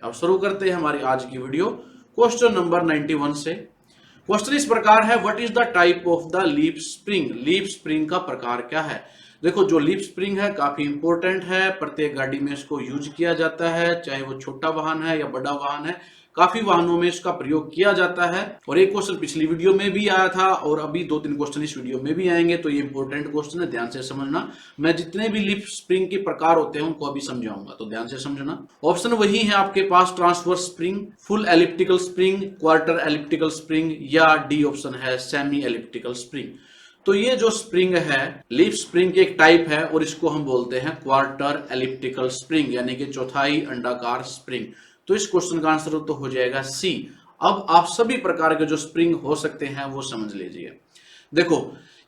अब शुरू करते हैं हमारी आज की वीडियो क्वेश्चन नंबर 91 से। क्वेश्चन इस प्रकार है, what is the type of the leaf spring. Leaf spring का प्रकार क्या है। देखो, जो लीफ स्प्रिंग है काफी इंपॉर्टेंट है, प्रत्येक गाड़ी में इसको यूज किया जाता है, चाहे वो छोटा वाहन है या बड़ा वाहन है, काफी वाहनों में इसका प्रयोग किया जाता है। और एक क्वेश्चन पिछली वीडियो में भी आया था और अभी 2-3 क्वेश्चन इस वीडियो में भी आएंगे, तो ये इंपॉर्टेंट क्वेश्चन है, ध्यान से समझना। मैं जितने भी लीफ स्प्रिंग के प्रकार होते हैं उनको अभी समझाऊंगा, तो ध्यान से समझना। ऑप्शन वही है आपके पास, transverse spring, full elliptical spring, quarter elliptical spring, या डी ऑप्शन है सेमी एलिप्टिकल स्प्रिंग। तो ये जो स्प्रिंग है लीफ स्प्रिंग की एक टाइप है और इसको हम बोलते हैं क्वार्टर एलिप्टिकल स्प्रिंग, यानी कि चौथाई अंडाकार स्प्रिंग। तो इस क्वेश्चन का आंसर तो हो जाएगा सी। अब आप सभी प्रकार के जो स्प्रिंग हो सकते हैं वो समझ लीजिए। देखो,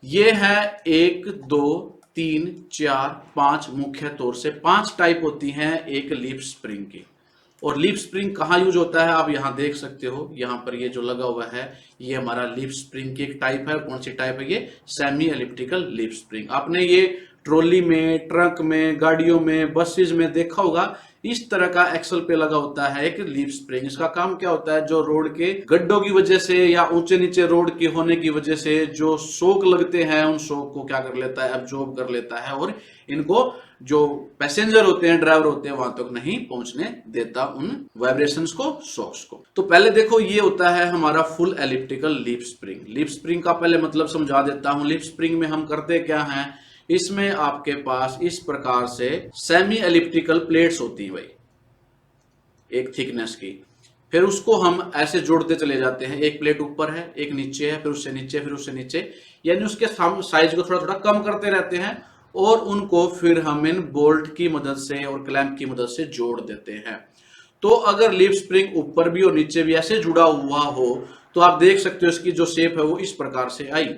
ये है 1 2 3 4 5, मुख्य तौर से 5 टाइप होती हैं एक लीफ स्प्रिंग की। और लीफ स्प्रिंग कहाँ यूज होता है आप यहाँ देख सकते हो, यहाँ पर ये जो लगा हुआ है ये हमारा लीफ स्प्रिंग की एक टाइप है। कौन सी टाइप है ये? Semi elliptical leaf spring. आपने ये ट्रॉली में, ट्रक में, गाड़ियों में, बसेज में देखा होगा, इस तरह का एक्सल पे लगा होता है एक लीफ स्प्रिंग। इसका काम क्या होता है, जो रोड के गड्ढों की वजह से या ऊंचे नीचे रोड के होने की वजह से जो शॉक लगते हैं उन शॉक को क्या कर लेता है, एब्जॉर्ब कर लेता है और इनको जो पैसेंजर होते हैं, ड्राइवर होते हैं, वहां तक नहीं पहुंचने देता उन वाइब्रेशंस को, शॉक्स को। तो पहले देखो, ये होता है हमारा full elliptical leaf spring. Leaf spring का पहले मतलब समझा देता हूं। लीफ स्प्रिंग में हम करते क्या हैं, इसमें आपके पास इस प्रकार से सेमी एलिप्टिकल प्लेट्स होती है भाई, एक थिकनेस की। फिर उसको हम ऐसे जोड़ते चले जाते हैं, एक प्लेट ऊपर है, एक नीचे है, फिर उससे नीचे, फिर उससे नीचे, यानी उसके साइज को थोड़ा थोड़ा कम करते रहते हैं और उनको फिर हम इन बोल्ट की मदद से और क्लैंप की मदद से जोड़ देते हैं। तो अगर लीफ स्प्रिंग ऊपर भी और नीचे भी ऐसे जुड़ा हुआ हो तो आप देख सकते हो इसकी जो शेप है वो इस प्रकार से आई।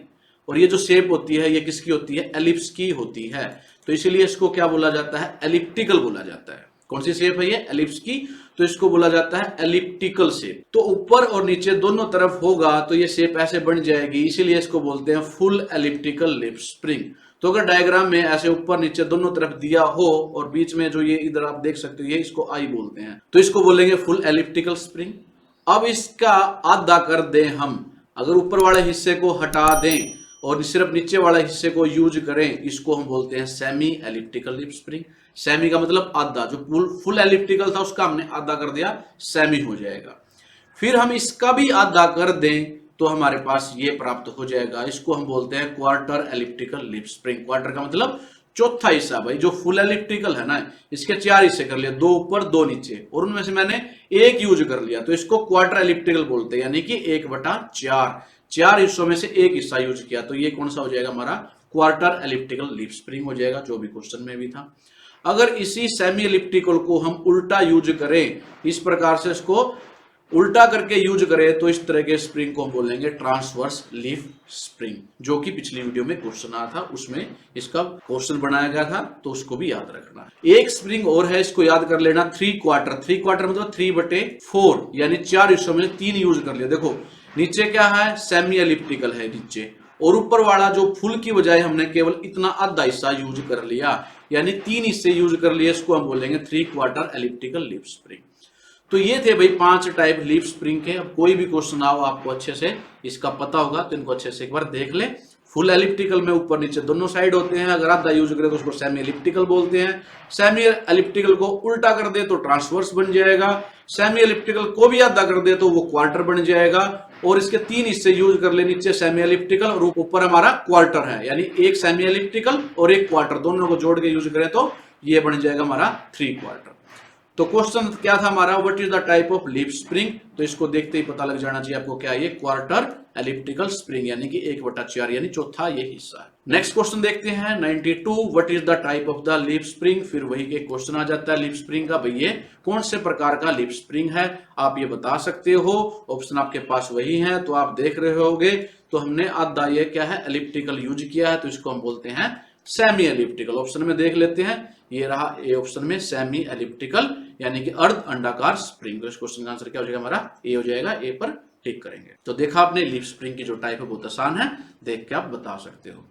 और ये जो शेप होती है ये किसकी होती है? एलिप्स की होती है। तो इसीलिए इसको क्या बोला जाता है? एलिप्टिकल बोला जाता है। कौन सी शेप है ये? एलिप्स की। तो इसको बोला जाता है एलिप्टिकल शेप। तो ऊपर और नीचे दोनों तरफ होगा तो ये शेप ऐसे बन जाएगी, इसीलिए इसको बोलते हैं फुल एलिप्टिकल लीफ स्प्रिंग। तो अगर डायग्राम में ऐसे ऊपर नीचे दोनों तरफ दिया हो और बीच में जो ये इधर आप देख सकते हो, ये इसको आई बोलते हैं, तो इसको बोलेंगे फुल एलिप्टिकल स्प्रिंग। अब इसका आधा कर दें हम, अगर ऊपर वाले हिस्से को हटा दें और सिर्फ नीचे वाले हिस्से को यूज करें, इसको हम बोलते हैं semi elliptical leaf spring. Semi का मतलब आधा, जो फुल एलिप्टिकल था उसका हमने आधा कर दिया, सेमी हो जाएगा। फिर हम इसका भी आधा कर दें तो हमारे पास ये प्राप्त हो जाएगा, इसको हम बोलते हैं quarter elliptical leaf spring. Quarter का मतलब चौथा हिस्सा भाई। जो फुल एलिप्टिकल है ना, इसके 4 हिस्से कर लिए, 2 ऊपर 2 नीचे, और उनमें से मैंने एक यूज कर लिया, तो इसको क्वार्टर एलिप्टिकल बोलते हैं, यानी कि 1/4। 4 हिस्सों में से एक हिस्सा यूज किया, तो ये कौन सा हो जाएगा हमारा? क्वार्टर एलिप्टिकल लीफ स्प्रिंग हो जाएगा, जो भी क्वेश्चन में भी था। अगर इसी सेमी एलिप्टिकल को हम उल्टा यूज करें, इस प्रकार से इसको उल्टा करके यूज करें, तो इस तरह के स्प्रिंग को हम बोलेंगे ट्रांसवर्स लीफ स्प्रिंग, जो कि पिछली वीडियो में क्वेश्चन आया था, उसमें इसका क्वेश्चन बनाया गया था, तो उसको भी याद रखना। एक स्प्रिंग और है, इसको याद कर लेना, 3 क्वार्टर। 3 क्वार्टर मतलब 3/4, यानी 4 हिस्सों में 3 यूज कर लिया। देखो नीचे क्या है? सेमी एलिप्टिकल है नीचे, और ऊपर वाला जो फुल की बजाय हमने केवल इतना आधा हिस्सा यूज कर लिया, यानी 3 हिस्से यूज कर लिए, इसको हम बोलेंगे 3 क्वार्टर एलिप्टिकल लीफ स्प्रिंग। तो ये थे भाई 5 टाइप लीफ स्प्रिंग के। अब कोई भी क्वेश्चन आओ आपको अच्छे से इसका पता होगा, तो इनको अच्छे से एक बार देख ले। फुल एलिप्टिकल में ऊपर नीचे दोनों साइड होते हैं, अगर आधा यूज करें तो उसको सेमी एलिप्टिकल बोलते हैं। सेमी एलिप्टिकल को उल्टा कर दे तो ट्रांसवर्स बन जाएगा, सेमी एलिप्टिकल को भी आधा कर दे तो वो क्वार्टर बन जाएगा, और इसके 3 हिस्से यूज कर ले, नीचे सेमी एलिप्टिकल और ऊपर हमारा क्वार्टर है, यानी एक सेमी एलिप्टिकल और एक क्वार्टर, दोनों को जोड़ के यूज करें तो ये बन जाएगा हमारा 3 क्वार्टर। तो क्वेश्चन क्या था हमारा? What is the type of leaf spring. तो इसको देखते ही पता लग जाना चाहिए आपको क्या है ये? क्वार्टर एलिप्टिकल स्प्रिंग, यानी कि 1/4, यानी चौथा ये हिस्सा है। नेक्स्ट क्वेश्चन देखते हैं 92, what is the type of the leaf spring. फिर वही के क्वेश्चन आ जाता है लीफ स्प्रिंग का, भाई ये कौन से प्रकार का लीफ स्प्रिंग है, आप ये बता सकते हो। ऑप्शन आपके पास वही है, तो आप देख रहे होगे। तो हमने आधा ये क्या है? एलिप्टिकल यूज किया है, तो इसको हम बोलते हैं सेमी एलिप्टिकल। ऑप्शन में देख लेते हैं, ये रहा ए ऑप्शन में सेमी एलिप्टिकल, यानी कि अर्ध अंडाकार स्प्रिंग। तो इस क्वेश्चन का आंसर क्या हो जाएगा हमारा? ए हो जाएगा। ए पर टिक करेंगे। तो देखा आपने लीफ स्प्रिंग की जो टाइप है बहुत आसान है, देख के आप बता सकते हो।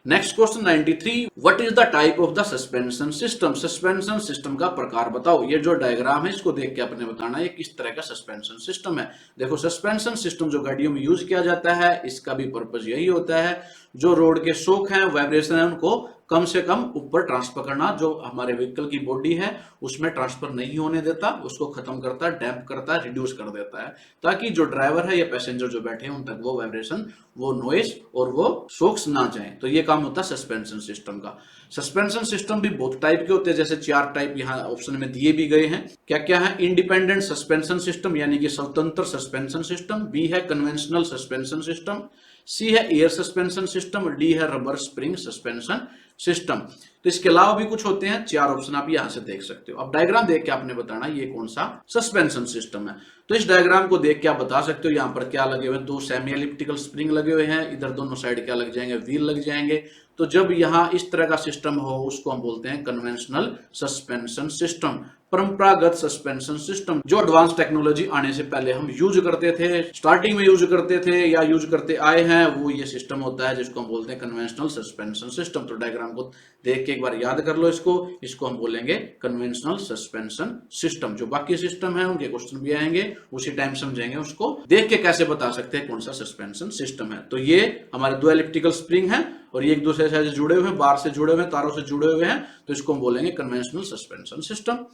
Next question 93, what is the type of the suspension system? Suspension system का प्रकार बताओ। ये जो डायग्राम है इसको देख के आपने बताना है किस तरह का सस्पेंशन सिस्टम है। देखो सस्पेंशन सिस्टम जो गाड़ियों में यूज किया जाता है इसका भी पर्पज यही होता है, जो रोड के शॉक हैं, वाइब्रेशन है, उनको कम से कम ऊपर ट्रांसफर करना, जो हमारे व्हीकल की बॉडी है उसमें ट्रांसफर नहीं होने देता, उसको खत्म करता है, डैम्प करता है, रिड्यूस कर देता है, ताकि जो ड्राइवर है या पैसेंजर जो बैठे हैं उन तक वो वाइब्रेशन, वो नॉइस और वो शॉक्स ना जाए। तो ये काम होता है सस्पेंशन सिस्टम का। सस्पेंशन सिस्टम भी बहुत टाइप के होते हैं, जैसे 4 टाइप यहाँ ऑप्शन में दिए भी गए हैं। क्या क्या है? इंडिपेंडेंट सस्पेंशन सिस्टम यानी कि स्वतंत्र सस्पेंशन सिस्टम, बी है कन्वेंशनल सस्पेंशन सिस्टम, सी है एयर सस्पेंशन सिस्टम, डी है रबर स्प्रिंग सस्पेंशन सिस्टम। तो इसके अलावा भी कुछ होते हैं, 4 ऑप्शन आप यहां से देख सकते हो। अब डायग्राम देख के आपने बताना ये कौन सा सस्पेंशन सिस्टम है। तो इस डायग्राम को देख के आप बता सकते हो यहाँ पर क्या लगे हुए हैं, 2 सेमी एलिप्टिकल स्प्रिंग लगे हुए हैं, इधर दोनों साइड क्या लग जाएंगे, व्हील लग जाएंगे। तो जब यहाँ इस तरह का सिस्टम हो उसको हम बोलते हैं कन्वेंशनल सस्पेंशन सिस्टम, परंपरागत सस्पेंशन सिस्टम, जो एडवांस टेक्नोलॉजी आने से पहले हम यूज करते थे, स्टार्टिंग में यूज करते थे या यूज करते आए हैं, वो ये सिस्टम होता है जिसको हम बोलते हैं कन्वेंशनल सस्पेंशन सिस्टम। तो डायग्राम को देख के एक बार याद कर लो इसको हम बोलेंगे कन्वेंशनल सस्पेंशन सिस्टम। जो बाकी सिस्टम है उनके क्वेश्चन भी आएंगे, उसी टाइम समझेंगे, उसको देख के कैसे बता सकते हैं कौन सा सस्पेंशन सिस्टम है। तो ये हमारे 2 इलेक्ट्रिकल स्प्रिंग है और ये एक दूसरे से जुड़े हुए हैं, बार से जुड़े हुए हैं, तारों से जुड़े हुए हैं, तो इसको हम बोलेंगे conventional suspension system.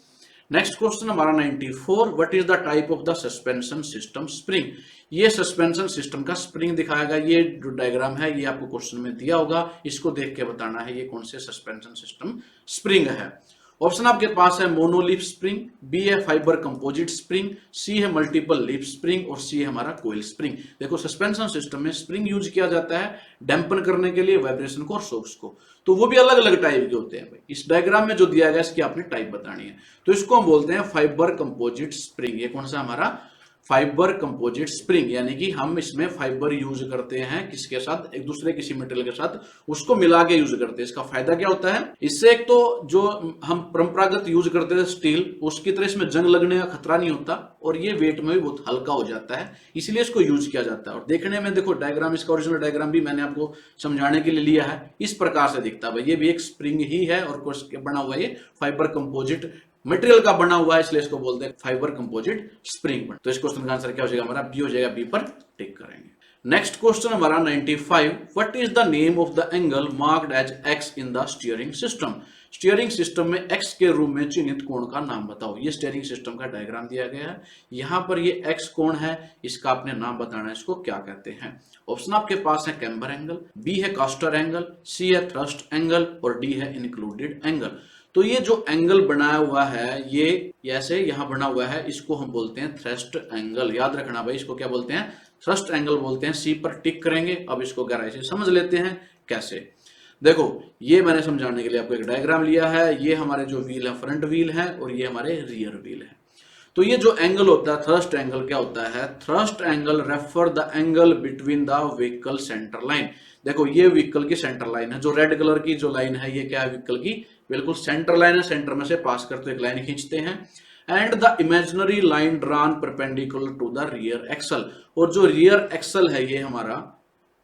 Next question हमारा 94, what is the type of the suspension system spring? ये सस्पेंशन सिस्टम का स्प्रिंग दिखाया गया, ये जो डायग्राम है ये आपको क्वेश्चन में दिया होगा, इसको देख के बताना है ये कौन से सस्पेंशन सिस्टम स्प्रिंग है। ऑप्शन आपके पास है मोनोलिप स्प्रिंग, बी है फाइबर कंपोजिट स्प्रिंग, सी है मल्टीपल लिप स्प्रिंग और सी है हमारा कोइल स्प्रिंग। देखो सस्पेंशन सिस्टम में स्प्रिंग यूज किया जाता है डैम्पन करने के लिए वाइब्रेशन को और शॉक्स को, तो वो भी अलग अलग टाइप के होते हैं। भाई इस डायग्राम में जो दिया गया इसकी आपने टाइप बतानी है, तो इसको हम बोलते हैं फाइबर कंपोजिट स्प्रिंग। ये कौन सा हमारा फाइबर कंपोजिट स्प्रिंग, यानी कि हम इसमें फाइबर यूज करते हैं किसके साथ, एक दूसरे किसी मटेरियल के साथ उसको मिला के यूज करते हैं। इसका फायदा क्या होता है, इससे एक तो जो हम परंपरागत यूज करते थे स्टील, उसकी तरह इसमें जंग लगने का खतरा नहीं होता और ये वेट में भी बहुत हल्का हो जाता है, इसलिए इसको यूज किया जाता है। और देखने में देखो डायग्राम, इसका ओरिजिनल डायग्राम भी मैंने आपको समझाने के लिए लिया है, इस प्रकार से दिखता है। ये भी एक स्प्रिंग ही है और बना हुआ है फाइबर कंपोजिट मटेरियल का बना हुआ है, इसलिए इसको बोलते हैं फाइबर कंपोजिट स्प्रिंग। तो इस क्वेश्चन का आंसर क्या हो जाएगा हमारा, बी हो जाएगा, बी पर टिक करेंगे। नेक्स्ट क्वेश्चन हमारा 95, what is the name of the angle marked as X in the steering system? Steering system में एक्स के रूप में चिन्हित कोण का नाम बताओ। ये स्टीयरिंग सिस्टम का डायग्राम दिया गया है, यहाँ पर ये एक्स कोण है, इसका आपने नाम बताना है, इसको क्या कहते हैं। ऑप्शन आपके पास है कैम्बर एंगल, बी है कास्टर एंगल, सी है थ्रस्ट एंगल और डी है इंक्लूडेड एंगल। तो ये जो एंगल बनाया हुआ है ये ऐसे यहां बना हुआ है, इसको हम बोलते हैं थ्रस्ट एंगल। याद रखना भाई, इसको क्या बोलते हैं, थ्रस्ट एंगल बोलते हैं। सी पर टिक करेंगे। अब इसको गहराई से समझ लेते हैं कैसे। देखो ये मैंने समझाने के लिए आपको एक डायग्राम लिया है, ये हमारे जो व्हील है फ्रंट व्हील है और ये हमारे रियर व्हील है। तो ये जो एंगल होता है थ्रस्ट एंगल, क्या होता है, thrust angle refer the angle between the vehicle centre line. देखो ये व्हीकल की सेंटर लाइन है, जो रेड कलर की जो लाइन है ये क्या है, व्हीकल की बिल्कुल सेंटर लाइन है, सेंटर में से पास करते एक लाइन खींचते हैं। And the imaginary line drawn perpendicular to the rear axle, और जो रियर एक्सल है ये हमारा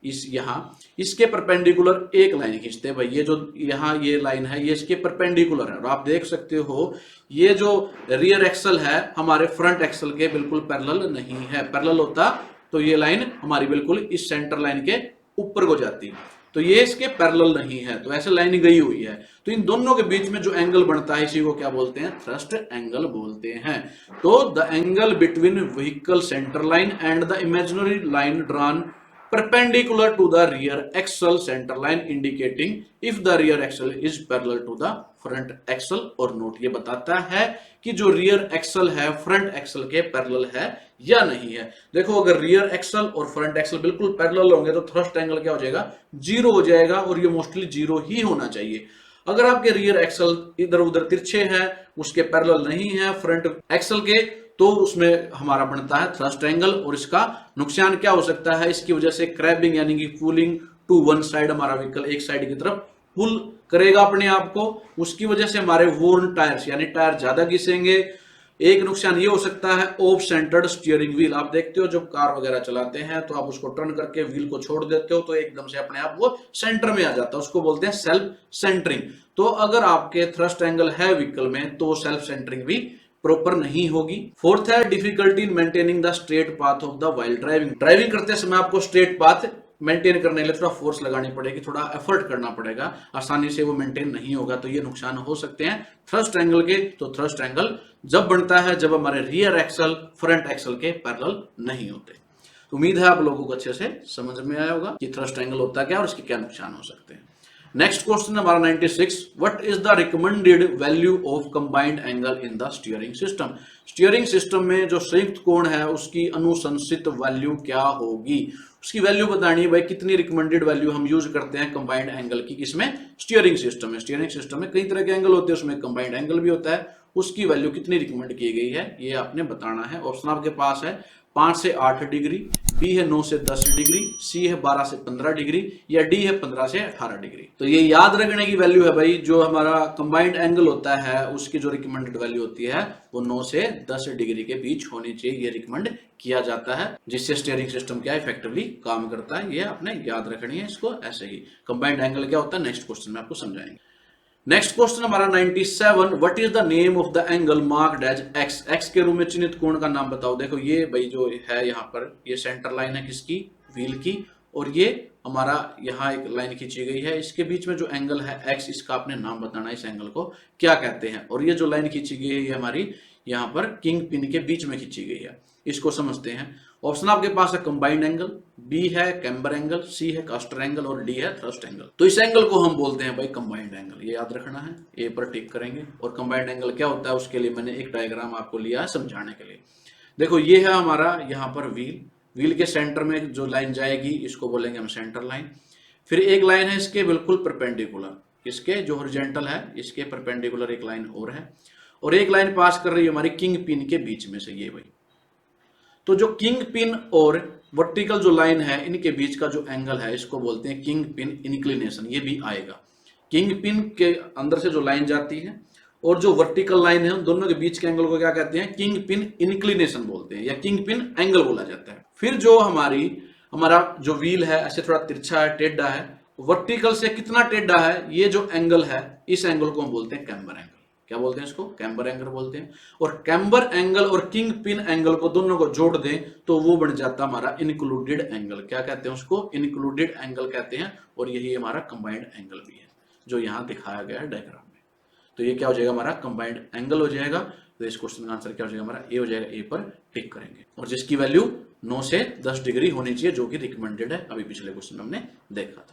इसके परपेंडिकुलर एक लाइन खींचते हैं। भाई ये जो यहाँ ये लाइन है ये इसके परपेंडिकुलर है, और आप देख सकते हो ये जो रियर एक्सल है हमारे फ्रंट एक्सल के बिल्कुल पैरेलल नहीं है। पैरेलल होता तो ये लाइन हमारी बिल्कुल इस सेंटर लाइन के ऊपर को जाती, तो ये इसके पैरेलल नहीं है, तो ऐसे लाइन गई हुई है। तो इन दोनों के बीच में जो एंगल बनता है इसी को क्या बोलते हैं, थ्रस्ट एंगल बोलते हैं। तो the angle between vehicle centre line and the imaginary line drawn perpendicular to the rear axle center line indicating if the rear axle is parallel to the front axle or not। ये बताता है कि जो rear axle है front axle के parallel है या नहीं है। देखो अगर रियर एक्सल और फ्रंट एक्सल बिल्कुल पैरेलल होंगे तो थ्रस्ट एंगल क्या हो जाएगा, 0 हो जाएगा, और ये मोस्टली 0 ही होना चाहिए। अगर आपके रियर एक्सल इधर उधर तिरछे हैं, उसके पैरेलल नहीं है फ्रंट एक्सल के, तो उसमें हमारा बनता है थ्रस्ट एंगल। और इसका नुकसान क्या हो सकता है, इसकी वजह से क्रैबिंग यानी कि पुलिंग टू वन साइड, हमारा व्हीकल एक साइड की तरफ पुल करेगा अपने आप को, उसकी वजह से हमारे वोर्न टायर्स यानी टायर ज्यादा घिसेंगे, एक नुकसान ये हो सकता है ऑफ सेंटर्ड स्टीयरिंग व्हील। आप देखते हो जब कार वगैरह चलाते हैं तो आप उसको टर्न करके व्हील को छोड़ देते हो तो एकदम से अपने आप वो सेंटर में आ जाता है, उसको बोलते हैं सेल्फ सेंटरिंग। तो अगर आपके थ्रस्ट एंगल है व्हीकल में तो सेल्फ सेंटरिंग भी प्रॉपर नहीं होगी। फोर्थ है difficulty in maintaining the straight path of the while driving. Driving करते समय आपको स्ट्रेट पाथ मेंटेन करने के लिए थोड़ा फोर्स लगानी पड़ेगी, थोड़ा एफर्ट करना पड़ेगा, आसानी से वो मेंटेन नहीं होगा, तो ये नुकसान हो सकते हैं थ्रस्ट एंगल के। तो थ्रस्ट एंगल जब बनता है जब हमारे रियर एक्सल फ्रंट एक्सल के पैरेलल नहीं होते। उम्मीद है आप लोगों को अच्छे से समझ में आया होगा कि थ्रस्ट एंगल होता क्या और इसके क्या नुकसान हो सकते हैं। नेक्स्ट क्वेश्चन हमारा 96, what is the recommended value of combined angle in the steering system. Steering system में जो संयुक्त कोण है उसकी अनुशंसित वैल्यू क्या होगी, उसकी वैल्यू बतानी है भाई। कितनी रिकमेंडेड वैल्यू हम यूज करते हैं कंबाइंड एंगल की, किसमें, स्टीयरिंग सिस्टम में। स्टीयरिंग सिस्टम में कई तरह के एंगल होते हैं, उसमें कंबाइंड एंगल भी होता है, उसकी वैल्यू कितनी रिकमेंड की गई है ये आपने बताना है। ऑप्शन आपके पास है 5 से 8 डिग्री, बी है 9 से 10 डिग्री, सी है 12 से 15 डिग्री, या डी है 15 से 18 डिग्री। तो ये याद रखने की वैल्यू है भाई, जो हमारा कंबाइंड एंगल होता है उसकी जो रिकमेंडेड वैल्यू होती है वो 9 से 10 डिग्री के बीच होनी चाहिए, ये रिकमेंड किया जाता है, जिससे स्टीयरिंग सिस्टम क्या इफेक्टिवली काम करता है। ये आपने याद रखनी है इसको ऐसे ही। कंबाइंड एंगल क्या होता है नेक्स्ट क्वेश्चन में आपको समझाएंगे। नेक्स्ट क्वेश्चन हमारा 97, what is the name of the angle marked as X. X के रूप में चिन्हित कोण का नाम बताओ। देखो ये भाई जो है यहाँ पर ये सेंटर लाइन है किसकी, व्हील की, और ये हमारा यहाँ एक लाइन खींची गई है, इसके बीच में जो एंगल है एक्स, इसका आपने नाम बताना है, इस एंगल को क्या कहते हैं। और ये जो लाइन खींची गई है ये हमारी यहाँ पर किंग पिन के बीच में खींची गई है, इसको समझते हैं। ऑप्शन आपके पास है कंबाइंड एंगल, बी है कैम्बर एंगल, सी है कास्टर एंगल और डी है थ्रस्ट एंगल। तो इस एंगल को हम बोलते हैं भाई कंबाइंड एंगल, ये याद रखना है, ए पर टिक करेंगे। और कंबाइंड एंगल क्या होता है उसके लिए मैंने एक डायग्राम आपको लिया है समझाने के लिए। देखो ये है हमारा यहाँ पर व्हील, व्हील के सेंटर में जो लाइन जाएगी इसको बोलेंगे हम सेंटर लाइन। फिर एक लाइन है इसके बिल्कुल परपेंडिकुलर, इसके जो हॉरिजॉन्टल है इसके परपेंडिकुलर एक लाइन और है, और एक लाइन पास कर रही है हमारी किंग पिन के बीच में से, ये भाई। तो जो किंग पिन और वर्टिकल जो लाइन है इनके बीच का जो एंगल है इसको बोलते हैं किंग पिन इंक्लिनेशन, ये भी आएगा। किंग पिन के अंदर से जो लाइन जाती है और जो वर्टिकल लाइन है उन दोनों के बीच के एंगल को क्या कहते हैं, किंग पिन इंक्लिनेशन बोलते हैं, या किंग पिन एंगल बोला जाता है। फिर जो हमारा जो व्हील है ऐसे थोड़ा तिरछा है, टेढ़ा है, वर्टिकल से कितना टेढ़ा है, ये जो एंगल है इस एंगल को हम बोलते हैं कैम्बर एंगल। क्या बोलते हैं इसको, कैम्बर एंगल बोलते हैं। और कैम्बर एंगल और किंग पिन एंगल को दोनों को जोड़ दें तो वो बन जाता हमारा इंक्लूडेड एंगल। क्या कहते हैं उसको, इंक्लूडेड एंगल कहते हैं। और यही हमारा कंबाइंड एंगल भी है जो यहाँ दिखाया गया है डायग्राम में। तो ये क्या हो जाएगा, हमारा कंबाइंड एंगल हो जाएगा। तो इस क्वेश्चन का आंसर क्या हो जाएगा हमारा, ए हो जाएगा। ए पर टिक करेंगे, और जिसकी वैल्यू 9 से 10 डिग्री होनी चाहिए, जो कि रिकमेंडेड है, अभी पिछले क्वेश्चन में हमने देखा था।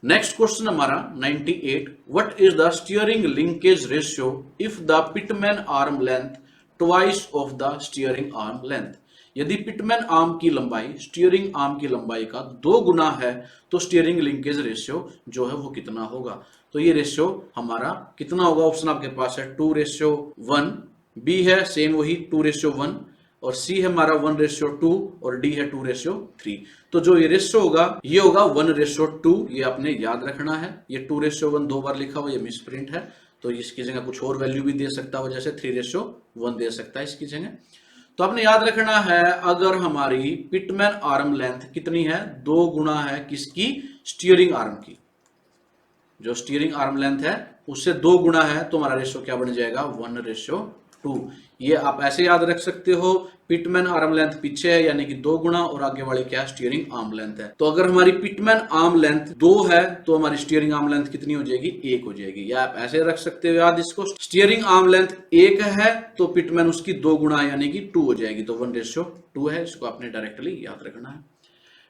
नेक्स्ट क्वेश्चन हमारा 98, what is the steering linkage ratio if the Pitman arm length twice of the steering arm length. यदि पिटमैन आर्म की लंबाई स्टीयरिंग आर्म की लंबाई का 2 गुना है तो स्टीयरिंग लिंकेज रेशियो जो है वो कितना होगा। तो ये रेशियो हमारा कितना होगा, ऑप्शन आपके पास है 2:1, बी है सेम वही 2:1, और सी है हमारा 1:2 और डी है 2:3। तो जो ये रेशियो होगा ये होगा 1:2, ये आपने याद रखना है। ये 2:1 2 बार लिखा हुआ, ये मिस प्रिंट है, तो इसकी जगह कुछ और वैल्यू भी दे सकता है, जैसे 3:1 दे सकता है इसकी जगह। तो आपने याद रखना है अगर हमारी पिटमैन आर्म लेंथ कितनी है, 2 गुना है किसकी, स्टीयरिंग आर्म की। जो स्टीयरिंग आर्म लेंथ है उससे 2 गुना है तो हमारा रेशियो क्या बन जाएगा, 1:2। ये आप ऐसे याद रख सकते हो, पिटमैन आर्म लेंथ पीछे है यानी कि 2 गुना, और आगे वाली क्या, स्टीयरिंग आर्म लेंथ है। तो अगर हमारी पिटमैन आर्म लेंथ 2 है तो हमारी स्टीयरिंग आर्म लेंथ कितनी हो जाएगी, 1 हो जाएगी। या आप ऐसे रख सकते हो याद इसको, स्टीयरिंग आर्म लेंथ 1 है तो पिटमैन उसकी 2 गुना यानी कि 2 हो जाएगी, तो 1:2 है। इसको आपने डायरेक्टली याद रखना है।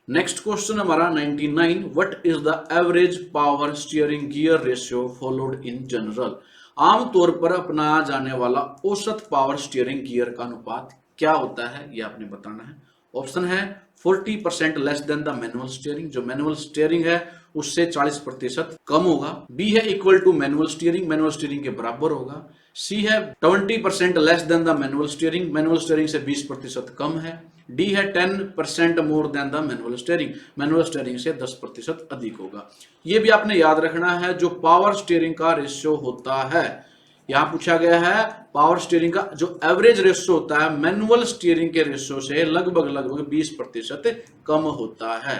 नेक्स्ट क्वेश्चन हमारा 99, what is the average power steering gear ratio followed in general. आमतौर पर अपनाया जाने वाला औसत पावर स्टीयरिंग गियर का अनुपात क्या होता है, ये आपने बताना है। ऑप्शन है 40% less than the manual steering, जो मैनुअल स्टीयरिंग है उससे 40% कम होगा। बी है इक्वल टू मैनुअल स्टीयरिंग के बराबर होगा। सी है 20% less than the manual steering से 20% कम है। डी है 10% more than the manual steering से 10% अधिक होगा। ये भी आपने याद रखना है, जो पावर स्टीयरिंग का रेशियो होता है यहां पूछा गया है पावर स्टीयरिंग का जो एवरेज रेशियो होता है मैनुअल स्टीयरिंग के रेशियो से लगभग 20% कम होता है।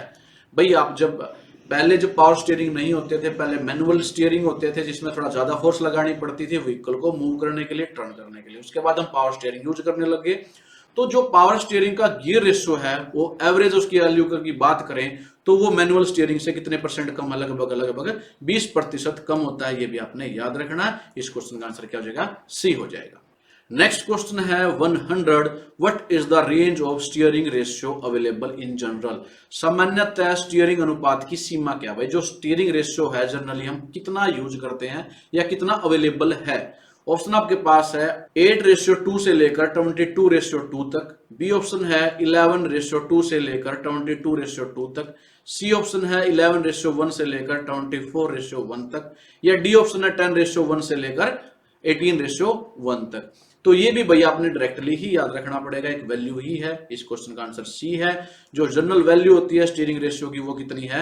भाई आप जब पहले जब पावर स्टीयरिंग नहीं होते थे, पहले मैनुअल स्टीयरिंग होते थे जिसमें थोड़ा ज्यादा फोर्स लगानी पड़ती थी व्हीकल को मूव करने के लिए, टर्न करने के लिए। उसके बाद हम पावर स्टीयरिंग यूज करने लगे, तो जो पावर स्टीयरिंग का गियर रेशियो है वो एवरेज उसकी वैल्यू की बात करें तो वो मैनुअल स्टीयरिंग से कितने परसेंट कम है, लगभग 20% कम होता है। ये भी आपने याद रखना है। इस क्वेश्चन का आंसर क्या हो जाएगा, सी हो जाएगा। नेक्स्ट क्वेश्चन है 100 what is the range of steering ratio available in general. सामान्यतः स्टीयरिंग अनुपात की सीमा क्या है। भाई जो स्टीयरिंग रेशियो है जनरली हम कितना यूज करते हैं या कितना अवेलेबल है। ऑप्शन आपके पास है 8:2 से लेकर 22:2 तक, बी ऑप्शन है 11:2 से लेकर 22:2 तक, सी ऑप्शन है 11:1 से लेकर 24:1 तक, या डी ऑप्शन है 10:1 से लेकर 18:1 तक। तो ये भी भैया आपने डायरेक्टली ही याद रखना पड़ेगा, एक वैल्यू ही है। इस क्वेश्चन का आंसर सी है। जो जनरल वैल्यू होती है स्टीयरिंग रेशियो की वो कितनी है,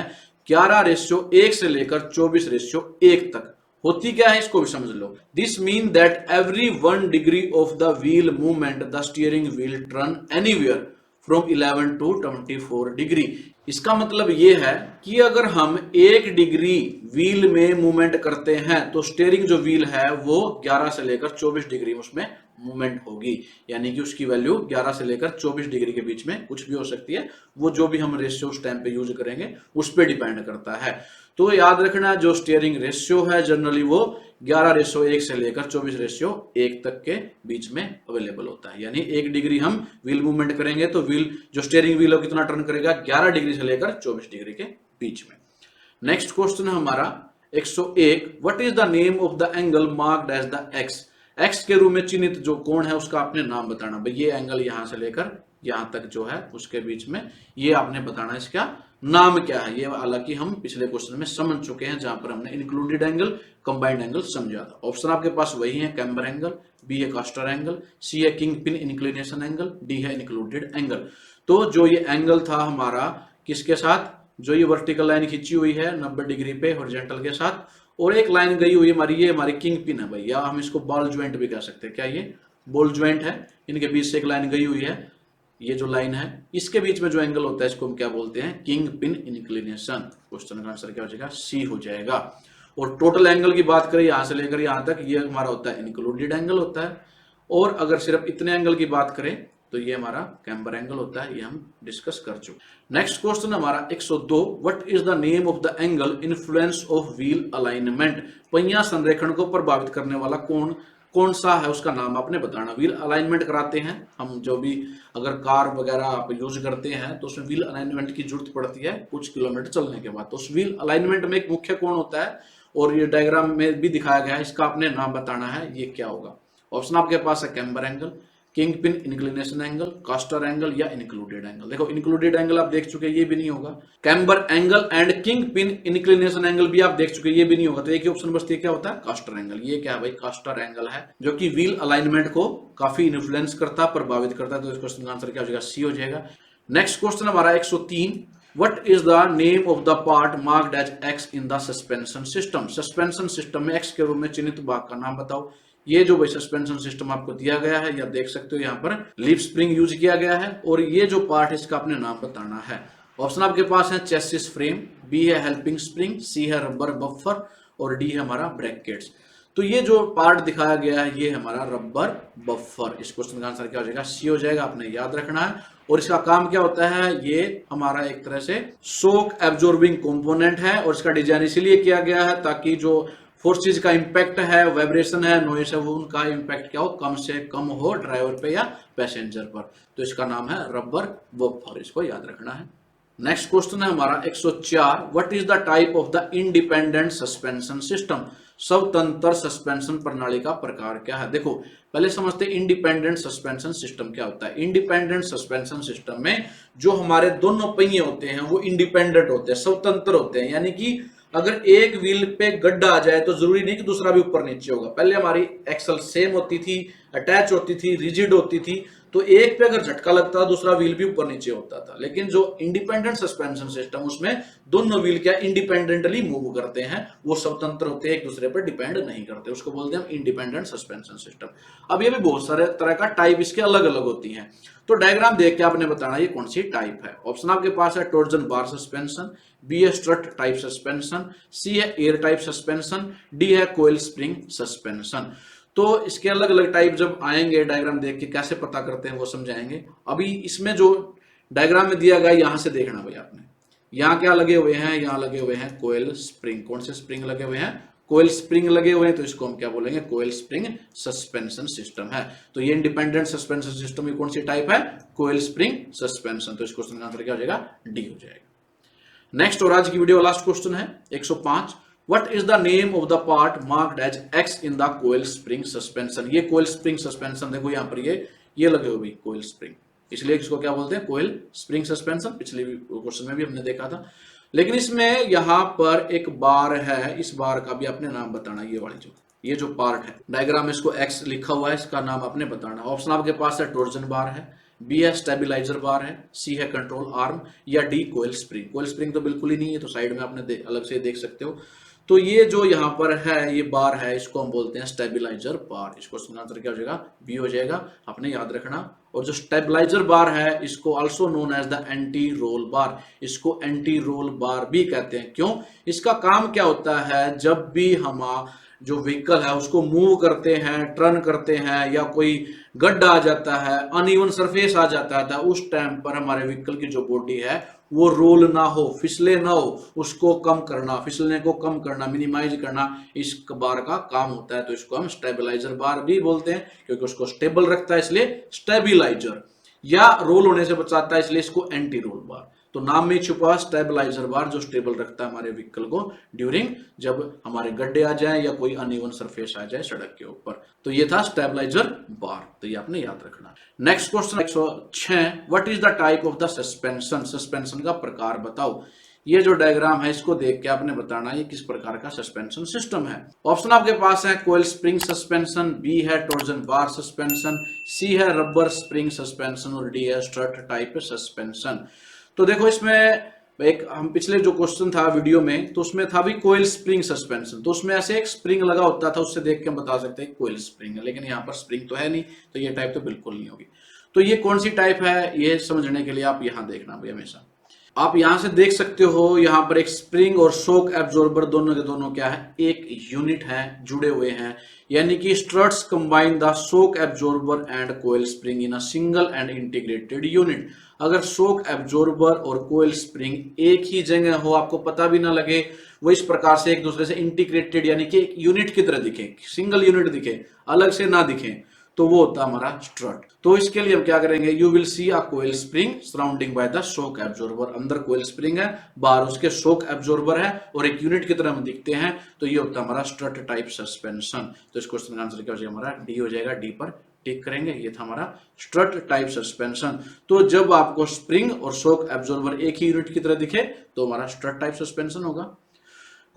11:1 से लेकर 24:1 तक। होती क्या है इसको भी समझ लो। This mean that every 1 degree of the wheel movement the steering wheel turn anywhere from 11 to 24 degree. इसका मतलब ये है कि अगर हम 1 डिग्री व्हील में मूवमेंट करते हैं तो स्टीयरिंग जो व्हील है वो 11 से लेकर 24 डिग्री उसमें मूवमेंट होगी। यानी कि उसकी वैल्यू 11 से लेकर 24 डिग्री के बीच में कुछ भी हो सकती है। वो जो भी हम रेशियो उस टाइम पे यूज करेंगे उस पर डिपेंड करता है। तो याद रखना जो स्टीयरिंग रेशियो है जनरली वो 11:1 से लेकर 24:1 तक के बीच में अवेलेबल होता है। यानी 1 डिग्री हम व्हील मूवमेंट करेंगे तो व्हील जो स्टीयरिंग व्हील कितना टर्न करेगा, 11 डिग्री से लेकर 24 डिग्री के बीच में। नेक्स्ट क्वेश्चन है हमारा 101 what is the name of the angle marked as the X. X के रूप में चिन्हित जो कोण है उसका आपने नाम बताना। भाई ये एंगल यहां से लेकर यहां तक जो है उसके बीच में ये आपने बताना इसका नाम क्या है। ये हालांकि हम पिछले क्वेश्चन में समझ चुके हैं जहां पर हमने इंक्लूडेड एंगल, कंबाइंड एंगल समझा था। ऑप्शन आपके पास वही है, कैम्बर एंगल, बी है कास्टर एंगल, सी है king pin inclination angle, D है इंक्लूडेड एंगल। तो जो ये एंगल था हमारा किसके साथ, जो ये वर्टिकल लाइन खींची हुई है 90 डिग्री पे हॉरिजॉन्टल के साथ, और एक लाइन गई हुई हमारी, ये हमारी किंग पिन है भाई, या हम इसको बॉल ज्वाइंट भी कह सकते हैं। क्या ये बॉल ज्वाइंट है, इनके बीच से एक लाइन गई हुई है। ये जो लाइन है इसके बीच में जो एंगल होता है इसको हम क्या बोलते हैं, किंग पिन इंक्लिनेशन। क्वेश्चन का आंसर क्या हो जाएगा, सी हो जाएगा। और टोटल एंगल की बात करें यहां से लेकर यहां तक, ये हमारा होता है इंक्लूडेड एंगल होता है। और अगर सिर्फ इतने एंगल की बात करें तो ये हमारा कैम्बर एंगल होता है, ये हम डिस्कस कर चुके। नेक्स्ट क्वेश्चन हमारा 102 what is the name of the angle influence of wheel alignment. पहिया संरेखण को प्रभावित करने वाला कौन सा है उसका नाम आपने बताना। व्हील अलाइनमेंट कराते हैं हम, जो भी अगर कार वगैरह आप यूज करते हैं तो उसमें व्हील अलाइनमेंट की जरूरत पड़ती है कुछ किलोमीटर चलने के बाद। तो उस व्हील अलाइनमेंट में एक मुख्य कोण होता है और ये डायग्राम में भी दिखाया गया है, इसका आपने नाम बताना है ये क्या होगा। ऑप्शन आपके पास है camber angle, king pin inclination angle, caster angle या इंक्लूडेड एंगल। देखो इंक्लूडेड एंगल आप देख चुके, ये भी नहीं होगा। Camber angle and king pin inclination angle भी आप देख चुके, ये भी नहीं होगा। तो एक ही ऑप्शन बचती है, क्या होता है, कास्टर एंगल। ये क्या है भाई, कास्टर एंगल है जो कि व्हील अलाइनमेंट को काफी इन्फ्लुएंस करता है, प्रभावित करता है। तो इस क्वेश्चन का आंसर क्या हो जाएगा, सी हो जाएगा। नेक्स्ट क्वेश्चन हमारा 103 what is the name of the part marked as X in the suspension system. Suspension system में एक्स के रूप में चिन्हित भाग का नाम बताओ। ये जो भाई सस्पेंशन सिस्टम आपको दिया गया है, या देख सकते हो यहाँ पर लीफ स्प्रिंग यूज किया गया है, और ये जो पार्ट है इसका आपने नाम बताना है। ऑप्शन आपके पास है चेसिस फ्रेम, बी है हेल्पिंग स्प्रिंग, सी है रबर बफर और डी है हमारा ब्रैकेट्स। तो ये जो पार्ट दिखाया गया है ये हमारा रबर बफर। इस क्वेश्चन का आंसर क्या हो जाएगा, सी हो जाएगा, आपने याद रखना है। और इसका काम क्या होता है, ये हमारा एक तरह से शॉक एब्जॉर्बिंग कंपोनेंट है, और इसका डिजाइन इसीलिए किया गया है ताकि जो फोर्सेज का इंपैक्ट है, वाइब्रेशन है, नॉइस है, वो उनका इंपैक्ट क्या हो, कम से कम हो ड्राइवर पे या पैसेंजर पर। तो इसका नाम है रबर बफर, इसको याद रखना है। नेक्स्ट क्वेश्चन है हमारा 104 what is the type of the independent suspension system. स्वतंत्र सस्पेंशन प्रणाली का प्रकार क्या है। देखो पहले समझते हैं इंडिपेंडेंट सस्पेंशन सिस्टम क्या होता है। इंडिपेंडेंट सस्पेंशन सिस्टम में जो हमारे दोनों पहिए होते हैं वो इंडिपेंडेंट होते हैं, स्वतंत्र होते हैं। यानी कि अगर एक व्हील पे गड्ढा आ जाए तो जरूरी नहीं कि दूसरा भी ऊपर नीचे होगा। पहले हमारी एक्सल सेम होती थी, अटैच होती थी, रिजिड होती थी, तो एक पे अगर झटका लगता था दूसरा व्हील भी ऊपर नीचे होता था, लेकिन जो इंडिपेंडेंट सस्पेंशन सिस्टम उसमें दोनों व्हील क्या इंडिपेंडेंटली मूव करते हैं, वो स्वतंत्र होते हैं, एक दूसरे पर डिपेंड नहीं करते, उसको बोलते हैं हम इंडिपेंडेंट सस्पेंशन सिस्टम। अब ये भी बहुत सारे तरह का टाइप इसके अलग अलग होती हैं, तो डायग्राम देख के आपने बताना ये कौन सी टाइप है। ऑप्शन आपके पास है टॉर्जन बार सस्पेंशन, बी है स्ट्रट टाइप सस्पेंशन, सी है एयर टाइप सस्पेंशन, डी है कोयल स्प्रिंग सस्पेंशन। तो इसके अलग अलग टाइप जब आएंगे डायग्राम देख के कैसे पता करते हैं वो समझाएंगे। अभी इसमें जो डायग्राम में दिया गया यहां से देखना भाई आपने, यहाँ क्या लगे हुए हैं, यहाँ लगे हुए हैं कोयल स्प्रिंग। कौन से स्प्रिंग लगे हुए हैं, कोयल स्प्रिंग लगे हुए हैं, तो इसको हम क्या बोलेंगे, कोयल स्प्रिंग सस्पेंशन सिस्टम है। तो ये इंडिपेंडेंट सस्पेंशन सिस्टम की कौन सी टाइप है, कोयल स्प्रिंग सस्पेंशन। तो इस क्वेश्चन का आंसर क्या हो जाएगा, डी हो जाएगा। नेक्स्ट और आज की वीडियो लास्ट क्वेश्चन है 105। What is the name of the part marked as X in the coil spring suspension. ये कोयल स्प्रिंग सस्पेंशन देखो यहाँ पर ये लगे हुए कोयल स्प्रिंग, इसलिए इसको क्या बोलते हैं, कोयल स्प्रिंग सस्पेंशन। पिछले क्वेश्चन में भी हमने देखा था, लेकिन इसमें यहां पर एक बार है, इस बार का भी आपने नाम बताना। ये वाली ये जो पार्ट है डायग्राम में इसको एक्स लिखा हुआ है, इसका नाम आपने बताना। ऑप्शन आपके पास है टॉर्जन बार है, बी है स्टेबिलाईजर बार है, सी है कंट्रोल आर्म, या D coil spring. Coil spring तो बिल्कुल ही नहीं है, तो साइड में आपने अलग से देख सकते हो। तो ये जो यहाँ पर है ये बार है, इसको हम बोलते हैं स्टेबिलाईजर बार। इसको आंसर क्या हो जाएगा, बी हो जाएगा, आपने याद रखना। और जो स्टेबिलाईजर बार है इसको also known as the anti roll bar, इसको एंटी रोल बार भी कहते हैं। क्यों, इसका काम क्या होता है, जब भी हम जो व्हीकल है उसको मूव करते हैं, टर्न करते हैं, या कोई गड्ढा आ जाता है, अनइवन सरफेस आ जाता है, उस टाइम पर हमारे व्हीकल की जो बॉडी है वो रोल ना हो, फिसले ना हो, उसको कम करना, फिसलने को कम करना, मिनिमाइज करना, इस बार का काम होता है। तो इसको हम स्टेबिलाईजर बार भी बोलते हैं, क्योंकि उसको स्टेबल रखता है इसलिए स्टेबिलाईजर, या रोल होने से बचाता है इसलिए इसको एंटी रोल बार। तो नाम में छुपा स्टेबिलाईजर बार, जो स्टेबल रखता है हमारे व्हीकल को ड्यूरिंग जब हमारे गड्ढे आ जाए या कोई अनइवन सरफेस आ जाए सड़क के ऊपर। तो ये था स्टेबिलाईजर बार, तो ये आपने याद रखना। Next question 106, what is the type of the suspension. Suspension का प्रकार बताओ। ये जो डायग्राम है इसको देख के आपने बताना ये किस प्रकार का सस्पेंशन सिस्टम है। ऑप्शन आपके पास है कोयल स्प्रिंग सस्पेंशन, बी है टॉर्जन बार सस्पेंशन, सी है रबर स्प्रिंग सस्पेंशन, और डी है स्ट्रट टाइप सस्पेंशन। तो देखो इसमें एक हम पिछले जो क्वेश्चन था वीडियो में, तो उसमें था भी कोयल स्प्रिंग सस्पेंशन, तो उसमें ऐसे एक स्प्रिंग लगा होता था, उससे देख के हम बता सकते हैं कोयल स्प्रिंग है, लेकिन यहाँ पर स्प्रिंग तो है नहीं, तो ये टाइप तो बिल्कुल नहीं होगी। तो ये कौन सी टाइप है ये समझने के लिए आप यहाँ देखना भाई हमेशा। आप यहां से देख सकते हो, यहां पर एक स्प्रिंग और शॉक एब्जॉर्बर दोनों के दोनों क्या है, एक यूनिट है, जुड़े हुए हैं। यानी कि struts combine the shock absorber and coil spring in a single and integrated unit. अगर शॉक एब्जॉर्बर और कोयल स्प्रिंग एक ही जगह हो, आपको पता भी ना लगे, वो इस प्रकार से एक दूसरे से इंटीग्रेटेड यानी कि एक यूनिट की तरह दिखे, सिंगल यूनिट दिखे, अलग से ना दिखे, तो वो होता है हमारा स्ट्रट। तो इसके लिए हम क्या करेंगे, you will see a coil spring surrounding by the shock absorber. अंदर कोयल स्प्रिंग है, बाहर उसके शॉक एब्जॉर्बर है, और एक यूनिट की तरह हम दिखते हैं, तो ये होता है हमारा स्ट्रट टाइप सस्पेंशन। तो इस क्वेश्चन का आंसर क्या हो जाएगा, हमारा डी हो जाएगा, डी पर टिक करेंगे। ये था हमारा स्ट्रट टाइप सस्पेंशन। तो जब आपको स्प्रिंग और शॉक एब्जॉर्बर एक ही यूनिट की तरह दिखे तो हमारा स्ट्रट टाइप सस्पेंशन होगा।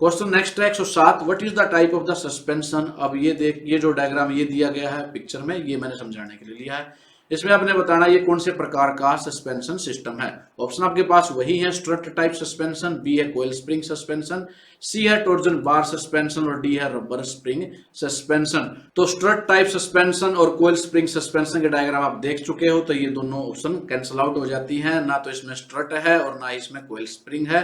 क्वेश्चन नेक्स्ट है 107, what is the type of the suspension. अब ये देख, ये जो डायग्राम ये दिया गया है पिक्चर में, ये मैंने समझाने के लिए लिया है। इसमें आपने बताना ये कौन से प्रकार का सस्पेंशन सिस्टम है। ऑप्शन आपके पास वही है, स्ट्रट टाइप सस्पेंशन, बी है कोयल स्प्रिंग सस्पेंशन, सी है टॉर्जन बार सस्पेंशन, और डी है रबर स्प्रिंग सस्पेंशन। तो स्ट्रट टाइप सस्पेंशन और कोयल स्प्रिंग सस्पेंशन के डायग्राम आप देख चुके हो, तो ये दोनों ऑप्शन कैंसिल आउट हो जाती है, ना तो इसमें स्ट्रट है और ना इसमें कोयल स्प्रिंग है।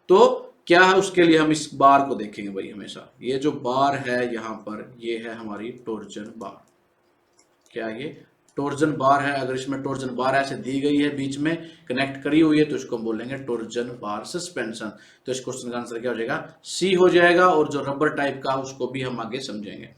तो क्या है, उसके लिए हम इस बार को देखेंगे भाई हमेशा। ये जो बार है यहाँ पर, ये है हमारी टॉर्जन बार। क्या ये टॉर्जन बार है, अगर इसमें टॉर्जन बार ऐसे दी गई है, बीच में कनेक्ट करी हुई है, तो इसको हम बोलेंगे टॉर्जन बार सस्पेंशन। तो इस क्वेश्चन का आंसर क्या हो जाएगा, सी हो जाएगा। और जो रबर टाइप का उसको भी हम आगे समझेंगे।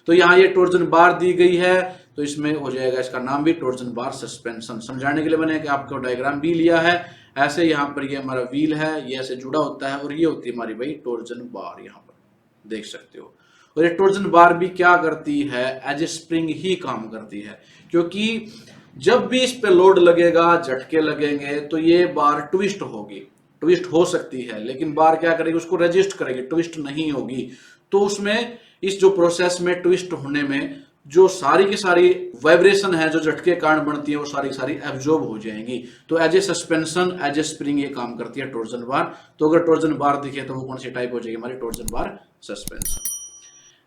तो यहाँ ये टॉर्जन बार दी गई है, तो इसमें हो जाएगा इसका नाम भी टॉर्जन बार सस्पेंशन। समझाने के लिए मैंने आपको डायग्राम भी लिया है। ऐसे यहाँ पर ये हमारा व्हील है, ये ऐसे जुड़ा होता है, और ये होती है हमारी भाई टॉर्जन बार, यहाँ पर देख सकते हो। और ये टॉर्जन बार भी क्या करती है, एज ए स्प्रिंग ही काम करती है, क्योंकि जब भी इस पे लोड लगेगा, झटके लगेंगे, तो ये बार ट्विस्ट होगी, ट्विस्ट हो सकती है, लेकिन बार क्या करेगी, उसको रेजिस्ट करेगी, ट्विस्ट नहीं होगी। तो उसमें इस जो प्रोसेस में ट्विस्ट होने में जो सारी की सारी वाइब्रेशन है, जो झटके कारण बनती है, वो सारी की सारी एब्जॉर्ब हो जाएंगी। तो as a suspension, as a spring ये काम करती है टॉर्जन बार। तो अगर टॉर्जन बार दिखे तो वो कौन सी टाइप हो जाएगी हमारी, torsion bar suspension.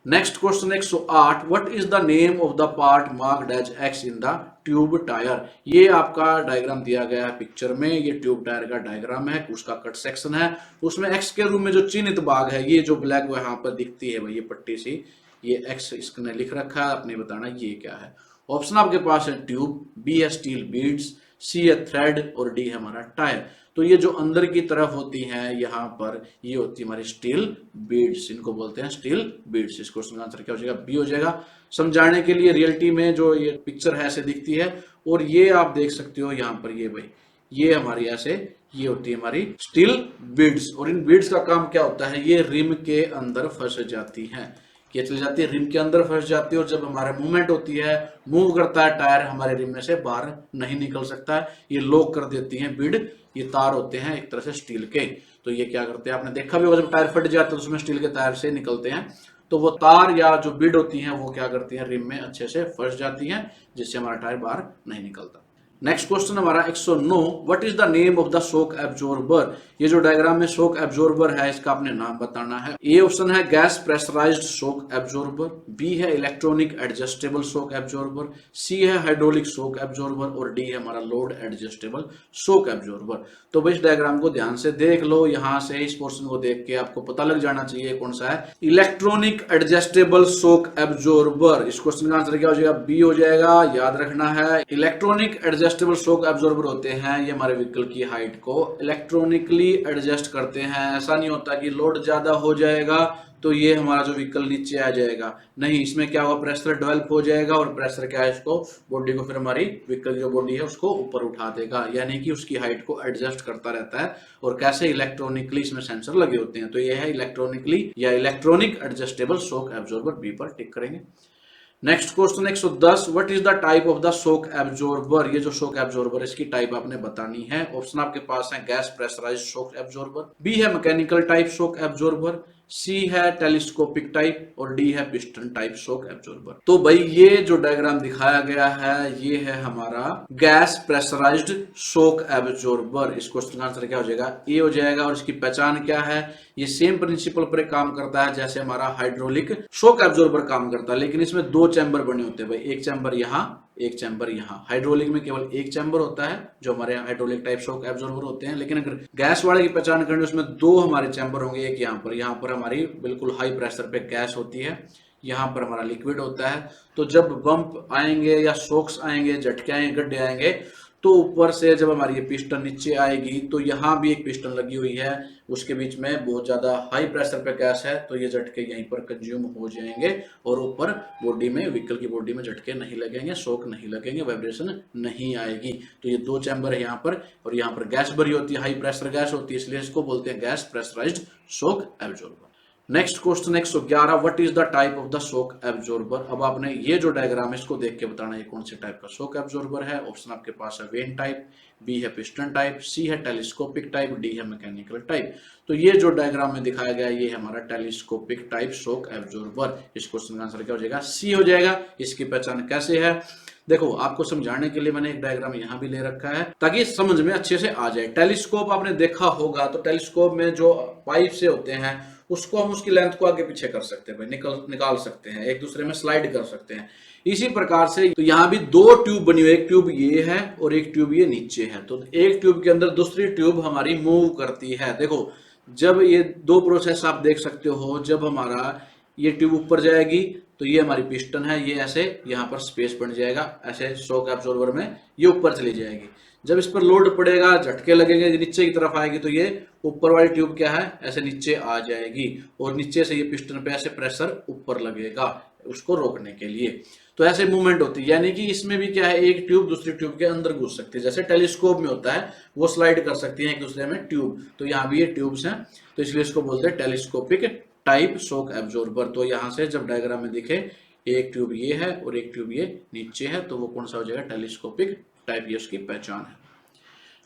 Next question 108, what is the name of the part marked as X in the tube tyre. ये आपका डायग्राम दिया गया है पिक्चर में, ये ट्यूब टायर का डायग्राम है, उसका कट सेक्शन है। उसमें एक्स के रूप में जो चिन्हित भाग है, ये जो ब्लैक यहाँ पर दिखती है भाई, ये पट्टी सी, ये एक्स इसने लिख रखा है, आपने बताना ये क्या है। ऑप्शन आपके पास है ट्यूब, बी है स्टील बीड्स, सी है थ्रेड और डी है हमारा टायर। तो ये जो अंदर की तरफ होती हैं यहाँ पर, ये होती है हमारी स्टील बीड्स, इनको बोलते हैं स्टील बीड्स। इस क्वेश्चन का आंसर क्या हो जाएगा, बी हो जाएगा। समझाने के लिए रियलिटी में जो ये पिक्चर है ऐसे दिखती है, और ये आप देख सकते हो यहाँ पर, ये भाई ये हमारी ऐसे, ये होती है हमारी स्टील बीड्स। और इन बीड्स का काम क्या होता है, ये रिम के अंदर फंस जाती हैं, ये चली जाती है रिम के अंदर फंस जाती है, और जब हमारा मूवमेंट होती है, मूव करता है टायर, हमारे रिम में से बाहर नहीं निकल सकता है, ये लॉक कर देती हैं बीड। ये तार होते हैं एक तरह से स्टील के, तो ये क्या करते हैं, आपने देखा भी होगा जब टायर फट जाते हैं तो उसमें स्टील के टायर से निकलते हैं, तो वो तार या जो बीड होती हैं वो क्या करती हैं, रिम में अच्छे से फंस जाती हैं, जिससे हमारा टायर बाहर नहीं निकलता। नेक्स्ट क्वेश्चन हमारा 109, what is the name of the shock absorber. ये जो डायग्राम में शॉक एब्जॉर्बर है, इसका आपने नाम बताना है। ए ऑप्शन है gas pressurised shock absorber, B है electronic adjustable shock absorber, C है हाइड्रोलिक शॉक एब्जॉर्बर और डी है हमारा लोड एडजस्टेबल शॉक एब्जॉर्बर। तो भाई इस डायग्राम को ध्यान से देख लो, यहां से इस पोर्शन को देख के आपको पता लग जाना चाहिए कौन सा है, इलेक्ट्रॉनिक एडजस्टेबल शॉक एब्जॉर्बर। इस क्वेश्चन का आंसर क्या हो जाएगा, बी हो जाएगा। याद रखना है, इलेक्ट्रॉनिक एडजस्टेबल शॉक एब्जॉर्बर होते हैं, ये हमारे व्हीकल की हाइट को इलेक्ट्रॉनिकली एडजस्ट करते हैं। ऐसा नहीं होता कि लोड ज्यादा हो जाएगा तो ये हमारा जो व्हीकल नीचे आ जाएगा, नहीं, इसमें क्या होगा, प्रेशर डेवलप हो जाएगा, और प्रेशर क्या है, इसको बॉडी को फिर हमारी व्हीकल की जो बॉडी है उसको ऊपर उठा देगा, यानी कि उसकी हाइट को एडजस्ट करता रहता है। और कैसे, इलेक्ट्रॉनिकली इसमें सेंसर लगे होते हैं। तो ये है इलेक्ट्रॉनिकली या electronic adjustable shock absorber, B पर टिक करेंगे। Next question 110, what is the type of the shock absorber. ये जो शॉक एब्जॉर्बर, इसकी टाइप आपने बतानी है। ऑप्शन आपके पास है gas pressurised shock absorber, B है mechanical type shock absorber, C है टेलीस्कोपिक टाइप और डी है पिस्टन टाइप शॉक एब्जॉर्बर। तो भाई ये जो डायग्राम दिखाया गया है, ये है हमारा गैस प्रेशराइज्ड शॉक एब्जॉर्बर। इस क्वेश्चन का आंसर क्या हो जाएगा, ए हो जाएगा। और इसकी पहचान क्या है, ये सेम प्रिंसिपल पर काम करता है जैसे हमारा हाइड्रोलिक शॉक एब्जॉर्बर काम करता है, लेकिन इसमें दो चैम्बर बने होते हैं भाई, एक चैम्बर यहाँ, एक चैम्बर यहाँ। हाइड्रोलिक में केवल एक चैम्बर होता है जो हमारे हाइड्रोलिक टाइप शॉक एब्जॉर्बर होते हैं, लेकिन अगर गैस वाले की पहचान करनी, उसमें दो हमारे चैम्बर होंगे, एक यहाँ पर हमारी बिल्कुल हाई प्रेशर पे गैस होती है, यहाँ पर हमारा लिक्विड होता है। तो जब बम्प आएंगे या शॉक्स आएंगे, झटके आएंगे, गड्ढे आएंगे, तो ऊपर से जब हमारी ये पिस्टन नीचे आएगी, तो यहाँ भी एक पिस्टन लगी हुई है, उसके बीच में बहुत ज्यादा हाई प्रेशर पे गैस है, तो ये झटके यहीं पर कंज्यूम हो जाएंगे और ऊपर बॉडी में, व्हीकल की बॉडी में झटके नहीं लगेंगे, शॉक नहीं लगेंगे, वाइब्रेशन नहीं आएगी। तो ये दो चैम्बर है यहाँ पर, और यहाँ पर गैस भरी होती है, हाई प्रेशर गैस होती है, इसलिए इसको बोलते हैं gas pressurised shock absorber. Next question 111, what is the type of the shock absorber. अब आपने ये जो डायग्राम है इसको देख के बताना है कौन से टाइप का शॉक एब्जॉर्बर है। ऑप्शन आपके पास है वेन टाइप, बी है पिस्टन टाइप, सी है टेलीस्कोपिक टाइप, डी है मैकेनिकल टाइप। तो ये जो डायग्राम में दिखाया गया है, ये हमारा टेलीस्कोपिक टाइप शॉक एब्जॉर्बर। इस क्वेश्चन का आंसर क्या हो जाएगा, सी हो जाएगा। इसकी पहचान कैसे है, देखो आपको समझाने के लिए मैंने एक डायग्राम यहाँ भी ले रखा है ताकि समझ में अच्छे से आ जाए। टेलीस्कोप आपने देखा होगा, तो टेलीस्कोप में जो पाइप से होते हैं, उसको हम उसकी लेंथ को आगे पीछे कर सकते हैं भाई, निकाल सकते हैं, एक दूसरे में स्लाइड कर सकते हैं। इसी प्रकार से तो यहाँ भी दो ट्यूब बनी हुई है, एक ट्यूब ये है और एक ट्यूब ये नीचे है। तो एक ट्यूब के अंदर दूसरी ट्यूब हमारी मूव करती है। देखो जब ये दो प्रोसेस आप देख सकते हो, जब हमारा ये ट्यूब ऊपर जाएगी तो ये हमारी पिस्टन है, ये ऐसे यहाँ पर स्पेस बन जाएगा, ऐसे शॉक एब्जॉर्बर में ये ऊपर चली जाएगी। जब इस पर लोड पड़ेगा, झटके लगेंगे, नीचे की तरफ आएगी, तो ये ऊपर वाली ट्यूब क्या है, ऐसे नीचे आ जाएगी, और नीचे से ये पिस्टन पे ऐसे प्रेशर ऊपर लगेगा उसको रोकने के लिए। तो ऐसे मूवमेंट होती है, यानी कि इसमें भी क्या है, एक ट्यूब दूसरी ट्यूब के अंदर घुस सकती है, जैसे टेलीस्कोप में होता है, वो स्लाइड कर सकती है एक दूसरे में ट्यूब। तो यहाँ भी ये ट्यूब्स हैं, तो इसलिए इसको बोलते हैं टेलीस्कोपिक टाइप शॉक एब्जॉर्बर। तो यहाँ से जब डायग्राम में दिखे एक ट्यूब ये है और एक ट्यूब ये नीचे है, तो वो कौन सा हो जाएगा, टेलीस्कोपिक टाइप, ये उसकी पहचान है।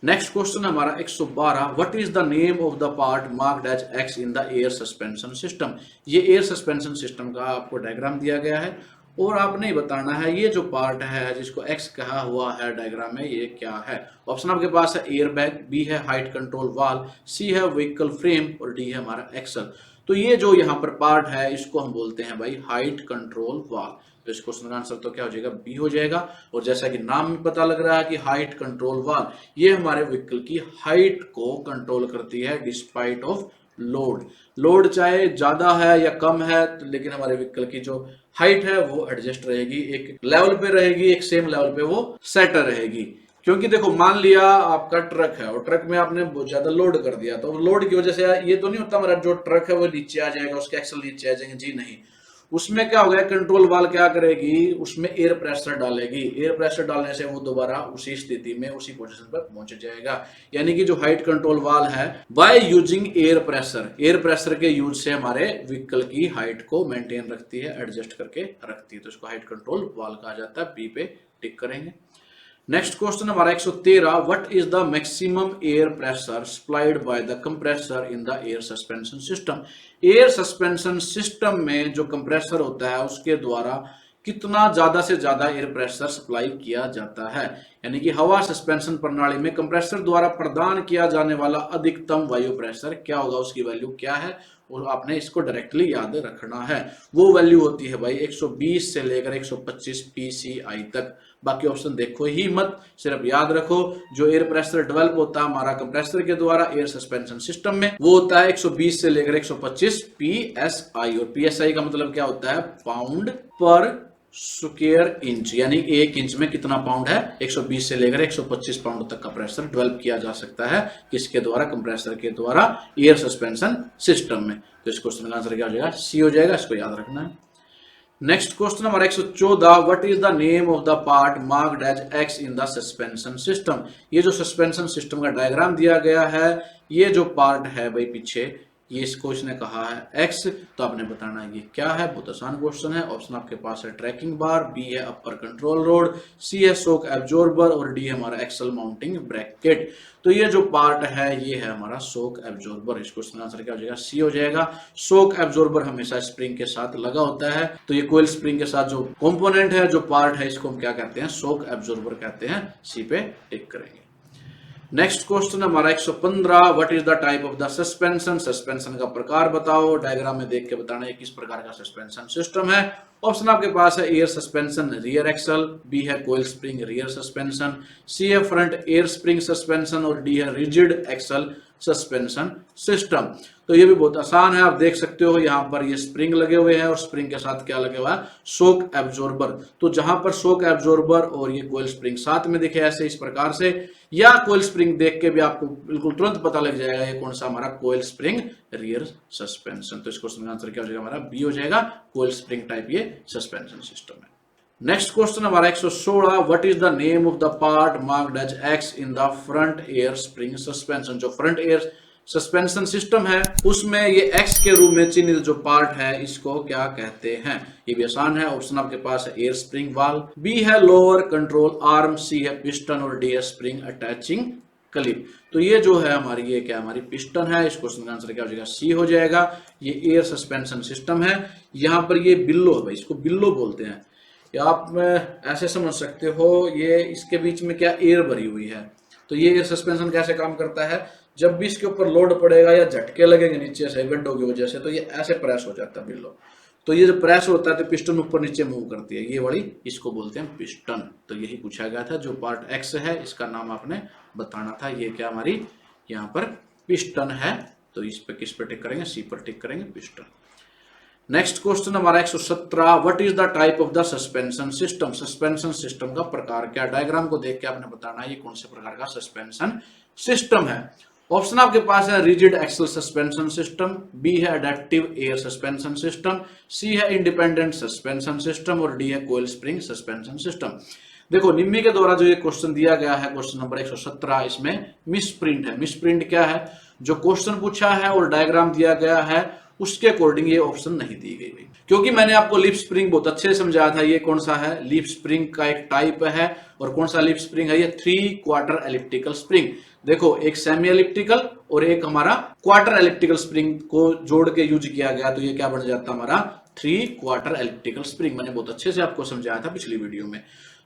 नेक्स्ट क्वेश्चन हमारा 112, what is the name of the part marked as X in the air suspension system. ये एयर सस्पेंशन सिस्टम का आपको डायग्राम दिया गया है। और आपने बताना है ये जो पार्ट है जिसको एक्स कहा हुआ है डायग्राम में ये क्या है। ऑप्शन आपके पास है एयर बैग, बी है हाइट कंट्रोल वाल, सी है व्हीकल फ्रेम और डी है हमारा एक्सल। तो ये जो यहाँ पर पार्ट है इसको हम बोलते हैं भाई हाइट कंट्रोल वाल। तो इस क्वेश्चन का आंसर तो क्या हो जाएगा, बी हो जाएगा। और जैसा कि नाम में पता लग रहा है कि हाइट कंट्रोल वाल ये हमारे व्हीकल की हाइट को कंट्रोल करती है डिस्पाइट ऑफ लोड। लोड चाहे ज्यादा है या कम है तो लेकिन हमारे व्हीकल की जो हाइट है वो एडजस्ट रहेगी, एक लेवल पे रहेगी, एक सेम लेवल पे वो सेट रहेगी। क्योंकि देखो मान लिया आपका ट्रक है और ट्रक में आपने बहुत ज्यादा लोड कर दिया तो लोड की वजह से ये तो नहीं होता हमारा जो ट्रक है वो नीचे आ जाएगा, उसके एक्सल नीचे आ जाएंगे, जी नहीं। उसमें क्या होगा, कंट्रोल वाल क्या करेगी, उसमें एयर प्रेशर डालेगी। एयर प्रेशर डालने से वो दोबारा उसी स्थिति में उसी पोजीशन पर पहुंच जाएगा। यानी कि जो हाइट कंट्रोल वाल है बाय यूजिंग एयर प्रेशर के यूज से हमारे व्हीकल की हाइट को मेंटेन रखती है, एडजस्ट करके रखती है। तो इसको हाइट कंट्रोल वाल कहा जाता है। बी पे टिक करेंगे। नेक्स्ट क्वेश्चन हमारा 113, what is the maximum air pressure supplied by the compressor in the air suspension system. Air suspension system में जो कंप्रेसर होता है उसके द्वारा कितना ज्यादा से ज्यादा एयर प्रेशर सप्लाई किया जाता है। यानी कि हवा सस्पेंशन प्रणाली में कंप्रेसर द्वारा प्रदान किया जाने वाला अधिकतम वायु प्रेशर क्या होगा, उसकी वैल्यू क्या है और आपने इसको डायरेक्टली याद रखना है। वो वैल्यू होती है भाई 120 से लेकर 125 psi तक। बाकी ऑप्शन देखो ही मत, सिर्फ याद रखो जो एयर प्रेशर डेवलप होता है हमारा कंप्रेसर के द्वारा एयर सस्पेंशन सिस्टम में वो होता है 120 से लेकर 125 psi। और psi का मतलब क्या होता है, पाउंड पर स्क्वायर इंच। यानी एक इंच में कितना पाउंड है, 120 से लेकर 125 पाउंड तक का प्रेशर डेवलप किया जा सकता है किसके द्वारा, कंप्रेसर के द्वारा एयर सस्पेंशन सिस्टम में। तो इस क्वेश्चन का आंसर क्या हो जाएगा, सी हो जाएगा। इसको याद रखना है। नेक्स्ट क्वेश्चन हमारा 114, what is the name of the part marked as X in the suspension system. ये जो सस्पेंशन सिस्टम का डायग्राम दिया गया है ये जो पार्ट है भाई पीछे ये इसको इसने कहा है एक्स, तो आपने बताना है ये क्या है। बहुत आसान क्वेश्चन है। ऑप्शन आपके पास है ट्रैकिंग बार, बी है अपर कंट्रोल रोड, सी है शॉक एब्जॉर्बर और डी है हमारा एक्सल माउंटिंग ब्रैकेट। तो ये जो पार्ट है ये है हमारा शॉक एब्जॉर्बर। इस क्वेश्चन का आंसर क्या हो जाएगा, सी हो जाएगा। शॉक एब्जॉर्बर हमेशा स्प्रिंग के साथ लगा होता है। तो ये कोयल स्प्रिंग के साथ जो कंपोनेंट है, जो पार्ट है, इसको हम क्या कहते हैं, शॉक एब्जॉर्बर कहते हैं। सी पे टिक करेंगे। नेक्स्ट क्वेश्चन हमारा 115, what is the type of the suspension. Suspension का प्रकार बताओ। डायग्राम में देख के बताना है किस प्रकार का सस्पेंशन सिस्टम है। ऑप्शन आपके पास है air suspension rear axle, B है coil spring rear suspension, C है फ्रंट एयर स्प्रिंग सस्पेंशन और डी है रिजिड एक्सल सस्पेंशन सिस्टम। तो ये भी बहुत आसान है, आप देख सकते हो यहाँ पर ये स्प्रिंग लगे हुए हैं और स्प्रिंग के साथ क्या लगे हुआ है, शॉक एब्जॉर्बर। तो जहां पर शॉक एब्जॉर्बर और ये कोयल स्प्रिंग साथ में दिखे ऐसे इस प्रकार से, या कोयल स्प्रिंग देख के भी आपको बिल्कुल तुरंत पता लग जाएगा ये कौन सा हमारा कोयल स्प्रिंग रियर सस्पेंशन। तो इस क्वेश्चन का आंसर क्या हो जाएगा हमारा, बी हो जाएगा। कोयल स्प्रिंग टाइप ये सस्पेंशन सिस्टम है। नेक्स्ट क्वेश्चन हमारा 116, what is the name of the part marked as X in the front air spring suspension. जो फ्रंट एयर सस्पेंशन सिस्टम है उसमें ये एक्स के रूप में चिन्हित जो पार्ट है इसको क्या कहते हैं। ये भी आसान है। ऑप्शन आपके पास है एयर स्प्रिंग वाल्व, बी है लोअर कंट्रोल आर्म, सी है पिस्टन और डी है स्प्रिंग अटैचिंग क्लिप। तो ये जो है हमारी ये क्या हमारी पिस्टन है। इस क्वेश्चन का आंसर क्या हो जाएगा, सी हो जाएगा। ये एयर सस्पेंशन सिस्टम है। यहाँ पर ये बिल्लो है भाई, इसको बिल्लो बोलते हैं। या आप ऐसे समझ सकते हो ये इसके बीच में क्या एयर भरी हुई है। तो ये एयर सस्पेंशन कैसे काम करता है, जब भी इसके ऊपर लोड पड़ेगा या झटके लगेंगे नीचे से गड्ढों की वजह से तो ये ऐसे प्रेस हो जाता है बिल्लो। तो ये जो प्रेस होता है तो पिस्टन ऊपर नीचे मूव करती है, ये वाली इसको बोलते हैं पिस्टन। तो यही पूछा गया था। जो पार्ट एक्स है इसका नाम आपने बताना था। ये क्या हमारी यहाँ पर पिस्टन है। तो इस पे किस पे टिक करेंगे, सी पर टिक करेंगे, पिस्टन। नेक्स्ट क्वेश्चन हमारा 117, what is the type of the suspension system. Suspension system का प्रकार क्या। डायग्राम को देख के आपने बताना है ये कौन से प्रकार का सस्पेंशन सिस्टम है। ऑप्शन आपके पास है rigid axle suspension system, B है adaptive air suspension system, C है इंडिपेंडेंट सस्पेंशन सिस्टम और डी है कोयल स्प्रिंग सस्पेंशन सिस्टम। देखो निम्मी के द्वारा जो ये क्वेश्चन दिया गया है क्वेश्चन नंबर 117, इसमें मिस प्रिंट है। मिस प्रिंट क्या है, जो क्वेश्चन पूछा है और डायग्राम दिया गया है उसके अकॉर्डिंग ये ऑप्शन नहीं दी गई। क्योंकि मैंने आपको लीफ स्प्रिंग बहुत अच्छे से समझाया था। ये कौन सा है, लीफ स्प्रिंग का एक टाइप है। और कौन सा लीफ स्प्रिंग है, ये 3/4 एलिप्टिकल स्प्रिंग। देखो एक सेमी एलिप्टिकल और एक हमारा क्वार्टर एलिप्टिकल स्प्रिंग को जोड़ के यूज किया गया तो ये क्या बन जाता है हमारा 3/4 एलिप्टिकल स्प्रिंग। मैंने बहुत अच्छे से आपको समझाया था पिछली वीडियो में।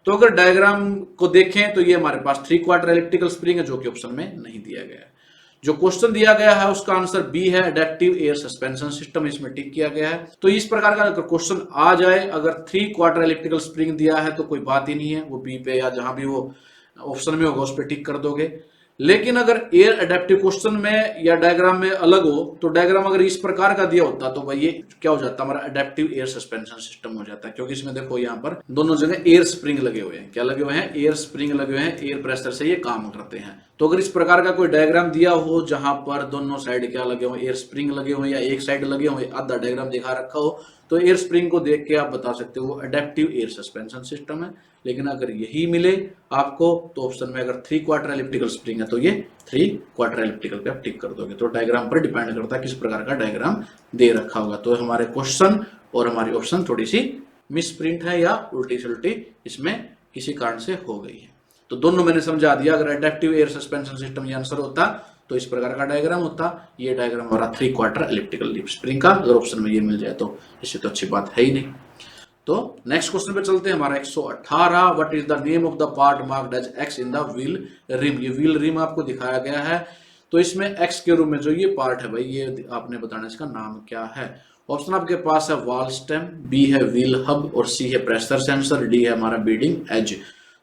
तो अगर डायग्राम को देखें तो ये हमारे पास 3/4 एलिप्टिकल स्प्रिंग है, जो कि ऑप्शन में नहीं दिया गया है। जो क्वेश्चन दिया गया है उसका आंसर बी है, एडेप्टिव एयर सस्पेंशन सिस्टम, इसमें टिक किया गया है। तो इस प्रकार का अगर क्वेश्चन आ जाए, अगर 3/4 एलिप्टिकल स्प्रिंग दिया है तो कोई बात ही नहीं है, वो बी पे या जहां भी वो ऑप्शन में होगा उस पर टिक कर दोगे। लेकिन अगर एयर एडेप्टिव क्वेश्चन में या डायग्राम में अलग हो, तो डायग्राम अगर इस प्रकार का दिया होता तो भाई ये क्या हो जाता, हमारा एडेप्टिव एयर सस्पेंशन सिस्टम हो जाता है। क्योंकि इसमें देखो यहाँ पर दोनों जगह एयर स्प्रिंग लगे हुए हैं। क्या लगे हुए हैं? एयर स्प्रिंग लगे हुए हैं, एयर प्रेशर से ये काम करते हैं। तो अगर इस प्रकार का कोई डायग्राम दिया हो जहां पर दोनों साइड क्या लगे हुए, एयर स्प्रिंग लगे हुए, या एक साइड लगे हुए, आधा डायग्राम दिखा रखा हो, तो एयर स्प्रिंग को देख के आप बता सकते हो वो एडेप्टिव एयर सस्पेंशन सिस्टम है। लेकिन अगर यही मिले आपको तो ऑप्शन में अगर 3/4 एलिप्टिकल स्प्रिंग है तो ये 3/4 एलिप्टिकल पे आप टिक कर दोगे। तो डायग्राम पर डिपेंड करता है किस प्रकार का डायग्राम दे रखा होगा। तो हमारे क्वेश्चन और हमारी ऑप्शन थोड़ी सी मिसप्रिंट है या उल्टी सुलटी इसमें किसी कारण से हो गई है। तो दोनों मैंने समझा दिया। अगर एडेप्टिव एयर सस्पेंशन सिस्टम ये आंसर होता तो इस प्रकार का डायग्राम होता। ये डायग्राम हमारा 3/4 एलिप्टिकल लीफ स्प्रिंग का, अगर ऑप्शन में ये मिल जाए तो इससे तो अच्छी बात है ही नहीं। तो नेक्स्ट क्वेश्चन पे चलते हैं। हमारा 118, what is the name of the part marked as X in the wheel rim. ये व्हील रिम आपको दिखाया गया है, तो इसमें एक्स के रूप में जो ये पार्ट है भाई, ये आपने बताना इसका नाम क्या है। ऑप्शन आपके पास है वाल स्टेम, बी है व्हील हब, और सी है प्रेशर सेंसर, डी है हमारा बीडिंग एज।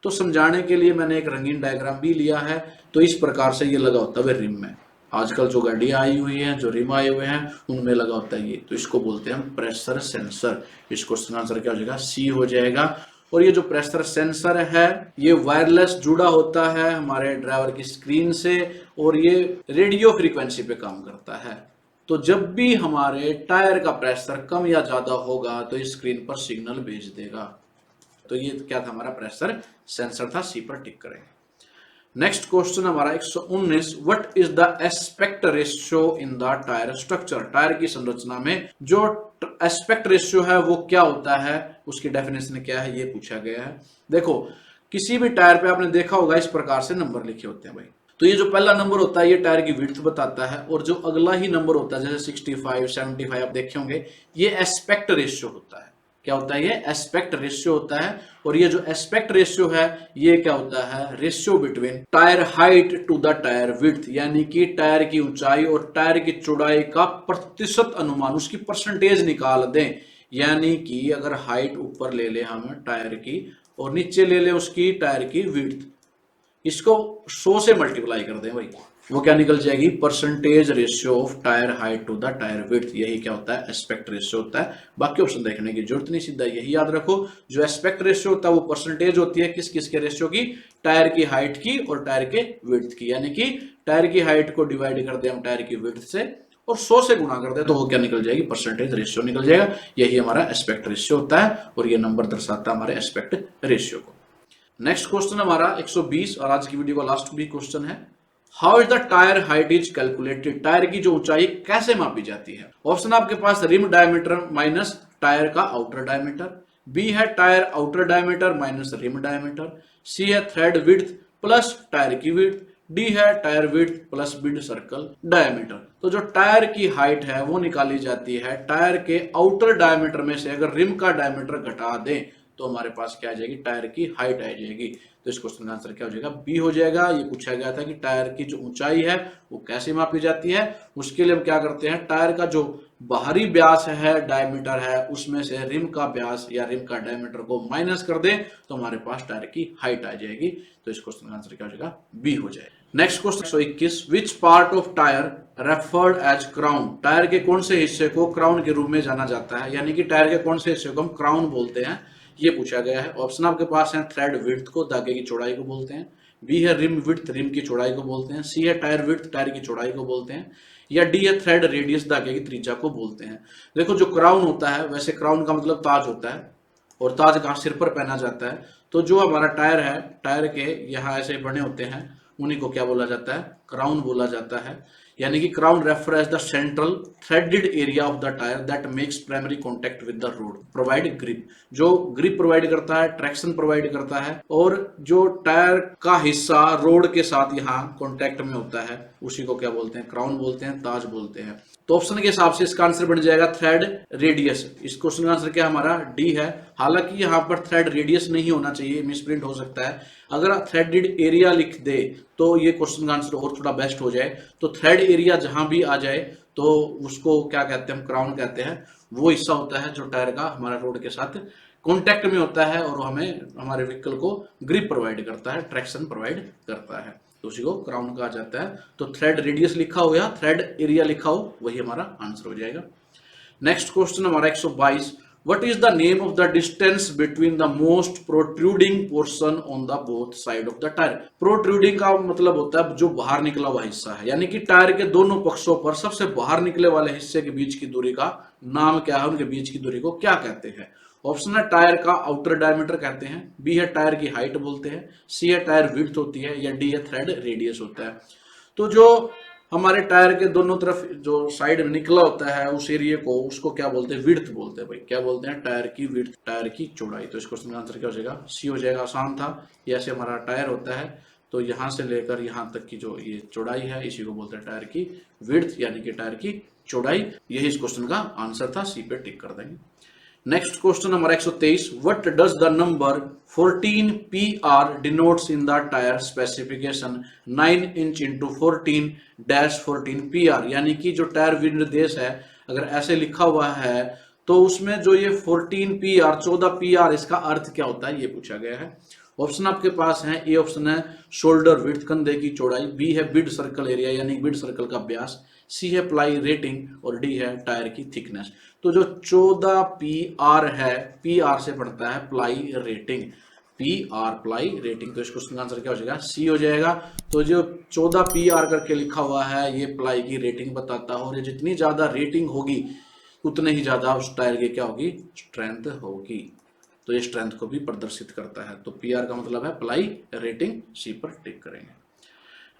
तो समझाने के लिए मैंने एक रंगीन डायग्राम भी लिया है। तो इस प्रकार से ये लगा होता है रिम में। आजकल जो गाड़ियां आई हुई हैं, जो रिम आए हुए हैं, उनमें लगा होता है ये। तो इसको बोलते हैं हम प्रेशर सेंसर। इस क्वेश्चन का आंसर क्या हो जाएगा? सी हो जाएगा। और ये जो प्रेशर सेंसर है ये वायरलेस जुड़ा होता है हमारे ड्राइवर की स्क्रीन से, और ये रेडियो फ्रीक्वेंसी पे काम करता है। तो जब भी हमारे टायर का प्रेशर कम या ज्यादा होगा तो इस स्क्रीन पर सिग्नल भेज देगा। तो ये क्या था? हमारा प्रेशर सेंसर था। सी पर टिक करेंगे। नेक्स्ट क्वेश्चन हमारा 119, what is the aspect ratio in the tyre structure. Tyre की संरचना में जो एस्पेक्ट रेशियो है वो क्या होता है, उसकी डेफिनेशन क्या है, ये पूछा गया है। देखो किसी भी टायर पे आपने देखा होगा इस प्रकार से नंबर लिखे होते हैं भाई। तो ये जो पहला नंबर होता है ये टायर की विड्थ बताता है, और जो अगला ही नंबर होता है जैसे 65, 75 आप देखे होंगे, ये एस्पेक्ट रेशियो होता है। क्या होता है? ये एस्पेक्ट रेशियो होता है। और ये जो एस्पेक्ट रेशियो है ये क्या होता है? Ratio between tyre height to the tyre width, यानी कि टायर की ऊंचाई और टायर की चौड़ाई का प्रतिशत अनुमान, उसकी परसेंटेज निकाल दें। यानी कि अगर हाइट ऊपर ले ले हम टायर की और नीचे ले ले उसकी टायर की विड्थ, इसको 100 से मल्टीप्लाई कर दें भाई, वो क्या निकल जाएगी? Percentage ratio of tyre height to the tyre width. यही क्या होता है? एस्पेक्ट रेशियो होता है। बाकी ऑप्शन देखने की जरूरत नहीं, सीधा यही याद रखो। जो एस्पेक्ट रेशियो होता है वो परसेंटेज होती है किस किस के रेशियो की? टायर की हाइट की और टायर के विड्थ की। यानी कि टायर की हाइट को डिवाइड कर दे हम टायर की विड्थ से और 100 से गुणा कर दे तो वो क्या निकल जाएगी? परसेंटेज रेशियो निकल जाएगा। यही हमारा एस्पेक्ट रेशियो होता है, और ये नंबर दर्शाता है हमारे एस्पेक्ट रेशियो को। नेक्स्ट क्वेश्चन हमारा 120 और आज की वीडियो का लास्ट भी क्वेश्चन है। How is the tyre height is calculated. Tyre की जो ऊंचाई कैसे मापी जाती है। ऑप्शन आपके पास रिम डायमीटर माइनस टायर का आउटर डायमीटर, बी है tyre outer diameter minus rim diameter, C है थ्रेड विड्थ प्लस टायर की विड्थ, डी है tyre width plus bead circle diameter. तो जो टायर की हाइट है वो निकाली जाती है टायर के आउटर डायमीटर में से। अगर रिम का डायमीटर घटा दें तो हमारे पास क्या आ जाएगी? टायर की हाइट आ जाएगी। तो इस क्वेश्चन का आंसर क्या हो जाएगा? बी हो जाएगा। ये पूछा गया था कि टायर की जो ऊंचाई है वो कैसे मापी जाती है। उसके लिए हम क्या करते हैं? टायर का जो बाहरी व्यास है, डायमीटर है, उसमें से रिम का व्यास या रिम का डायमीटर को माइनस कर दें तो हमारे पास टायर की हाइट आ जाएगी। तो इस क्वेश्चन का आंसर क्या हो जाएगा? बी हो जाएगा। Next question 121, which part of tyre referred as crown. Tyre के कौन से हिस्से को क्राउन के रूप में जाना जाता है, यानी कि टायर के कौन से हिस्से को हम क्राउन बोलते हैं, ये पूछा गया है। ऑप्शन आपके पास है थ्रेड विड्थ को, धागे की चौड़ाई को बोलते हैं, बी है रिम विड्थ, रिम की चौड़ाई को बोलते हैं, सी है टायर विड्थ, टायर की चौड़ाई को बोलते हैं, या डी है थ्रेड रेडियस, धागे की त्रिज्या को बोलते हैं। देखो जो क्राउन होता है, वैसे क्राउन का मतलब ताज होता है, और ताज कहाँ? सिर पर पहना जाता है। तो जो हमारा टायर है, टायर के यहाँ ऐसे बने होते हैं, उन्हीं को क्या बोला जाता है? क्राउन बोला जाता है। यानी कि crown refer as the central threaded area of the tyre that makes primary contact with the road, provide grip, जो ग्रिप प्रोवाइड करता है, ट्रैक्शन प्रोवाइड करता है, और जो टायर का हिस्सा रोड के साथ यहाँ कॉन्टेक्ट में होता है उसी को क्या बोलते हैं, क्राउन बोलते हैं, ताज बोलते हैं। तो ऑप्शन के हिसाब से इसका आंसर बन जाएगा थ्रेड रेडियस। इस क्वेश्चन का आंसर क्या हमारा डी है। हालांकि यहाँ पर थ्रेड रेडियस नहीं होना चाहिए, मिसप्रिंट हो सकता है। अगर आप थ्रेडेड एरिया लिख दे तो ये क्वेश्चन का आंसर और थोड़ा बेस्ट हो जाए। तो थ्रेड एरिया जहां भी आ जाए तो उसको क्या कहते हैं, हम क्राउन कहते हैं। वो हिस्सा होता है जो टायर का हमारा रोड के साथ कॉन्टेक्ट में होता है और हमें हमारे व्हीकल को ग्रिप प्रोवाइड करता है, ट्रैक्शन प्रोवाइड करता है, तो उसी को क्राउन कहा जाता है। तो थ्रेड रेडियस लिखा हो या थ्रेड एरिया लिखा हो वही हमारा आंसर हो जाएगा। नेक्स्ट क्वेश्चन हमारा 122, what is the name of the distance between the most protruding portion on the both side of the tyre. Protruding का मतलब होता है जो बाहर निकला हुआ हिस्सा है, यानी कि टायर के दोनों पक्षों पर सबसे बाहर निकले वाले हिस्से के बीच की दूरी का नाम क्या है, उनके बीच की दूरी को क्या कहते हैं। ऑप्शन है टायर का आउटर डायमीटर कहते हैं, बी है टायर की हाइट बोलते हैं, सी है टायर विड्थ होती है, या डी है थ्रेड रेडियस होता है। तो जो हमारे टायर के दोनों तरफ जो साइड निकला होता है उस एरिया को, उसको क्या बोलते हैं, विड्थ बोलते हैं भाई। क्या बोलते हैं, टायर की विड्थ, टायर की चौड़ाई। तो इस क्वेश्चन का आंसर क्या हो जाएगा, सी हो जाएगा। आसान था। ये ऐसे हमारा टायर होता है तो यहां से लेकर यहां तक की जो ये चौड़ाई है इसी को बोलते हैं टायर की विड्थ, यानी कि टायर की चौड़ाई। यही इस क्वेश्चन का आंसर था, सी पे टिक कर देंगे। नेक्स्ट क्वेश्चन हमारा 123, what does the number 14 PR denotes in the tyre specification 9 inch into 14-14 PR, यानी कि जो टायर विनिर्देश है अगर ऐसे लिखा हुआ है तो उसमें जो ये 14 PR 14 PR इसका अर्थ क्या होता है ये पूछा गया है। ऑप्शन आपके पास है, ए ऑप्शन है शोल्डर विड्थ, कंधे की चौड़ाई, बी है बिड सर्कल एरिया यानी बिड सर्कल का व्यास, सी है प्लाई रेटिंग और डी है टायर की थिकनेस। तो जो 14 PR है, PR से पड़ता है ply rating, PR ply rating. तो इस क्वेश्चन का आंसर क्या हो जाएगा, सी हो जाएगा। तो जो 14 PR करके लिखा हुआ है ये प्लाई की रेटिंग बताता है, और ये जितनी ज्यादा रेटिंग होगी उतने ही ज्यादा उस टायर की क्या होगी, स्ट्रेंथ होगी। तो ये स्ट्रेंथ को भी प्रदर्शित करता है। तो PR का मतलब है प्लाई रेटिंग, सी पर टिक करेंगे।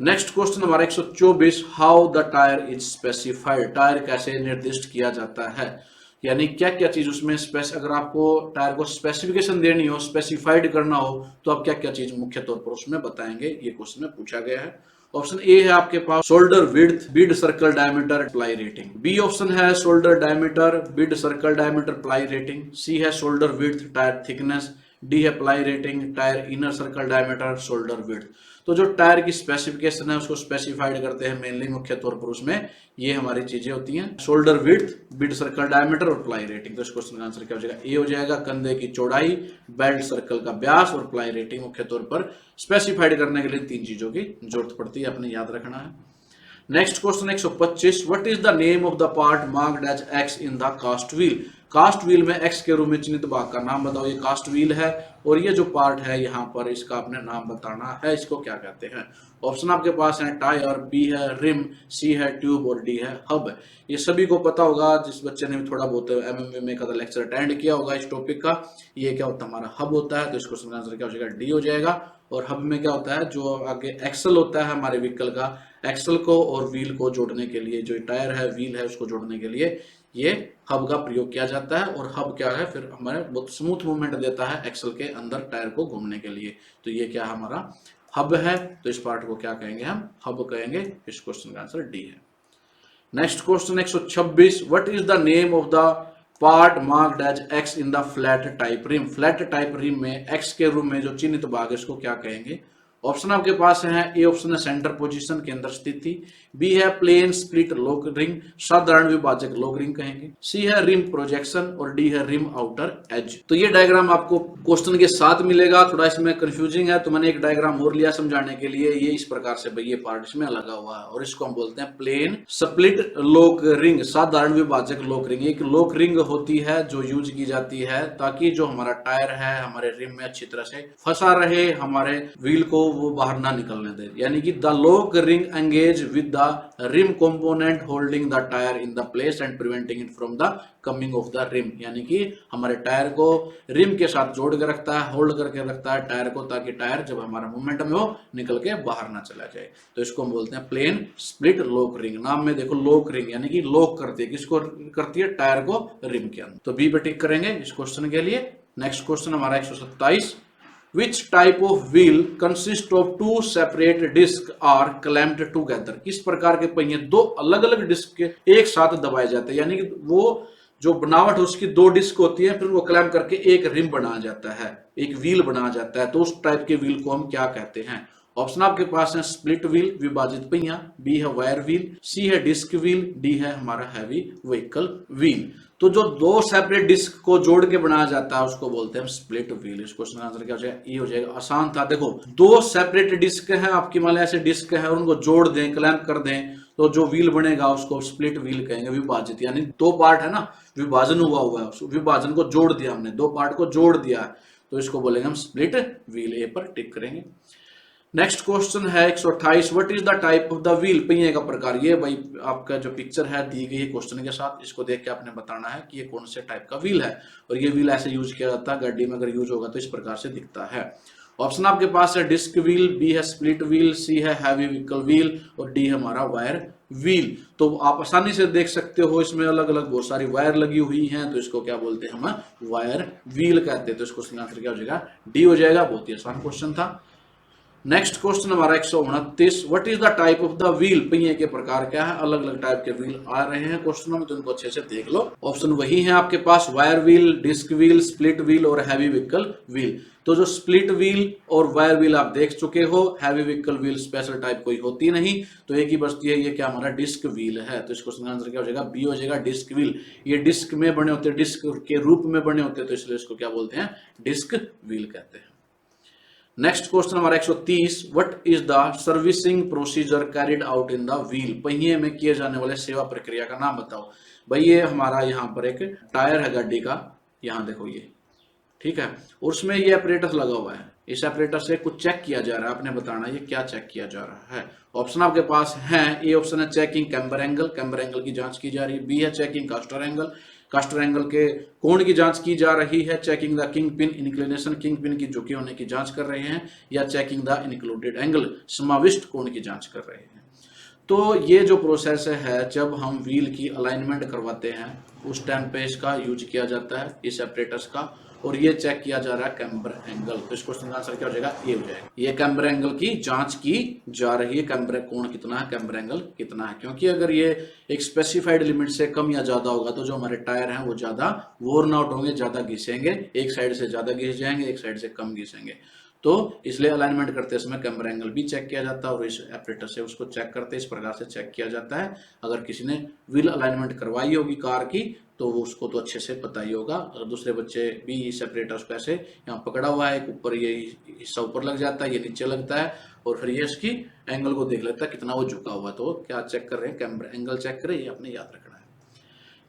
नेक्स्ट क्वेश्चन हमारा 124, how the tyre is specified, tyre कैसे निर्दिष्ट किया जाता है, यानी क्या क्या चीज उसमें अगर आपको टायर को स्पेसिफिकेशन देनी हो, स्पेसिफाइड करना हो तो आप क्या क्या चीज मुख्य तौर पर उसमें बताएंगे, ये क्वेश्चन में पूछा गया है। ऑप्शन ए है आपके पास shoulder width, bead circle diameter, ply rating. B option है shoulder diameter, bead circle diameter, ply rating. C है shoulder width, tyre thickness. D है ply rating, tyre inner circle diameter, shoulder width. तो जो tyre की specification है उसको specified करते हैं मेनली मुख्य तौर पर उसमें ये हमारी चीजें होती हैं, shoulder width, bead circle diameter और प्लाई रेटिंग। तो इस क्वेश्चन का आंसर क्या हो जाएगा, ए हो जाएगा। कंधे की चौड़ाई, बेल्ट सर्कल का व्यास और प्लाई रेटिंग मुख्य तौर पर स्पेसिफाइड करने के लिए तीन चीजों की जरूरत पड़ती है, अपने याद रखना है। Next question 125, what is the name of the part marked as X in the cast wheel. Cast wheel में एक्स के रूप में चिन्हित भाग का नाम बताओ। ये कास्ट व्हील है और ये जो पार्ट है यहाँ पर इसका अपने नाम बताना है, इसको क्या कहते हैं। ऑप्शन आपके पास है टायर, बी है रिम, सी है ट्यूब और डी है हब। ये सभी को पता होगा, जिस बच्चे ने भी थोड़ा बहुत MMA का लेक्चर अटेंड किया होगा इस टॉपिक का। ये क्या होता है, हमारा हब होता है। तो इस क्वेश्चन का आंसर क्या हो जाएगा, डी हो जाएगा। और हब में क्या होता है, जो आगे एक्सल होता है हमारे व्हीकल का, एक्सल को और व्हील को जोड़ने के लिए, जो टायर है व्हील है उसको जोड़ने के लिए ये हब का प्रयोग किया जाता है। और हब क्या है, फिर हमारे बहुत स्मूथ मूवमेंट देता है एक्सल के अंदर टायर को घूमने के लिए। तो ये क्या हमारा हब है। तो इस पार्ट को क्या कहेंगे, हम हब कहेंगे। इस क्वेश्चन का आंसर डी है। Next question 126, what is the name of the part marked as X in the flat type rim. Flat type rim में एक्स के रूप में जो चिन्हित भाग है इसको क्या कहेंगे। ऑप्शन आपके पास है, ए ऑप्शन है सेंटर पोजीशन, केंद्र स्थिति। बी है प्लेन स्प्लिट लॉक रिंग, साधारण विभाजक लॉक रिंग कहेंगे। सी है रिम प्रोजेक्शन और डी है रिम आउटर एज। तो ये डायग्राम आपको क्वेश्चन के साथ मिलेगा। थोड़ा इसमें कंफ्यूजिंग है तो मैंने एक डायग्राम और लिया समझाने के लिए। ये इस प्रकार से भाई ये पार्ट इसमें लगा हुआ है और इसको हम बोलते हैं प्लेन स्प्लिट लॉक रिंग, साधारण विभाजक लॉक रिंग। एक लॉक रिंग होती है जो यूज की जाती है ताकि जो हमारा टायर है हमारे रिम में अच्छी तरह से फंसा रहे, हमारे व्हील को वो बाहर ना निकलने दे, यानी कि the lock ring engage with the rim component holding the tyre in the place and preventing it from the coming off the rim, यानी कि हमारे टायर को रिम के साथ जोड़ के रखता है, होल्ड करके रखता है टायर को, ताकि टायर जब हमारा मोमेंटम है वो निकल के बाहर ना चला जाए। तो इसको हम बोलते हैं प्लेन स्प्लिट लॉक रिंग। नाम में देखो लॉक रिंग, यानी कि लॉक करती है, किसको करती है, टायर को रिम के अंदर। तो बी पे टिक करेंगे इस क्वेश्चन के लिए। नेक्स्ट क्वेश्चन हमारा 127, Which type of wheel consists of two separate discs are clamped together? किस प्रकार के पहिए दो अलग अलग डिस्क के एक साथ दबाए जाते हैं, यानी कि वो जो बनावट है उसकी दो डिस्क होती है, फिर वो क्लैम्प करके एक रिम बनाया जाता है, एक व्हील बनाया जाता है। तो उस टाइप के व्हील को हम क्या कहते हैं? ऑप्शन आपके पास है स्प्लिट व्हील विभाजित पहिया, बी है वायर व्हील, सी है डिस्क व्हील, डी है हमारा हैवी व्हीकल व्हील। तो जो दो सेपरेट डिस्क को जोड़ के बनाया जाता है उसको बोलते हैं स्प्लिट व्हील। इस क्वेश्चन का आंसर क्या हो जाएगा? ये हो जाएगा। आसान था। देखो दो सेपरेट डिस्क हैं आपकी, मान ऐसे डिस्क है और उनको जोड़ दें, क्लैंप कर दें, तो जो व्हील बनेगा उसको स्प्लिट व्हील कहेंगे, विभाजित, यानी दो पार्ट है ना, विभाजन हुआ है, विभाजन को जोड़ दिया हमने, दो पार्ट को जोड़ दिया, तो इसको बोलेंगे हम स्प्लिट व्हील। ए पर टिक करेंगे। नेक्स्ट क्वेश्चन है 128, what is the type of the wheel? पहिए का प्रकार। ये भाई आपका जो पिक्चर है दी गई है क्वेश्चन के साथ, इसको देख के आपने बताना है कि ये कौन से टाइप का व्हील है, और ये व्हील ऐसे यूज किया जाता है गाड़ी में, अगर यूज होगा तो इस प्रकार से दिखता है। ऑप्शन आपके पास है डिस्क व्हील, बी है स्प्लिट व्हील, सी है हैवी व्हीकल व्हील, और डी है हमारा वायर व्हील। तो आप आसानी से देख सकते हो इसमें अलग अलग बहुत सारी वायर लगी हुई हैं, तो इसको क्या बोलते हैं हम? वायर व्हील कहते हैं। तो इस क्वेश्चन का आंसर क्या हो जाएगा? डी हो जाएगा। बहुत ही आसान क्वेश्चन था। नेक्स्ट क्वेश्चन हमारा 129, what is the type of the wheel? पहिए के प्रकार क्या है? अलग अलग टाइप के व्हील आ रहे हैं क्वेश्चनों में, तो इनको अच्छे से देख लो। ऑप्शन वही है आपके पास, wire wheel, disc wheel, split wheel और हैवी व्हीकल व्हील। तो जो स्प्लिट व्हील और वायर व्हील आप देख चुके हो, heavy vehicle wheel special type कोई होती नहीं, तो एक ही बचती है, ये क्या हमारा डिस्क व्हील है। तो इस क्वेश्चन का आंसर क्या हो जाएगा? बी हो जाएगा, डिस्क व्हील। ये डिस्क में बने होते हैं, डिस्क के रूप में बने होते हैं, तो इसलिए इसको क्या बोलते हैं? डिस्क व्हील कहते हैं। नेक्स्ट क्वेश्चन हमारा 130, what is the servicing procedure carried out in the wheel? पहिए में किए जाने वाले सेवा प्रक्रिया का नाम बताओ। भाई ये हमारा यहाँ पर एक टायर है गाड़ी का, यहाँ देखो ये, ठीक है, और उसमें ये ऑपरेटर लगा हुआ है, इस ऑपरेटर से कुछ चेक किया जा रहा है, आपने बताना ये क्या चेक किया जा रहा है। ऑप्शन आपके पास है, ए ऑप्शन है checking camber angle, camber angle की जांच की जा रही है, बी है checking caster angle, caster angle के कोण की जांच की जा रही है, checking the king pin inclination, king pin की झुके होने की जांच कर रहे हैं, या चेकिंग द इंक्लूडेड एंगल समाविष्ट कोण की जांच कर रहे हैं। तो ये जो प्रोसेस है, जब हम व्हील की अलाइनमेंट करवाते हैं उस टाइम पे इसका यूज किया जाता है, इस ऑपरेटर्स का, और ये चेक किया जा रहा है कैम्बर एंगल। तो इस क्वेश्चन का आंसर क्या हो जाएगा? ये हो जाएगा। ये कैम्बर एंगल की जांच की जा रही है, कैम्बर कोण कितना है, कैम्बर एंगल कितना है, क्योंकि अगर ये एक स्पेसिफाइड लिमिट से कम या ज्यादा होगा तो जो हमारे टायर हैं वो ज्यादा वोर्न आउट होंगे, ज्यादा घिसेंगे, एक साइड से ज्यादा घिस जाएंगे, एक साइड से कम घिसेंगे। तो इसलिए अलाइनमेंट करते समय कैम्बर एंगल भी चेक किया जाता है, और इस ऑपरेटर से उसको चेक करते, इस प्रकार से चेक किया जाता है। अगर किसी ने व्हील अलाइनमेंट करवाई होगी कार की तो वो उसको तो अच्छे से पता ही होगा। अगर दूसरे बच्चे भी इस ऑपरेटर को ऐसे यहाँ पकड़ा हुआ है, ऊपर ये हिस्सा ऊपर लग जाता है, ये नीचे लगता है, और फिर ये इसकी एंगल को देख लेता है कितना वो झुका हुआ है। तो क्या चेक कर रहे हैं? कैम्बर एंगल चेक करें, ये आपने याद रखना है।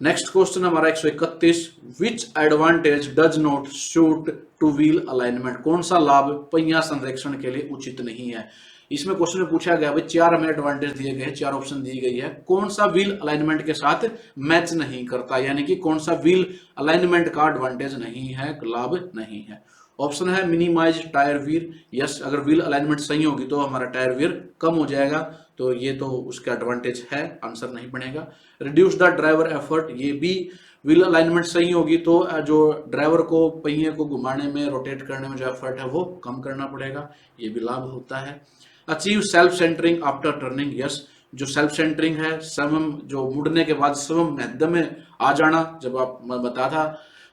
नेक्स्ट क्वेश्चन हमारा 131, which advantage does not suit to wheel alignment? कौन सा लाभ पहिया संरक्षण के लिए उचित नहीं है? इसमें क्वेश्चन में पूछा गया, भाई 4 हमें एडवांटेज दिए गए, 4 ऑप्शन दी गई है, कौन सा व्हील अलाइनमेंट के साथ मैच नहीं करता, यानी कि कौन सा व्हील अलाइनमेंट का एडवांटेज नहीं है, लाभ नहीं है। ऑप्शन है मिनिमाइज टायर व्हील, यस, अगर व्हील अलाइनमेंट सही होगी तो हमारा टायर व्हील कम हो जाएगा, तो ये तो उसका एडवांटेज है, आंसर नहीं बनेगा। रिड्यूस द ड्राइवर एफर्ट, ये भी व्हील अलाइनमेंट सही होगी तो जो ड्राइवर को पहिए को घुमाने में, रोटेट करने में जो एफर्ट है वो कम करना पड़ेगा, ये भी लाभ होता है। Achieve self centering after turning, yes, जो सेल्फ सेंटरिंग है, समम जो मुड़ने के बाद समम मध्य में आ जाना, जब आप मैं बता था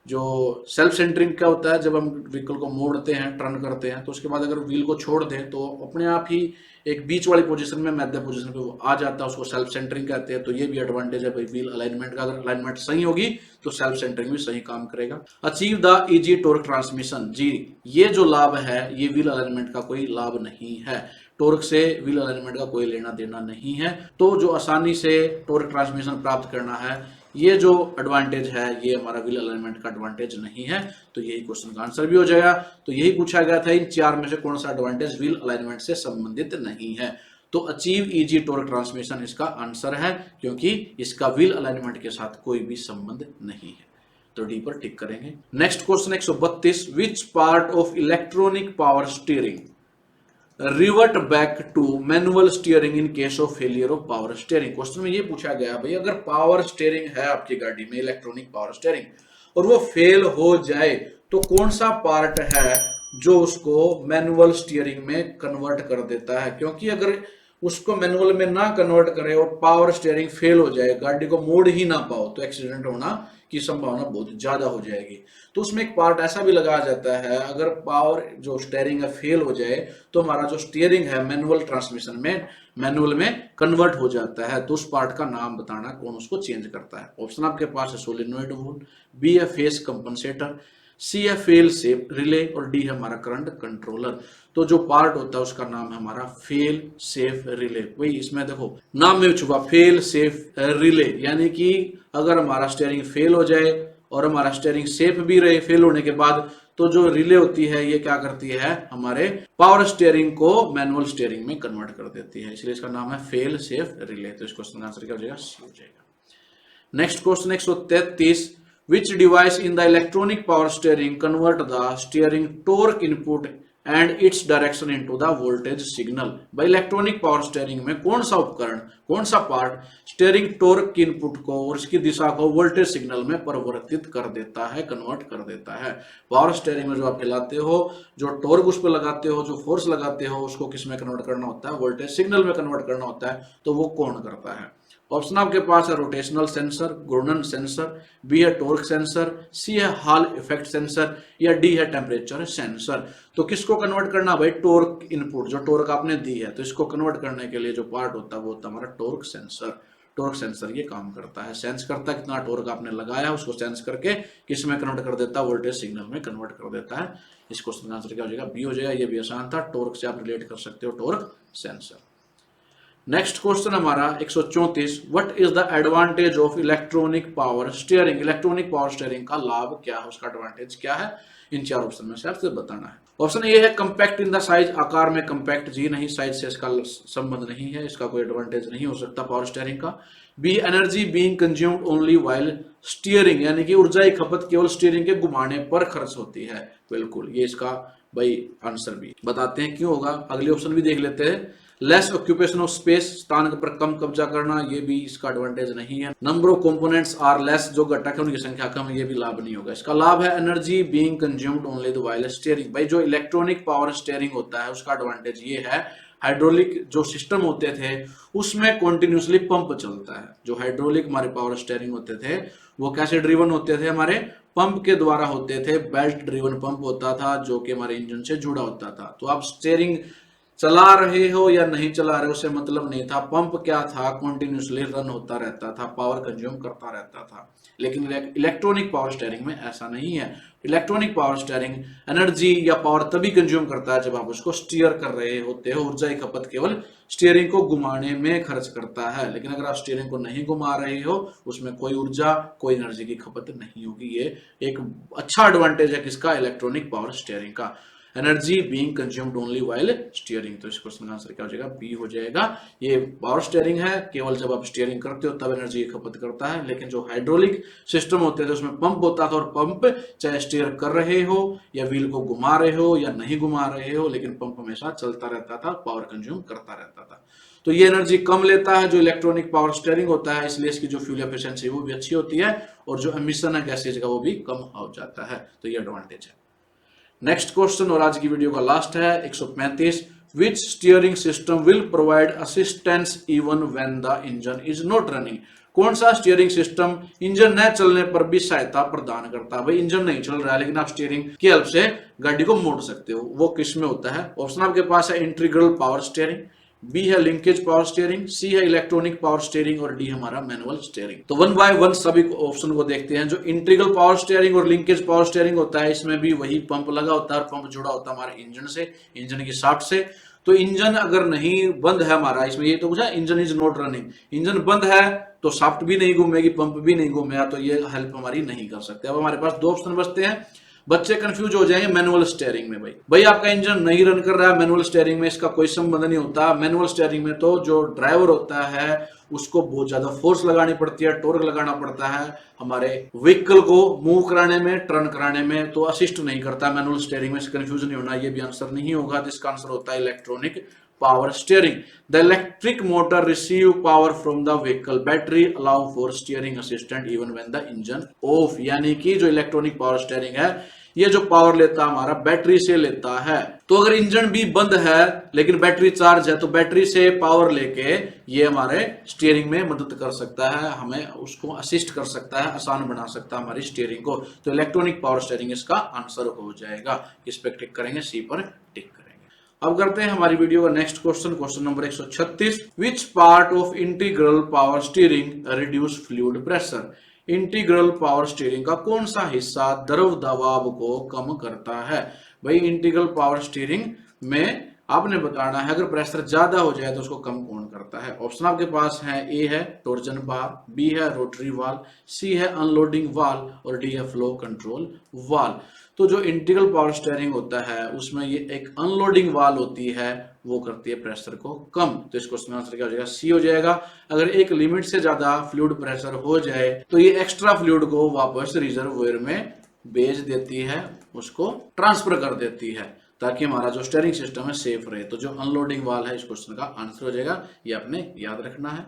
जो सेल्फ सेंटरिंग क्या होता है, जब हम व्हीकल को मोड़ते हैं, टर्न करते हैं, तो उसके बाद अगर व्हील को छोड़ दें तो अपने आप ही एक बीच वाली पोजीशन में, मध्य पोजीशन पे वो आ जाता है, उसको सेल्फ सेंटरिंग कहते हैं। तो ये भी एडवांटेज है भाई व्हील अलाइनमेंट का, अगर अलाइनमेंट सही होगी तो सेल्फ सेंटरिंग भी सही काम करेगा। Achieve the easy torque transmission, जी ये जो लाभ है ये व्हील अलाइनमेंट का कोई लाभ नहीं है, टॉर्क से व्हील अलाइनमेंट का कोई लेना देना नहीं है। तो जो आसानी से टॉर्क ट्रांसमिशन प्राप्त करना है ये जो एडवांटेज है ये हमारा व्हील अलाइनमेंट का एडवांटेज नहीं है, तो यही क्वेश्चन का आंसर भी हो जाएगा। तो यही पूछा गया था इन चार में से कौन सा एडवांटेज व्हील अलाइनमेंट से संबंधित नहीं है। तो अचीव इजी टॉर्क ट्रांसमिशन इसका आंसर है, क्योंकि इसका व्हील अलाइनमेंट के साथ कोई भी संबंध नहीं है। तो डी पर टिक करेंगे। Next question 132, which part of electronic power steering revert back to manual steering in case of failure of power steering. Question में ये पूछा गया भाई अगर पावर स्टीयरिंग है आपकी गाड़ी में, इलेक्ट्रॉनिक पावर स्टीयरिंग, और वो फेल हो जाए तो कौन सा पार्ट है जो उसको मैनुअल स्टीयरिंग में कन्वर्ट कर देता है। क्योंकि अगर उसको मैनुअल में ना कन्वर्ट करे और पावर स्टीयरिंग फेल हो जाए, गाड़ी को मोड़ ही ना पाओ, तो एक्सीडेंट होना की संभावना बहुत ज्यादा हो जाएगी। तो उसमें एक पार्ट ऐसा भी लगाया जाता है, अगर पावर जो स्टीयरिंग है फेल हो जाए तो हमारा जो स्टीयरिंग है मैनुअल ट्रांसमिशन में, मैनुअल में कन्वर्ट हो जाता है। तो उस पार्ट का नाम बताना, कौन उसको चेंज करता है। ऑप्शन आपके पास है सोलेनोइड वूल, बी है फेस कंपनसेटर, सी है फेल सेफ रिले, और डी है हमारा करंट कंट्रोलर। तो जो पार्ट होता है उसका नाम है हमारा फेल सेफ रिले। वही इसमें देखो नाम में छुपा फेल सेफ रिले, यानी कि अगर हमारा स्टीयरिंग फेल हो जाए और हमारा स्टीयरिंग सेफ भी रहे फेल होने के बाद, तो जो रिले होती है ये क्या करती है, हमारे पावर स्टीयरिंग को मैनुअल स्टीयरिंग में कन्वर्ट कर देती है, इसलिए इसका नाम है फेल सेफ रिले। तो इस क्वेश्चन का आंसर क्या हो जाएगा, सी हो जाएगा। Next question 133, which device in the electronic power steering convert the steering torque input and its direction into the voltage signal। भाई इलेक्ट्रॉनिक पावर स्टीयरिंग में कौन सा उपकरण, कौन सा पार्ट स्टीयरिंग टॉर्क की इनपुट को और इसकी दिशा को वोल्टेज सिग्नल में परिवर्तित कर देता है, कन्वर्ट कर देता है। पावर स्टीयरिंग में जो आप हिलाते हो, जो टॉर्क उस पर लगाते हो, जो फोर्स लगाते हो, उसको किस में कन्वर्ट करना होता है, वोल्टेज सिग्नल में कन्वर्ट करना होता है। तो वो कौन करता है। ऑप्शन आपके पास है रोटेशनल सेंसर, घूर्णन सेंसर, बी है टॉर्क सेंसर, सी है हॉल इफेक्ट सेंसर, या डी है टेम्परेचर सेंसर। तो किसको कन्वर्ट करना भाई, टॉर्क इनपुट, जो टॉर्क आपने दी है, तो इसको कन्वर्ट करने के लिए जो पार्ट होता है वो होता है हमारा टॉर्क सेंसर। टॉर्क सेंसर ये काम करता है, सेंस करता है कितना टॉर्क आपने लगाया, उसको सेंस करके किस में कन्वर्ट कर देता है, वोल्टेज सिग्नल में कन्वर्ट कर देता है। इस क्वेश्चन का आंसर क्या हो जाएगा, बी हो जाएगा। ये भी आसान था, टॉर्क से आप रिलेट कर सकते हो टॉर्क सेंसर। नेक्स्ट क्वेश्चन हमारा 134, what is the advantage of electronic power steering. Electronic power steering का लाभ क्या है, उसका एडवांटेज क्या है, इन चार ऑप्शन में से आपसे बताना है। ऑप्शन ए है कंपैक्ट इन द साइज, आकार में कंपैक्ट, जी नहीं, साइज से इसका संबंध नहीं है, इसका कोई एडवांटेज नहीं हो सकता पावर स्टीयरिंग का। B energy being consumed only while steering, यानी कि ऊर्जा की खपत केवल स्टीयरिंग के घुमाने पर खर्च होती है। बिल्कुल, ये इसका भाई आंसर भी बताते हैं क्यों होगा। अगले ऑप्शन भी देख लेते हैं। लेस ऑक्यूपेशन ऑफ स्पेस, स्थान पर कम कब्जा करना, ये भी इसका एडवांटेज नहीं है। Number of components are less, जो घटक है उनकी संख्या कम, ये भी लाभ नहीं होगा। इसका लाभ है energy being consumed only the while steering. भाई जो इलेक्ट्रॉनिक पावर स्टीयरिंग होता है उसका एडवांटेज ये है, हाइड्रोलिक जो सिस्टम होते थे उसमें कॉन्टिन्यूसली पंप चलता है। जो हाइड्रोलिक हमारे पावर स्टीयरिंग होते थे वो कैसे ड्रिवन होते थे, हमारे पंप के द्वारा होते थे। बेल्ट ड्रिवन पंप होता था जो कि हमारे इंजन से जुड़ा होता था। तो आप स्टीयरिंग चला रहे हो या नहीं चला रहे हो उससे मतलब नहीं था, पंप क्या था, कॉन्टिन्यूसली रन होता रहता था, पावर कंज्यूम करता रहता था। लेकिन इलेक्ट्रॉनिक पावर स्टीयरिंग में ऐसा नहीं है। इलेक्ट्रॉनिक पावर स्टीयरिंग एनर्जी या पावर तभी कंज्यूम करता है जब आप उसको स्टीयर कर रहे होते हो। ऊर्जा की खपत केवल स्टीयरिंग को घुमाने में खर्च करता है, लेकिन अगर आप स्टीयरिंग को नहीं घुमा रहे हो उसमें कोई ऊर्जा, कोई एनर्जी की खपत नहीं होगी। ये एक अच्छा एडवांटेज है किसका, इलेक्ट्रॉनिक पावर स्टीयरिंग का। Energy being consumed only while steering, तो इस क्वेश्चन का आंसर क्या हो जाएगा, बी हो जाएगा। ये पावर स्टीयरिंग है, केवल जब आप स्टीयरिंग करते हो तब एनर्जी की खपत करता है। लेकिन जो हाइड्रोलिक सिस्टम होते थे उसमें पंप होता था, और पंप चाहे स्टीयर कर रहे हो या व्हील को घुमा रहे हो या नहीं घुमा रहे हो, लेकिन पंप हमेशा चलता रहता था, पावर कंज्यूम करता रहता था। तो ये एनर्जी कम लेता है जो इलेक्ट्रॉनिक पावर स्टीयरिंग होता है, इसलिए इसकी जो फ्यूल एफिशिएंसी वो भी अच्छी होती है, और जो एमिशन है गैसेज का वो भी कम हो जाता है। तो ये एडवांटेज है। नेक्स्ट क्वेश्चन और आज की वीडियो का लास्ट है 135, which steering system will provide assistance even when the engine is not running. कौन सा स्टीयरिंग सिस्टम इंजन न चलने पर भी सहायता प्रदान करता है। भाई इंजन नहीं चल रहा है लेकिन आप स्टीयरिंग की हेल्प से गाड़ी को मोड़ सकते हो, वो किस में होता है। ऑप्शन आपके पास है इंटीग्रल पावर स्टीयरिंग, बी है लिंकेज पावर स्टीयरिंग, सी है इलेक्ट्रॉनिक पावर स्टीयरिंग, और डी हमारा मैनुअल स्टीयरिंग। तो वन बाय वन सभी ऑप्शन को देखते हैं। जो इंटीग्रल पावर स्टीयरिंग और लिंकेज पावर स्टीयरिंग होता है इसमें भी वही पंप लगा होता है, और पंप जुड़ा होता है हमारे इंजन से, इंजन की शाफ्ट से। तो इंजन अगर नहीं बंद है हमारा, इसमें ये तो पूछा engine is not running, engine बंद है तो शाफ्ट भी नहीं घूमेगी, पंप भी नहीं घूमेगा, तो ये हेल्प हमारी नहीं कर सकते। अब हमारे पास दो ऑप्शन बचते हैं। बच्चे कंफ्यूज हो जाएंगे मैनुअल स्टीयरिंग में। भाई आपका इंजन नहीं रन कर रहा है, मैनुअल स्टीयरिंग में इसका कोई संबंध नहीं होता। मैनुअल स्टीयरिंग में तो जो ड्राइवर होता है उसको बहुत ज्यादा फोर्स लगानी पड़ती है, टॉर्क लगाना पड़ता है हमारे व्हीकल को मूव कराने में, टर्न कराने में, तो असिस्ट नहीं करता मैनुअल स्टीयरिंग में। कंफ्यूजन नहीं होना, ये भी आंसर नहीं होगा। जिसका आंसर होता है electronic power steering. The electric motor receive power from the vehicle battery, allow for steering assistant even when the engine off। यानी कि जो इलेक्ट्रॉनिक पावर स्टीयरिंग है ये जो पावर लेता है हमारा बैटरी से लेता है। तो अगर इंजन भी बंद है लेकिन बैटरी चार्ज है तो बैटरी से पावर लेके ये हमारे स्टीयरिंग में मदद कर सकता है, हमें उसको असिस्ट कर सकता है, आसान बना सकता है हमारी स्टीयरिंग को। तो इलेक्ट्रॉनिक पावर स्टीयरिंग इसका आंसर हो जाएगा। इस पर क्लिक करेंगे, सी पर टिक करेंगे। अब करते हैं हमारी वीडियो का next question, question number 136। Which part of integral power steering reduce fluid pressure. Integral power steering का कौन सा हिस्सा द्रव दबाव को कम करता है। भाई इंटीग्रल पावर स्टीयरिंग में आपने बताना है अगर प्रेशर ज्यादा हो जाए तो उसको कम कौन करता है। ऑप्शन आपके पास है, ए है टॉर्जन बार, बी है रोटरी वाल, सी है अनलोडिंग वाल और डी है फ्लो कंट्रोल वाल। तो जो इंटीग्रल पावर स्टीयरिंग होता है उसमें ये एक अनलोडिंग वाल होती है, वो करती है प्रेशर को कम। तो इस क्वेश्चन का आंसर क्या हो जाएगा, सी हो जाएगा। अगर एक लिमिट से ज्यादा फ्लूइड प्रेशर हो जाए तो ये एक्स्ट्रा फ्लूइड को वापस रिजर्वोयर में भेज देती है, उसको ट्रांसफर कर देती है ताकि हमारा जो स्टीयरिंग सिस्टम है सेफ रहे। तो जो अनलोडिंग वाल है इस क्वेश्चन का आंसर हो जाएगा, ये आपने याद रखना है।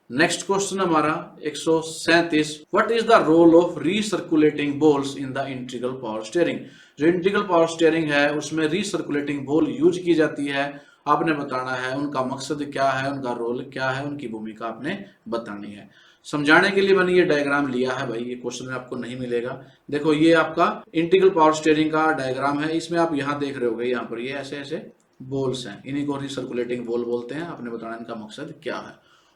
नेक्स्ट क्वेश्चन हमारा 137। What is the role of recirculating balls in the integral power steering. जो इंटीग्रल पावर स्टीयरिंग है उसमें रीसर्कुलेटिंग बॉल यूज की जाती है, आपने बताना है उनका मकसद क्या है, उनका रोल क्या है, उनकी भूमिका आपने बतानी है। समझाने के लिए मैंने ये डायग्राम लिया है भाई, ये क्वेश्चन में आपको नहीं मिलेगा। देखो ये आपका इंटीग्रल पावर स्टीयरिंग का डायग्राम है, इसमें आप यहाँ देख रहे होगे, यहाँ पर ये ऐसे ऐसे बॉल्स हैं, इन्हीं को रीसर्कुलेटिंग बॉल बोलते हैं। आपने बताना इनका मकसद क्या है।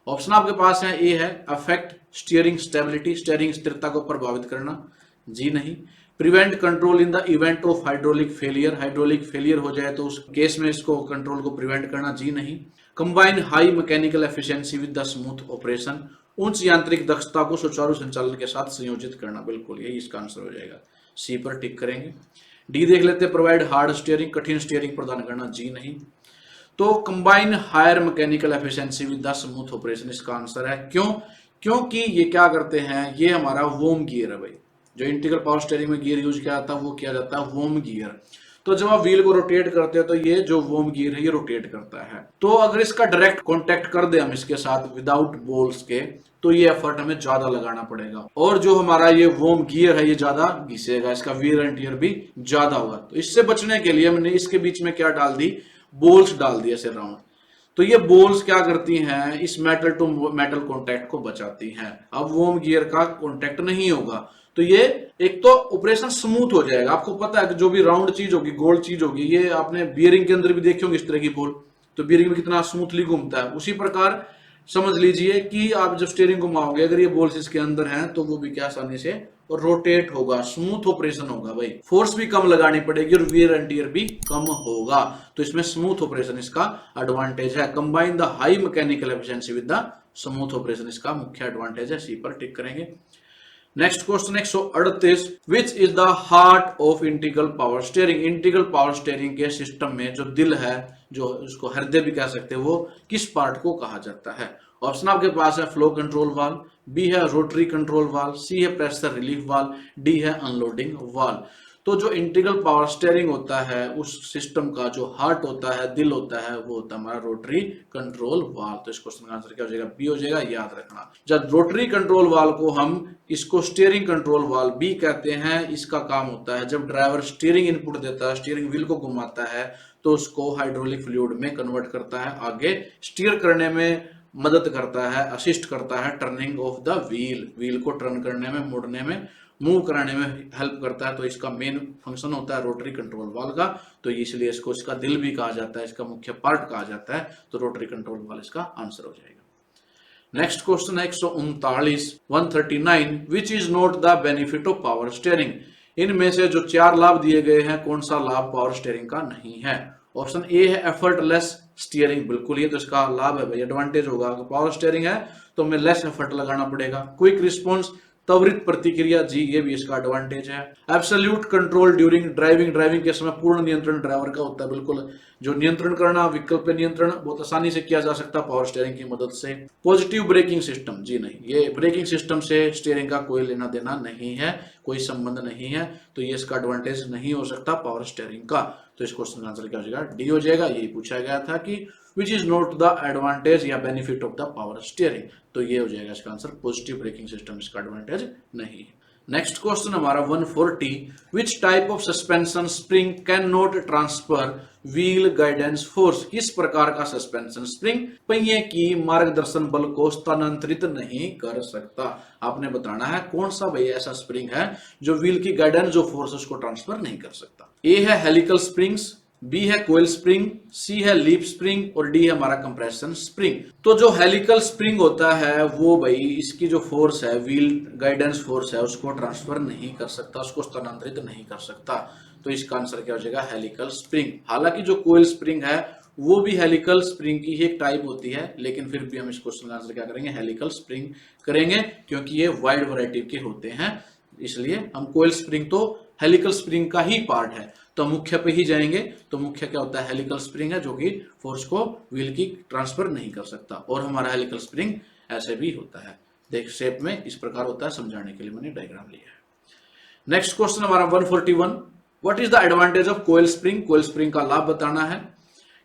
ऑप्शन आपके पास है, ए है अफेक्ट स्टीयरिंग स्टेबिलिटी, स्टीयरिंग स्थिरता को प्रभावित करना, जी नहीं। Prevent control in the event of hydraulic failure, hydraulic failure हो जाए तो उस केस में इसको कंट्रोल को प्रिवेंट करना, जी नहीं। Combine high mechanical efficiency with the smooth operation, उच्च यांत्रिक दक्षता को सुचारू संचालन के साथ संयोजित करना, बिल्कुल यही इसका आंसर हो जाएगा। सी पर टिक करेंगे। डी देख लेते हैं, प्रोवाइड हार्ड स्टीयरिंग, कठिन स्टीयरिंग प्रदान करना, जी नहीं। तो combine higher mechanical efficiency with the smooth operation इसका आंसर है। क्यों? क्योंकि ये क्या करते हैं, ये हमारा वोम गियर है भाई। जो इंटीग्रल पावर स्टीयरिंग में गियर यूज किया जाता है वो किया जाता है वोम गियर। तो जब आप व्हील को रोटेट करते हो तो ये जो वोम गियर है ये रोटेट करता है। तो अगर इसका डायरेक्ट कांटेक्ट कर दे हम इसके साथ विदाउट बॉल्स के, तो ये एफर्ट हमें ज्यादा लगाना पड़ेगा और जो हमारा ये वोम गियर है ये ज्यादा घिसेगा, इसका वियर एंड टियर भी ज्यादा होगा। तो इससे बचने के लिए मैंने इसके बीच में क्या डाल दी, बॉल्स डाल दिए ऐसे राउंड। तो ये बॉल्स क्या करती हैं, इस मेटल टू मेटल कांटेक्ट को बचाती हैं। अब वोम गियर का कांटेक्ट नहीं होगा तो ये एक तो ऑपरेशन स्मूथ हो जाएगा। आपको पता है कि जो भी राउंड चीज होगी, गोल चीज होगी, ये आपने बियरिंग के अंदर भी देखी होंगे इस तरह की बॉल, तो बियरिंग में कितना स्मूथली घूमता है। उसी प्रकार समझ लीजिए कि आप जब स्टीयरिंग घुमाओगे अगर ये बॉल्स इसके अंदर हैं तो वो भी क्या आसानी से रोटेट होगा, स्मूथ ऑपरेशन होगा भाई। फोर्स भी कम लगानी पड़ेगी और वियर एंड टियर भी कम होगा। तो इसमें स्मूथ ऑपरेशन इसका एडवांटेज है। Combine the high mechanical efficiency with the smooth operation इसका मुख्य एडवांटेज है। सी पर टिक करेंगे। Next question 138। Which is the heart of integral power steering. Integral power steering के सिस्टम में जो दिल है, जो उसको हृदय भी कह सकते हैं, वो किस पार्ट को कहा जाता है। ऑप्शन आपके पास है, फ्लो कंट्रोल वाल, बी है रोटरी कंट्रोल वाल, सी है प्रेशर रिलीफ वाल, डी है अनलोडिंग वाल। तो जो इंटीग्रल पावर स्टीयरिंग होता है उस सिस्टम का जो हार्ट होता है, दिल होता है, वो होता है हमारा रोटरी कंट्रोल वाल। तो इस क्वेश्चन का आंसर क्या हो जाएगा, बी हो जाएगा, याद रखना। जब रोटरी कंट्रोल वाल को हम इसको स्टीयरिंग कंट्रोल वाल भी कहते हैं। इसका काम होता है जब ड्राइवर स्टीयरिंग इनपुट देता है, स्टीयरिंग व्हील को घुमाता है, तो उसको हाइड्रोलिक फ्लूइड में कन्वर्ट करता है, आगे स्टीयर करने में मदद करता है, असिस्ट करता है turning of the wheel, wheel को टर्न करने में, मोड़ने में, मूव कराने में हेल्प करता है। तो इसका मेन फंक्शन होता है रोटरी कंट्रोल वाल का, तो इसलिए इसको इसका दिल भी कहा जाता है, इसका मुख्य पार्ट कहा जाता है। तो रोटरी कंट्रोल वाल इसका आंसर हो जाएगा। नेक्स्ट क्वेश्चन है 139 विच is not the benefit of power steering. इनमें से जो 4 लाभ दिए गए हैं, कौन सा लाभ पावर स्टीयरिंग का नहीं है। ऑप्शन ए है एफर्टलेस स्टीयरिंग, बिल्कुल ये तो इसका लाभ है भाई, एडवांटेज होगा। पावर स्टीयरिंग है तो हमें लेस एफर्ट लगाना पड़ेगा। क्विक रिस्पॉन्स, त्वरित प्रतिक्रिया, जी ये भी इसका एडवांटेज है। Absolute control during driving, driving के समय पूर्ण नियंत्रण ड्राइवर का होता है, बिल्कुल जो नियंत्रण करना, विकल्प पे नियंत्रण बहुत आसानी से किया जा सकता है पावर स्टीयरिंग की मदद से। पॉजिटिव ब्रेकिंग सिस्टम, जी नहीं, ये ब्रेकिंग सिस्टम से स्टीयरिंग का कोई लेना देना नहीं है, कोई संबंध नहीं है, तो ये इसका एडवांटेज नहीं हो सकता पावर स्टीयरिंग का। तो इस क्वेश्चन का आंसर क्या हो जाएगा, डी हो जाएगा। यही पूछा गया था कि which is not the advantage या benefit of the power steering, तो ये हो जाएगा इसका आंसर, पॉजिटिव ब्रेकिंग सिस्टम इसका एडवांटेज नहीं है। नेक्स्ट क्वेश्चन हमारा 140, which type of suspension spring can not transfer wheel guidance force, किस प्रकार का सस्पेंशन स्प्रिंग पहिए की मार्गदर्शन बल को स्थानांतरित नहीं कर सकता। आपने बताना है कौन सा भैया ऐसा स्प्रिंग है जो व्हील की गाइडेंस जो फोर्स उसको ट्रांसफर नहीं कर सकता। ए है हेलिकल स्प्रिंग्स, बी है कोयल स्प्रिंग, सी है लीप स्प्रिंग और डी है हमारा कंप्रेशन स्प्रिंग। तो जो हेलिकल स्प्रिंग होता है वो भाई इसकी जो फोर्स है, व्हील गाइडेंस फोर्स है, उसको ट्रांसफर नहीं कर सकता, उसको स्थानांतरित नहीं कर सकता। तो इसका आंसर क्या हो जाएगा, हेलिकल स्प्रिंग। हालांकि जो कोयल स्प्रिंग है वो भी हेलिकल स्प्रिंग की ही एक टाइप होती है, लेकिन फिर भी हम इस क्वेश्चन का आंसर क्या करेंगे, हेलिकल स्प्रिंग करेंगे, क्योंकि ये वाइड वैरायटी के होते हैं, इसलिए हम कोयल स्प्रिंग तो हेलिकल स्प्रिंग का ही पार्ट है, तो मुख्य पे ही जाएंगे। तो मुख्य क्या होता है, हेलिकल स्प्रिंग है, जो कि फोर्स को व्हील की ट्रांसफर नहीं कर सकता। और हमारा हेलिकल स्प्रिंग ऐसे भी होता है, देख शेप में इस प्रकार होता है, समझाने के लिए मैंने डायग्राम लिया है। नेक्स्ट क्वेश्चन हमारा 141, what is the advantage of coil spring, coil spring का लाभ बताना है,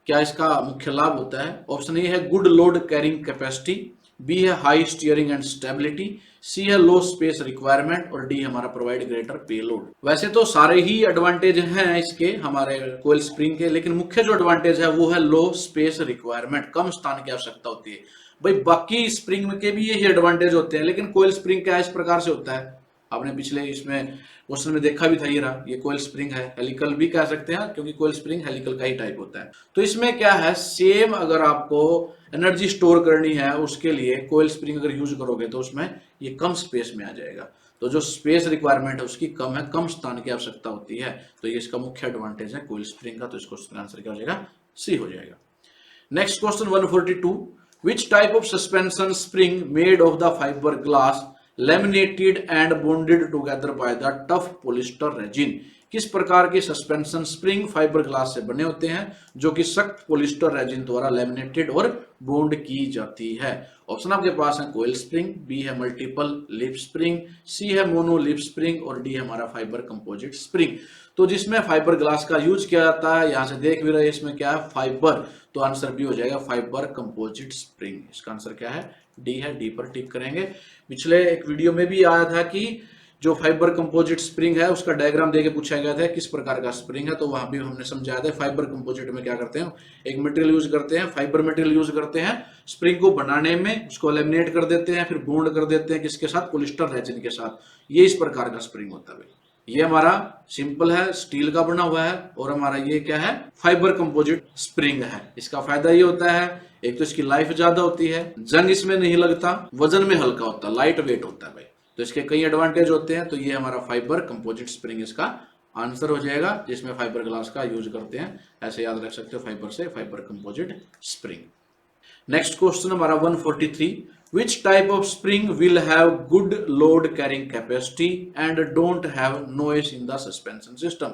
क्या इसका मुख्य लाभ होता है। ऑप्शन ए है good load carrying capacity, B है high steering and stability, C है लो स्पेस रिक्वायरमेंट और डी हमारा प्रोवाइड ग्रेटर पेलोड। वैसे तो सारे ही एडवांटेज हैं इसके हमारे कोयल स्प्रिंग के, लेकिन मुख्य जो एडवांटेज है वो है लो स्पेस रिक्वायरमेंट, कम स्थान की आवश्यकता होती है। भाई बाकी स्प्रिंग के भी यही एडवांटेज होते हैं, लेकिन कोयल स्प्रिंग क्या इस प्रकार से होता है, आपने पिछले इसमें क्वेश्चन में देखा भी था, ये रहा, ये कोयल स्प्रिंग है, हेलिकल भी कह सकते हैं क्योंकि कोयल स्प्रिंग हेलिकल का ही टाइप होता है। तो इसमें क्या है, सेम अगर आपको एनर्जी स्टोर करनी है उसके लिए कोयल स्प्रिंग अगर यूज करोगे तो उसमें ये कम स्पेस में आ जाएगा, तो जो स्पेस रिक्वायरमेंट है उसकी कम है, कम स्थान की आवश्यकता होती है, तो ये इसका मुख्य एडवांटेज है कोयल स्प्रिंग का। तो इसको आंसर क्या हो जाएगा, सी हो जाएगा। Next question 142, which type of suspension spring made of the fibre glass laminated and bonded together by the tough polyester resin, किस प्रकार के सस्पेंशन स्प्रिंग फाइबर ग्लास से बने होते हैं जो कि सख्त पॉलिस्टर रेजिन द्वारा लैमिनेटेड और बॉन्ड की जाती है। ऑप्शन आपके पास है कोयल स्प्रिंग, बी है मल्टीपल लिप स्प्रिंग, सी है मोनो लिप स्प्रिंग और डी है हमारा फाइबर कंपोजिट स्प्रिंग। तो जिसमें फाइबर ग्लास का यूज किया जाता है, यहां से देख भी रहे इसमें क्या है, फाइबर, तो आंसर भी हो जाएगा फाइबर कंपोजिट स्प्रिंग। इसका आंसर क्या है, डी है, डी पर टिक करेंगे। पिछले एक वीडियो में भी आया था कि जो फाइबर कंपोजिट स्प्रिंग है उसका डायग्राम देके पूछा गया था किस प्रकार का स्प्रिंग है, तो वहां भी हमने समझाया था फाइबर कंपोजिट में क्या करते हैं, एक मटेरियल यूज करते हैं, फाइबर मटेरियल यूज करते हैं स्प्रिंग को बनाने में, उसको लेमिनेट कर देते हैं, फिर बॉन्ड कर देते हैं किसके साथ, पॉलिस्टर रेजिन के साथ। ये इस प्रकार का स्प्रिंग होता है। ये हमारा सिंपल है, स्टील का बना हुआ है, और हमारा ये क्या है, फाइबर कंपोजिट स्प्रिंग है। इसका फायदा ये होता है, एक तो इसकी लाइफ ज्यादा होती है, जंग इसमें नहीं लगता, वजन में हल्का होता है, लाइट वेट होता है भाई, तो इसके कई एडवांटेज होते हैं। तो ये हमारा फाइबर कंपोजिट स्प्रिंग इसका आंसर हो जाएगा, जिसमें फाइबर ग्लास का यूज करते हैं, ऐसे याद रख सकते हो फाइबर से, fibre composite spring. Next question हमारा 143, which type of spring will have good load carrying capacity and don't have noise in the suspension system,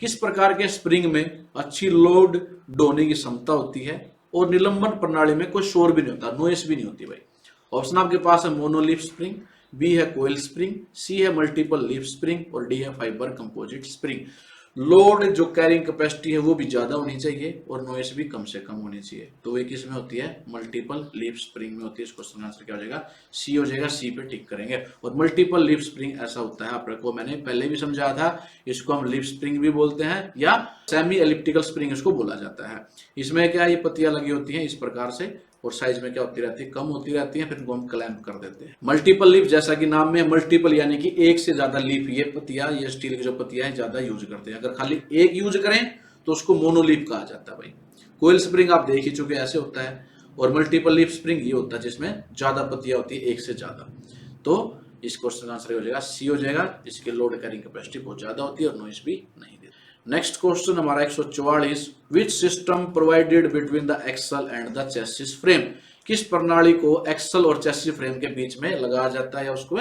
किस प्रकार के स्प्रिंग में अच्छी लोड ढोने की क्षमता होती है और निलंबन प्रणाली में कोई शोर भी नहीं होता, नॉइस भी नहीं होती भाई। ऑप्शन आपके पास है मोनोलिप स्प्रिंग, बी है कोयल स्प्रिंग, सी है मल्टीपल लीफ स्प्रिंग और डी है फाइबर कंपोजिट स्प्रिंग। लोड जो कैरिंग कैपेसिटी है वो भी ज्यादा होनी चाहिए और नॉइस भी कम से कम होनी चाहिए, तो वे किस में होती है, मल्टीपल लीफ स्प्रिंग में होती है। इसको आंसर क्या हो जाएगा, सी हो जाएगा, सी पे टिक करेंगे। और मल्टीपल लीफ स्प्रिंग ऐसा होता है, आपको मैंने पहले भी समझाया था, इसको हम लीफ स्प्रिंग भी बोलते हैं या सेमी एलिप्टिकल स्प्रिंग इसको बोला जाता है। इसमें क्या, ये पत्तियां लगी होती हैं इस प्रकार से, और साइज में क्या होती रहती है, कम होती रहती है, फिर इनको हम क्लैंप कर देते हैं। मल्टीपल लीफ जैसा कि नाम में मल्टीपल यानी कि एक से ज्यादा लीफ, ये पत्तियां, ये स्टील की जो पत्तियां हैं ज्यादा यूज करते हैं। अगर खाली एक यूज करें तो उसको मोनोलीफ कहा जाता है भाई। कोयल स्प्रिंग आप देख ही चुके ऐसे होता है, और मल्टीपल लीफ स्प्रिंग ये होता है जिसमें ज्यादा पत्तियां होती है, एक से ज्यादा। तो इस क्वेश्चन का आंसर हो जाएगा सी हो जाएगा, इसके लोड कैरिंग कैपेसिटी बहुत ज्यादा होती है और नॉइस भी नहीं देती। नेक्स्ट क्वेश्चन हमारा 144, which system provided between the axle and the chassis frame, किस प्रणाली को एक्सल और चेसिस फ्रेम के बीच में लगाया जाता है या उसको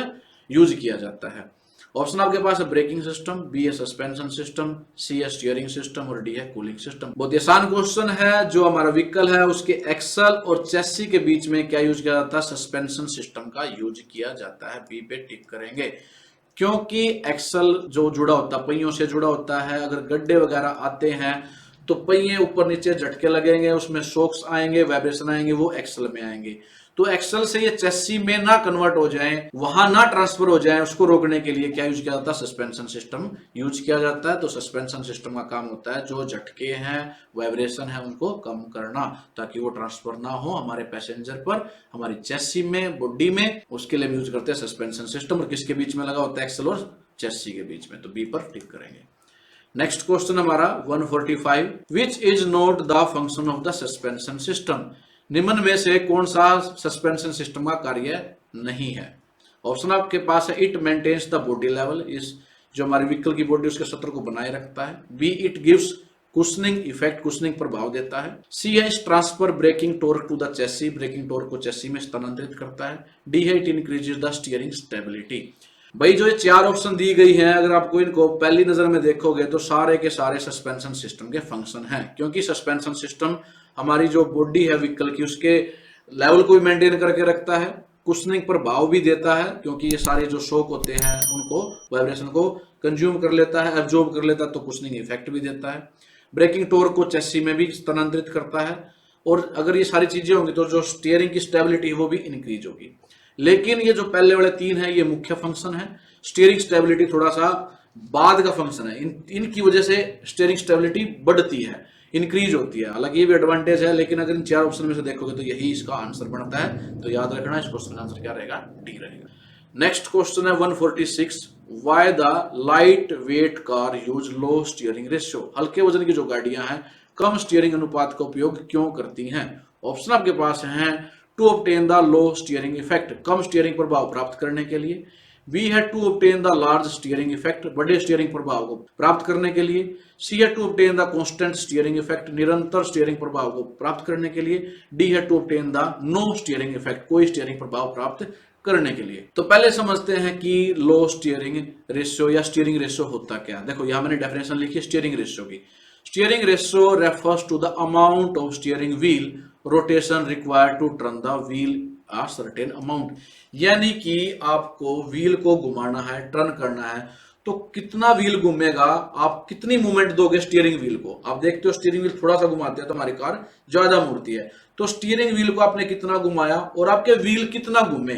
यूज किया जाता है। ऑप्शन आपके पास है ब्रेकिंग सिस्टम, बी है सस्पेंशन सिस्टम, सी है स्टीयरिंग सिस्टम और डी है कूलिंग सिस्टम। बहुत आसान क्वेश्चन है। जो हमारा व्हीकल है उसके एक्सल और चेसी के बीच में क्या यूज किया जाता है, सस्पेंशन सिस्टम का यूज किया जाता है। बी पे टिक करेंगे, क्योंकि एक्सल जो जुड़ा होता है पहियों से जुड़ा होता है, अगर गड्ढे वगैरह आते हैं तो पहिए ऊपर नीचे झटके लगेंगे, उसमें शॉक्स आएंगे, वाइब्रेशन आएंगे, वो एक्सल में आएंगे। तो एक्सल से ये चेसी में ना कन्वर्ट हो जाए, वहां ना ट्रांसफर हो जाए, उसको रोकने के लिए क्या यूज किया जाता है, सस्पेंशन सिस्टम यूज किया जाता है। तो सस्पेंशन सिस्टम का काम होता है जो झटके हैं, वाइब्रेशन है, उनको कम करना, ताकि वो ट्रांसफर ना हो हमारे पैसेंजर पर, हमारी चेसी में, बॉडी में। उसके लिए यूज करते हैं सस्पेंशन सिस्टम। और किसके बीच में लगा होता है, एक्सल और चेसी के बीच में। तो बी पर टिक करेंगे। नेक्स्ट क्वेश्चन हमारा 145, विच is not the function of the suspension system, निम्न में से कौन सा सस्पेंशन सिस्टम का कार्य नहीं है। ऑप्शन आपके पास है, it maintains the body level, इस जो हमारे व्हीकल की बॉडी उसके सत्र को बनाए रखता है। B, it gives cushioning effect, cushioning प्रभाव देता है। सी है, transfer braking torque to the chassis, braking torque को चेसी में स्थानांतरित करता है। डी है, it increases the steering stability. भाई जो ये चार ऑप्शन दी गई हैं, अगर आपको इनको पहली नजर में देखोगे तो सारे के सारे सस्पेंशन सिस्टम के फंक्शन हैं, क्योंकि सस्पेंशन सिस्टम हमारी जो बॉडी है व्हीकल की उसके लेवल को भी मेंटेन करके रखता है, कुशनिंग प्रभाव भी देता है, क्योंकि ये सारे जो शॉक होते हैं उनको, वाइब्रेशन को कंज्यूम कर लेता है, एब्जॉर्ब कर लेता है, तो कुशनिंग इफेक्ट भी देता है। ब्रेकिंग टॉर्क को चेसी में भी स्थानांतरित करता है। और अगर ये सारी चीजें होंगी तो जो स्टीयरिंग की स्टेबिलिटी है वो भी इंक्रीज होगी। लेकिन ये जो पहले वाले तीन है ये मुख्य फंक्शन है, स्टीयरिंग स्टेबिलिटी थोड़ा सा बाद का फंक्शन है। इनकी वजह से स्टीयरिंग स्टेबिलिटी बढ़ती है, इंक्रीज होती है। हालांकि ये भी एडवांटेज है, लेकिन अगर इन चार ऑप्शन में से देखोगे तो यही इसका आंसर बनता है। तो याद रखना, इस क्वेश्चन का आंसर क्या रहेगा, डी रहेगा। नेक्स्ट क्वेश्चन है 146, why the light weight car use low steering ratio, हल्के वजन की जो गाड़ियां हैं कम स्टीयरिंग अनुपात का उपयोग क्यों करती हैं। ऑप्शन आपके पास हैं, to obtain the low steering effect, कम स्टीयरिंग प्रभाव प्राप्त करने के लिए। बी है, to obtain the large steering effect, बड़े स्टीयरिंग प्रभाव को प्राप्त करने के लिए। सी है, to obtain the constant steering effect, निरंतर स्टीयरिंग प्रभाव को प्राप्त करने के लिए। डी है, to obtain the no steering effect, कोई स्टीयरिंग प्रभाव प्राप्त करने के लिए। तो पहले समझते हैं कि लो स्टीयरिंग रेशियो या स्टीयरिंग रेशियो होता क्या। देखो यहां मैंने डेफिनेशन लिखी है स्टीयरिंग रेशियो की। Steering ratio refers to the amount of steering wheel rotation required to turn the wheel a certain amount, यानी कि आपको व्हील को घुमाना है, टर्न करना है, तो कितना व्हील घूमेगा, आप कितनी मूवमेंट दोगे स्टीयरिंग व्हील को। आप देखते हो स्टीयरिंग व्हील थोड़ा सा घुमाते हैं तो हमारी कार ज्यादा मुड़ती है, तो स्टीयरिंग व्हील को आपने कितना घुमाया और आपके व्हील कितना घूमे,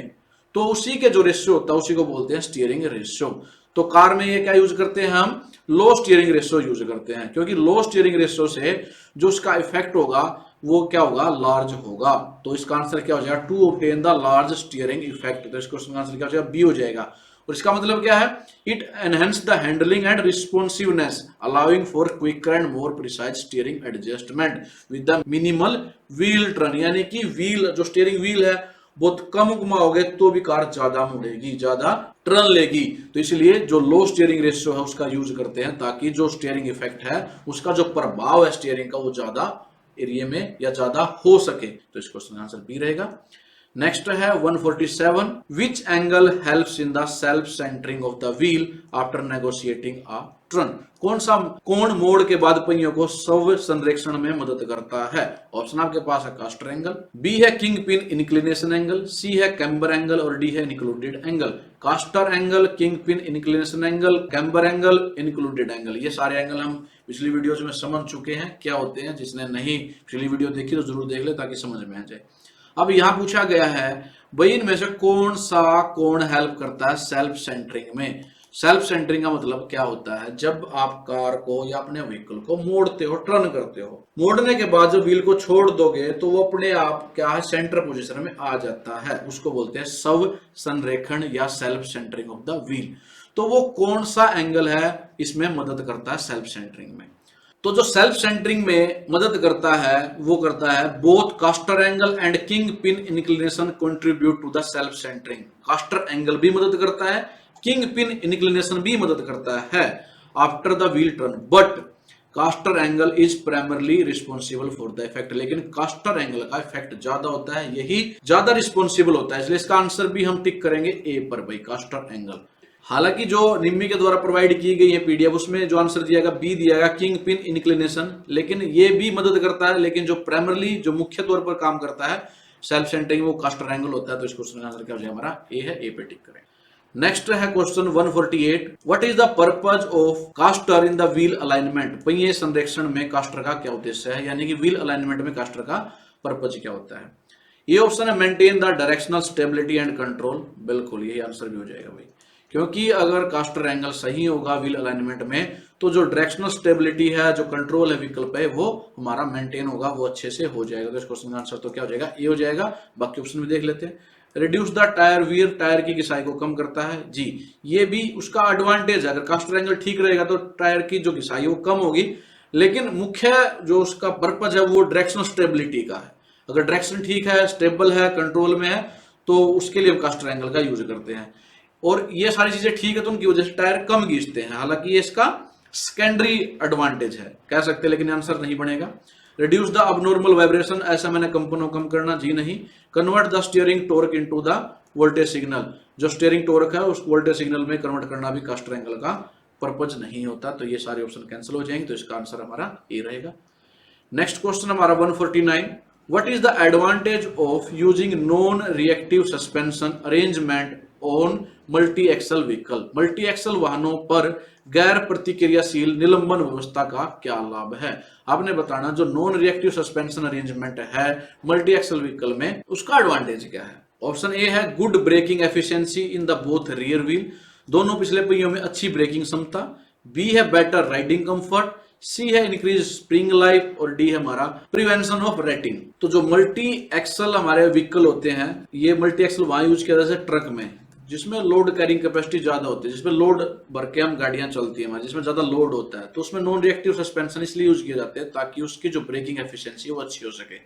तो उसी के जो रेशियो होता है उसी को बोलते हैं स्टीयरिंग रेशियो। तो कार में ये क्या यूज करते हैं, हम लो स्टीयरिंग रेशियो यूज करते हैं, क्योंकि लो स्टीयरिंग रेशियो से जो उसका इफेक्ट होगा वो क्या होगा, लार्ज होगा। तो इसका आंसर क्या हो जाएगा, to obtain the large steering effect. तो इसका आंसर क्या हो जाएगा, बी हो जाएगा। और इसका मतलब क्या है, it enhance the handling and responsiveness allowing for quicker and more precise steering adjustment with the minimal wheel turn, यानी कि व्हील जो स्टीयरिंग व्हील है बहुत कम घुमाओगे तो भी कार ज्यादा मुड़ेगी, ज्यादा टर्न लेगी। तो इसलिए जो लो स्टीयरिंग रेशियो है उसका यूज करते हैं, ताकि जो स्टीयरिंग इफेक्ट है उसका जो प्रभाव है स्टीयरिंग का वो ज्यादा एरिया में या ज्यादा हो सके। तो इस क्वेश्चन का आंसर बी रहेगा। नेक्स्ट है 147, which angle helps in the self centering of the wheel after negotiating a turn, कौन सा कोण मोड़ के बाद पहियों को स्व संरेखण में मदद करता है। ऑप्शन आपके पास है कास्टर एंगल, बी है king pin inclination angle, C है कैम्बर एंगल और डी है included angle. Caster angle, king pin inclination angle, camber angle, included angle, ये सारे एंगल हम पिछली वीडियोज में समझ चुके हैं क्या होते हैं। जिसने नहीं पिछली वीडियो देखी तो जरूर देख ले ताकि समझ में आ जाए। अब यहाँ पूछा गया है भाई इनमें से कौन सा कोण हेल्प करता है सेल्फ सेंटरिंग में। सेल्फ सेंटरिंग का मतलब क्या होता है, जब आप कार को या अपने व्हीकल को मोड़ते हो, टर्न करते हो, मोड़ने के बाद जब व्हील को छोड़ दोगे तो वो अपने आप क्या है, सेंटर पोजीशन में आ जाता है, उसको बोलते हैं स्व संरेखण या self centering of the wheel. तो वो कौन सा एंगल है इसमें मदद करता है सेल्फ सेंटरिंग में। तो जो सेल्फ सेंटरिंग में मदद करता है वो करता है both caster angle and king pin inclination contribute to the self centering. Caster angle भी मदद करता है, किंग पिन इंक्लिनेशन भी मदद करता है after the wheel turn, but caster angle is primarily responsible for the effect, लेकिन कास्टर एंगल का इफेक्ट ज्यादा होता है, यही ज्यादा रिस्पॉन्सिबल होता है, इसलिए इसका आंसर भी हम टिक करेंगे ए पर भाई, कास्टर एंगल। हालांकि जो निम्मी के द्वारा प्रोवाइड की गई है पीडीएफ, उसमें जो आंसर दिया गया बी दिया गया किंग पिन इंक्लिनेशन, लेकिन ये भी मदद करता है, लेकिन जो प्राइमरली जो मुख्य तौर पर काम करता है सेल्फ सेंटरिंग वो कास्टर एंगल होता है। तो इस क्वेश्चन का आंसर क्या हो जाएगा हमारा ए है, ए पे टिक करें। नेक्स्ट है question 148, what is the purpose of caster in the wheel alignment, पहिए संरेखण में कास्टर का क्या उद्देश्य है, यानी कि व्हील अलाइनमेंट में कास्टर का पर्पज क्या होता है। ये ऑप्शन है maintain the directional stability and control, बिल्कुल यही आंसर भी हो जाएगा भाई, क्योंकि अगर कास्टर एंगल सही होगा व्हील अलाइनमेंट में तो जो डायरेक्शनल स्टेबिलिटी है, जो कंट्रोल है व्हीकल पे, वो हमारा मेंटेन होगा, वो अच्छे से हो जाएगा। तो इस क्वेश्चन का आंसर तो क्या हो जाएगा, ए हो जाएगा। बाकी ऑप्शन भी देख लेते हैं। Reduce the tyre wear, tyre की घिसाई को कम करता है जी, ये भी उसका एडवांटेज है, अगर कास्टर एंगल ठीक रहेगा तो टायर की जो घिसाई वो कम होगी, लेकिन मुख्य जो उसका पर्पज है वो डायरेक्शनल स्टेबिलिटी का है। अगर डायरेक्शन ठीक है, स्टेबल है, कंट्रोल में है, तो उसके लिए हम कास्टर एंगल का यूज करते हैं, और ये सारी चीजें ठीक है तो उनकी वजह से टायर कम घिसते हैं। हालांकि ये इसका सेकेंडरी एडवांटेज है कह सकते हैं, लेकिन आंसर नहीं बनेगा। रिड्यूस द अबनॉर्मल वाइब्रेशन, ऐसा मैंने कंपन को कम करना जी नहीं। Convert the steering torque into the voltage signal, जो स्टीयरिंग टॉर्क है उस वोल्टेज सिग्नल में कन्वर्ट करना भी कास्टर एंगल का पर्पज नहीं होता। तो ये सारे ऑप्शन कैंसिल हो जाएंगे, तो इसका आंसर हमारा ए रहेगा। नेक्स्ट क्वेश्चन हमारा 149, what is the advantage of using non reactive suspension arrangement on multi axle vehicle, multi axle वाहनों पर गैर प्रतिक्रियाशील निलंबन व्यवस्था का क्या लाभ है। आपने बताना जो नॉन रिएक्टिव सस्पेंशन अरेंजमेंट है मल्टी एक्सल व्हीकल में, उसका एडवांटेज क्या है। ऑप्शन ए है good braking efficiency in the both rear wheel, दोनों पिछले पहियों में अच्छी ब्रेकिंग क्षमता। बी है बेटर राइडिंग कंफर्ट। सी है इंक्रीज स्प्रिंग लाइफ, और डी है हमारा प्रिवेंशन ऑफ रेटिंग। तो जो मल्टी एक्सल हमारे व्हीकल होते हैं, ये मल्टी एक्सल वहां यूज किया जाता है ट्रक में, जिसमें लोड कैरिंग कैपेसिटी ज्यादा होती है, जिसमें लोड भर के हम गाड़ियां चलती है हमारी, जिसमें ज्यादा लोड होता है, तो उसमें नॉन रिएक्टिव सस्पेंशन इसलिए यूज किए जाते हैं ताकि उसकी जो ब्रेकिंग एफिशिएंसी वो अच्छी हो सके।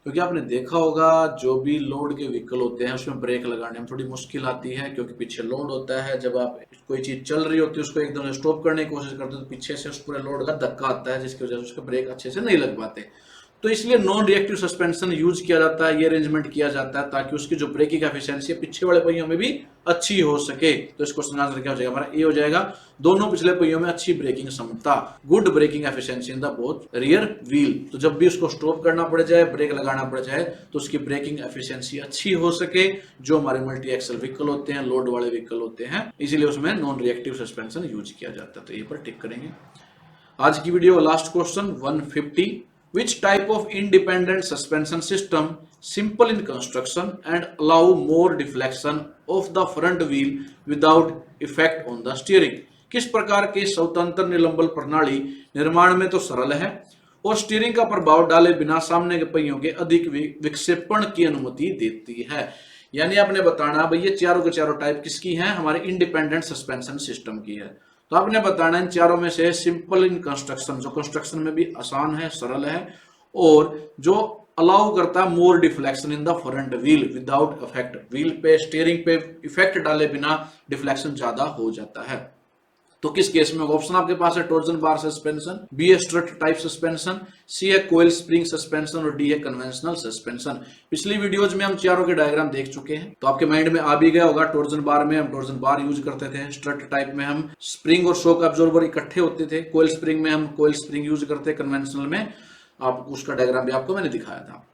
क्योंकि आपने देखा होगा जो भी लोड के व्हीकल होते हैं उसमें ब्रेक लगाने में थोड़ी मुश्किल आती है, क्योंकि पीछे लोड होता है। जब आप कोई चीज चल रही होती है उसको एकदम स्टॉप करने की कोशिश करते हो तो पीछे से उस पूरे लोड का धक्का आता है, जिसकी वजह से उसके ब्रेक अच्छे से नहीं लग पाते। तो इसलिए नॉन रिएक्टिव सस्पेंशन यूज किया जाता है, ये अरेंजमेंट किया जाता है ताकि उसकी जो ब्रेकिंग एफिशिएंसी है पीछे वाले पहियों में भी अच्छी हो सके। तो इस क्वेश्चन का आंसर क्या हो जाएगा हमारा, ए हो जाएगा। दोनों पिछले पहियों में अच्छी ब्रेकिंग क्षमता, good braking efficiency in the both rear wheel. तो जब भी उसको स्टॉप करना पड़ जाए, ब्रेक लगाना पड़ जाए, तो उसकी ब्रेकिंग एफिशिएंसी अच्छी हो सके। जो हमारे मल्टी एक्सल व्हीकल होते हैं, लोड वाले व्हीकल होते हैं, इसीलिए उसमें नॉन रिएक्टिव सस्पेंशन यूज किया जाता है। तो ये पर टिक करेंगे। आज की वीडियो का last question 150, which type of independent suspension system simple in construction and allow more deflection of the front wheel without effect on the steering। किस प्रकार के स्वतंत्र निलंबन प्रणाली निर्माण में तो सरल है और स्टीयरिंग का प्रभाव डाले बिना सामने के पहियों के अधिक विक्षेपण की अनुमति देती है। यानी आपने बताना भाई ये चारों के चारों टाइप किसकी हैं, हमारे इंडिपेंडेंट सस्पेंशन सिस्टम की है। तो आपने बताना इन चारों में से सिंपल इन कंस्ट्रक्शन, जो कंस्ट्रक्शन में भी आसान है, सरल है, और जो अलाउ करता है more deflection in the front wheel without effect, wheel पे स्टीयरिंग पे इफेक्ट डाले बिना डिफ्लेक्शन ज्यादा हो जाता है। तो किस केस में ऑप्शन आपके पास है टॉर्जन बार सस्पेंशन, बी है स्ट्रट टाइप सस्पेंशन, सी है कोयल स्प्रिंग सस्पेंशन, और डी है कन्वेंशनल सस्पेंशन। पिछली वीडियोज में हम चारों के डायग्राम देख चुके हैं, तो आपके माइंड में आ भी गया होगा। टॉर्जन बार में हम टॉर्जन बार यूज करते थे, स्ट्रट टाइप में हम स्प्रिंग और शॉक एब्जॉर्बर इकट्ठे होते थे, कोयल स्प्रिंग में हम कोयल स्प्रिंग यूज करते, कन्वेंशनल में आप उसका डायग्राम भी आपको मैंने दिखाया था।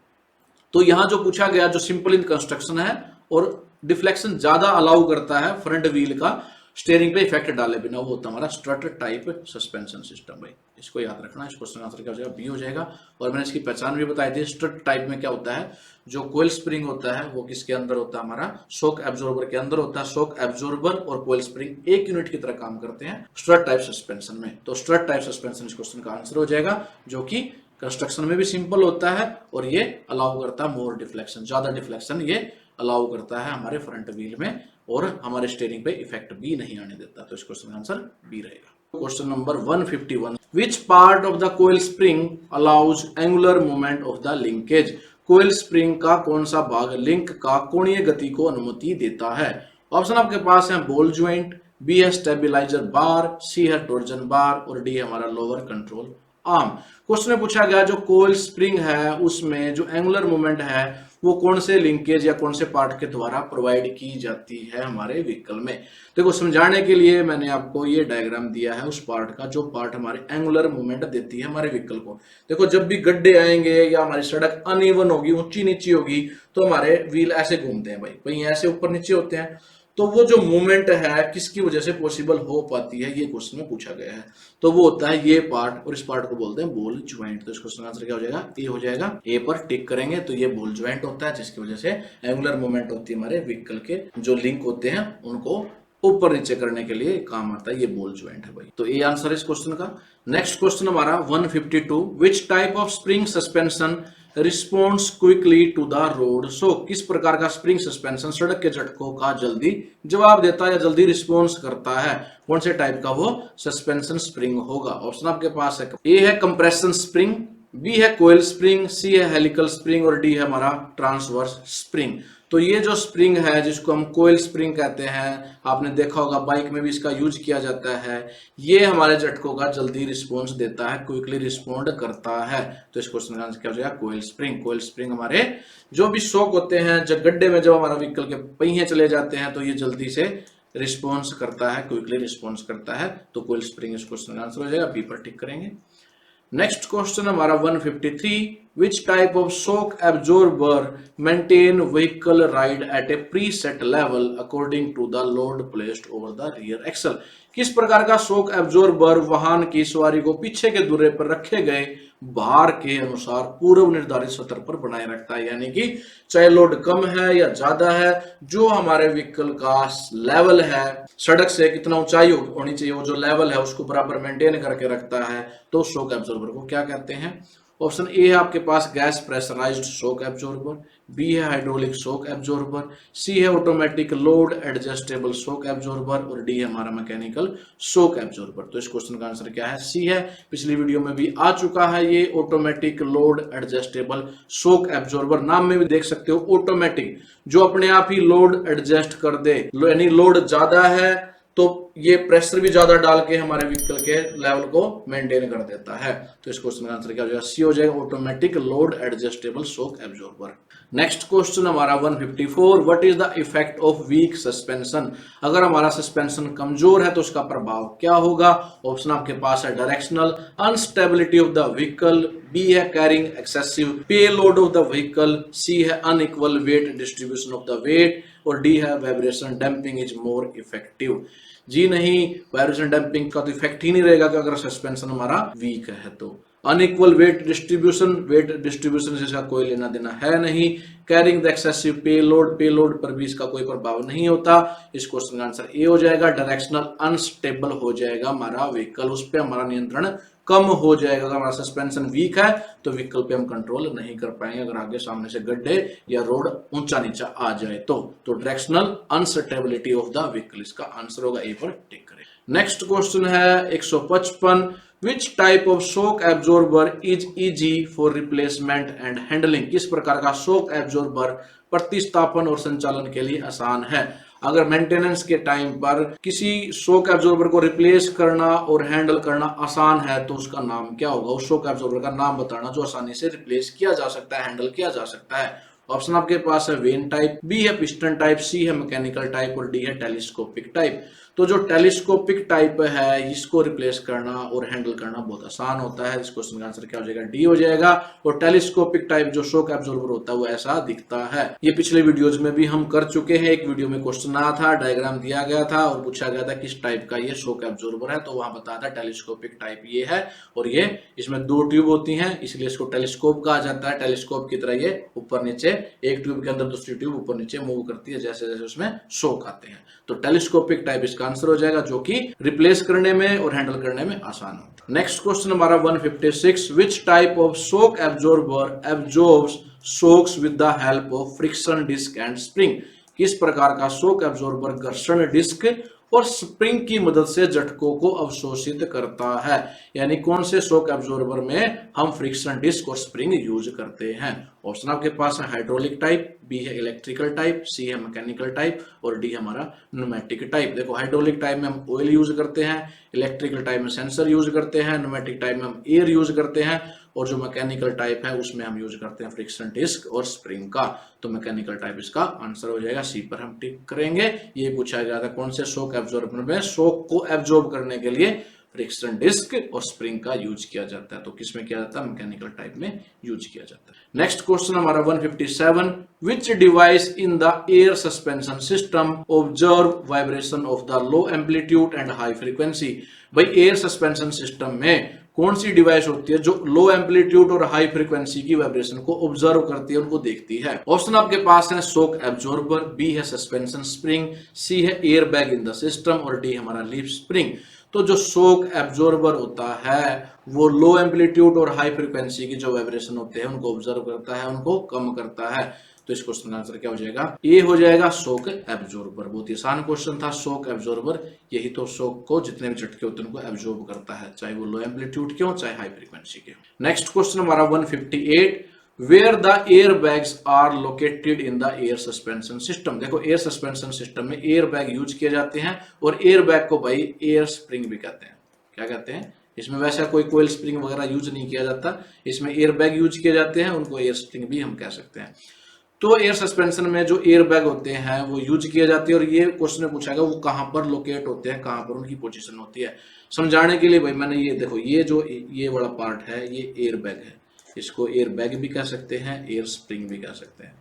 तो यहां जो पूछा गया, जो सिंपल इन कंस्ट्रक्शन है और डिफ्लेक्शन ज्यादा अलाउ करता है फ्रंट व्हील का स्टीयरिंग पे इफेक्ट डाले बिना, वो होता हमारा स्ट्रट टाइप सस्पेंशन सिस्टम। भाई इसको याद रखना, इस क्वेश्चन का आंसर क्या हो जाएगा, बी हो जाएगा। और मैंने इसकी पहचान भी बताई थी। स्ट्रट टाइप में क्या होता है, जो कोयल स्प्रिंग होता है वो किसके अंदर होता है, हमारा शॉक एब्जॉर्बर के अंदर होता है। शॉक एब्जॉर्बर और कोयल स्प्रिंग एक यूनिट की तरह काम करते हैं स्ट्रट टाइप सस्पेंशन में। तो स्ट्रट टाइप सस्पेंशन इस क्वेश्चन का आंसर हो जाएगा, जो कि कंस्ट्रक्शन में भी सिंपल होता है और ये अलाउ करता है मोर डिफ्लेक्शन, ज्यादा डिफ्लेक्शन ये अलाउ करता है हमारे फ्रंट व्हील में, और हमारे स्टीयरिंग पे इफेक्ट भी नहीं आने देता। तो इस क्वेश्चन का आंसर बी रहेगा। Question number 151, which part of the coil spring allows angular movement of the linkage, coil spring का कौन सा भाग लिंक का कोणीय गति को अनुमति देता है। ऑप्शन आपके पास है बॉल ज्वाइंट, बी है स्टेबिलाईजर बार, सी है टॉर्जन बार और डी है हमारा लोअर कंट्रोल आर्म। क्वेश्चन में पूछा गया जो कोयल स्प्रिंग है उसमें जो एंगुलर मूवमेंट है वो कौन से लिंकेज या कौन से पार्ट के द्वारा प्रोवाइड की जाती है हमारे व्हीकल में। देखो समझाने के लिए मैंने आपको ये डायग्राम दिया है उस पार्ट का जो पार्ट हमारे एंगुलर मूवमेंट देती है हमारे व्हीकल को। देखो जब भी गड्ढे आएंगे या हमारी सड़क अनइवन होगी, ऊंची नीची होगी, तो हमारे व्हील ऐसे घूमते हैं भाई ऐसे ऊपर नीचे होते हैं। तो वो जो मूवमेंट है किसकी वजह से पॉसिबल हो पाती है, ये क्वेश्चन में पूछा गया है। तो वो होता है ये पार्ट, और इस पार्ट को बोलते हैं बॉल ज्वाइंट। तो इस क्वेश्चन का आंसर क्या हो जाएगा, ए हो जाएगा। ए पर टिक करेंगे तो ये बॉल ज्वाइंट होता है जिसकी वजह से एंगुलर मूवमेंट होती है हमारे व्हीकल के जो लिंक होते हैं उनको ऊपर नीचे करने के लिए काम आता है, ये बॉल ज्वाइंट है भाई। तो ये आंसर है इस क्वेश्चन का। नेक्स्ट क्वेश्चन हमारा 152, which type of spring suspension responds quickly to the road. So किस प्रकार का स्प्रिंग सस्पेंशन सड़क के झटकों का जल्दी जवाब देता है या जल्दी रिस्पॉन्स करता है, कौन से टाइप का वो सस्पेंशन स्प्रिंग होगा। ऑप्शन आपके पास है, ए है कंप्रेशन स्प्रिंग, बी है कोयल स्प्रिंग, सी है हेलिकल स्प्रिंग और डी है हमारा ट्रांसवर्स स्प्रिंग। तो ये जो स्प्रिंग है जिसको हम कोयल स्प्रिंग कहते हैं, आपने देखा होगा बाइक में भी इसका यूज किया जाता है, ये हमारे झटकों का जल्दी रिस्पॉन्स देता है, क्विकली रिस्पॉन्ड करता है। तो इस क्वेश्चन का आंसर क्या हो जाएगा, कोयल स्प्रिंग। कोयल स्प्रिंग हमारे जो भी शॉक होते हैं जब गड्ढे में जब हमारा व्हीकल के पहिए चले जाते हैं तो ये जल्दी से रिस्पॉन्स करता है, क्विकली रिस्पॉन्स करता है। तो कोयल स्प्रिंग इस क्वेश्चन का आंसर हो जाएगा, बी पर टिक करेंगे। नेक्स्ट क्वेश्चन हमारा 153, which type of shock absorber maintain vehicle ride at a preset level according to the load placed over the rear axle. किस प्रकार का शॉक एब्जॉर्बर वाहन की सवारी को पीछे के धुरे पर रखे गए भार के अनुसार पूर्व निर्धारित सतह पर बनाए रखता है, यानी कि चाहे लोड कम है या ज्यादा है, जो हमारे व्हीकल का लेवल है सड़क से कितना ऊंचाई होनी चाहिए वो जो लेवल है उसको बराबर मेंटेन करके रखता है, तो शॉक एब्जॉर्बर को क्या कहते हैं। ऑप्शन ए है आपके पास gas pressurised shock absorber, B है हाइड्रोलिक शॉक एब्जॉर्बर, सी है automatic load adjustable shock absorber और डी है हमारा मैकेनिकल शॉक एब्जॉर्बर। तो इस क्वेश्चन का आंसर क्या है, सी है। पिछली वीडियो में भी आ चुका है ये automatic load adjustable shock absorber. नाम में भी देख सकते हो ऑटोमेटिक, जो अपने आप ही लोड एडजस्ट कर दे, यानी लोड ज्यादा है तो ये प्रेशर भी ज्यादा डाल के हमारे व्हीकल के लेवल को मेंटेन कर देता है। तो इस क्वेश्चन का आंसर क्या हो जाएगा, सी हो जाएगा, automatic load adjustable shock absorber. Next question हमारा 154, what is the effect of weak suspension. अगर हमारा सस्पेंशन कमजोर है तो उसका प्रभाव क्या होगा। ऑप्शन आपके पास है, directional instability of the vehicle, B है carrying excessive pay load of the vehicle, C है unequal weight distribution of the weight और डी है vibration damping is more effective. जी नहीं, वाइब्रेशन डैम्पिंग का तो इफेक्ट ही नहीं रहेगा कि अगर सस्पेंशन हमारा वीक है तो। अनइक्वल वेट डिस्ट्रीब्यूशन से इसका कोई लेना देना है नहीं। कैरिंग द एक्सेसिव पेलोड पर भी इसका कोई प्रभाव नहीं होता। इस क्वेश्चन का आंसर ए हो जाएगा, डायरेक्शनल अनस्टेबल हो जाएगा हमारा व्हीकल, उस पर हमारा नियंत्रण कम हो जाएगा। अगर हमारा सस्पेंशन वीक है तो व्हीकल पे हम कंट्रोल नहीं कर पाएंगे अगर आगे सामने से गड्ढे या रोड ऊंचा नीचा आ जाए तो directional instability of the vehicle इसका आंसर होगा, ए पर टिक करें। नेक्स्ट क्वेश्चन है 155, which type of shock absorber is easy for replacement and handling. किस प्रकार का शॉक एब्जॉर्बर प्रतिस्थापन और संचालन के लिए आसान है। अगर मेंटेनेंस के टाइम पर किसी शॉक एब्जॉर्बर को रिप्लेस करना और हैंडल करना आसान है तो उसका नाम क्या होगा। उस शॉक एब्जॉर्बर का नाम बताना जो आसानी से रिप्लेस किया जा सकता है, हैंडल किया जा सकता है। ऑप्शन आपके पास है वेन टाइप, बी है पिस्टन टाइप, सी है मैकेनिकल टाइप और डी है टेलीस्कोपिक टाइप। तो जो टेलीस्कोपिक टाइप है इसको रिप्लेस करना और हैंडल करना बहुत आसान होता है। इस क्वेश्चन का आंसर क्या हो जाएगा, डी हो जाएगा। और टेलीस्कोपिक टाइप जो शॉक एब्जॉर्बर होता है वो ऐसा दिखता है। ये पिछले वीडियोज में भी हम कर चुके हैं। एक वीडियो में क्वेश्चन आया था, डायग्राम दिया गया था और पूछा गया था किस टाइप का ये शॉक एब्जॉर्बर है, तो वहां बताया था टेलीस्कोपिक टाइप ये है। और ये इसमें 2 ट्यूब होती हैं इसलिए इसको टेलीस्कोप कहा जाता है। टेलीस्कोप की तरह ये ऊपर नीचे, एक ट्यूब के अंदर दूसरी ट्यूब ऊपर नीचे मूव करती है जैसे जैसे उसमें शॉक आते हैं। तो टेलीस्कोपिक टाइप इसका आंसर हो जाएगा, जो कि रिप्लेस करने में और हैंडल करने में आसान होता है। नेक्स्ट क्वेश्चन हमारा 156, which type of shock absorber absorbs shocks with the help of friction disc and spring. किस प्रकार का शॉक एब्जॉर्बर घर्षण डिस्क और स्प्रिंग की मदद से झटकों को अवशोषित करता है। यानी कौन से शॉक एब्जॉर्बर में हम फ्रिक्शन डिस्क और स्प्रिंग यूज करते हैं? ऑप्शन आपके पास है हाइड्रोलिक टाइप, बी है इलेक्ट्रिकल टाइप, सी है मैकेनिकल टाइप और डी हमारा न्यूमेटिक टाइप। देखो हाइड्रोलिक टाइप में हम ऑयल यूज करते हैं, इलेक्ट्रिकल टाइप में सेंसर यूज करते हैं, न्यूमेटिक टाइप में हम एयर यूज करते हैं और जो मैकेनिकल टाइप है उसमें हम यूज करते हैं फ्रिक्शन डिस्क और स्प्रिंग का। तो मैकेनिकल टाइप इसका आंसर हो जाएगा, सी पर हम टिक करेंगे। ये पूछा गया था कौन से शॉक एब्जॉर्बर में शॉक को एब्जॉर्ब करने के लिए फ्रिक्शन डिस्क और स्प्रिंग का यूज किया जाता है। तो किसमें किया जाता है? मैकेनिकल टाइप में यूज किया जाता है। नेक्स्ट क्वेश्चन हमारा 157, विच device in the air suspension system observe vibration of the low amplitude and high frequency. भाई एयर सस्पेंशन सिस्टम में कौन सी डिवाइस होती है जो लो एम्पलीट्यूड और हाई फ्रीक्वेंसी की वाइब्रेशन को ऑब्जर्व करती है, उनको देखती है? ऑप्शन आपके पास है शॉक एब्जॉर्बर, बी है सस्पेंशन स्प्रिंग, सी है air bag in the system और डी हमारा लीफ स्प्रिंग। तो जो शॉक एब्जॉर्बर होता है वो लो एम्पलीट्यूड और हाई फ्रीक्वेंसी की जो वाइब्रेशन होते हैं उनको ऑब्जर्व करता है, उनको कम करता है। तो इस क्वेश्चन का आंसर क्या हो जाएगा? ये हो जाएगा शॉक एब्जॉर्बर। बहुत ही आसान क्वेश्चन था। शॉक एब्जॉर्बर यही तो शॉक को जितने भी झटके होते हैं उनको एब्जॉर्ब करता है, चाहे वो लो एम्पलीट्यूड के हो चाहे हाई फ्रीक्वेंसी के हो। नेक्स्ट क्वेश्चन हमारा 158, where the air bags are located in the air suspension system. देखो एयर सस्पेंशन सिस्टम में एयर बैग यूज किए जाते हैं और एयर बैग को भाई एयर स्प्रिंग भी कहते हैं। क्या कहते हैं? इसमें वैसा कोई कोयल स्प्रिंग वगैरह यूज नहीं किया जाता, इसमें एयर बैग यूज किए जाते हैं, उनको एयर स्प्रिंग भी हम कह सकते हैं। तो एयर सस्पेंशन में जो एयर बैग होते हैं वो यूज किए जाते हैं और ये क्वेश्चन में पूछा गया वो कहां पर लोकेट होते हैं, कहां पर उनकी पोजीशन होती है। समझाने के लिए भाई मैंने ये देखो ये जो ये वाला पार्ट है ये एयर बैग है, इसको एयर बैग भी कह सकते हैं, एयर स्प्रिंग भी कह सकते हैं।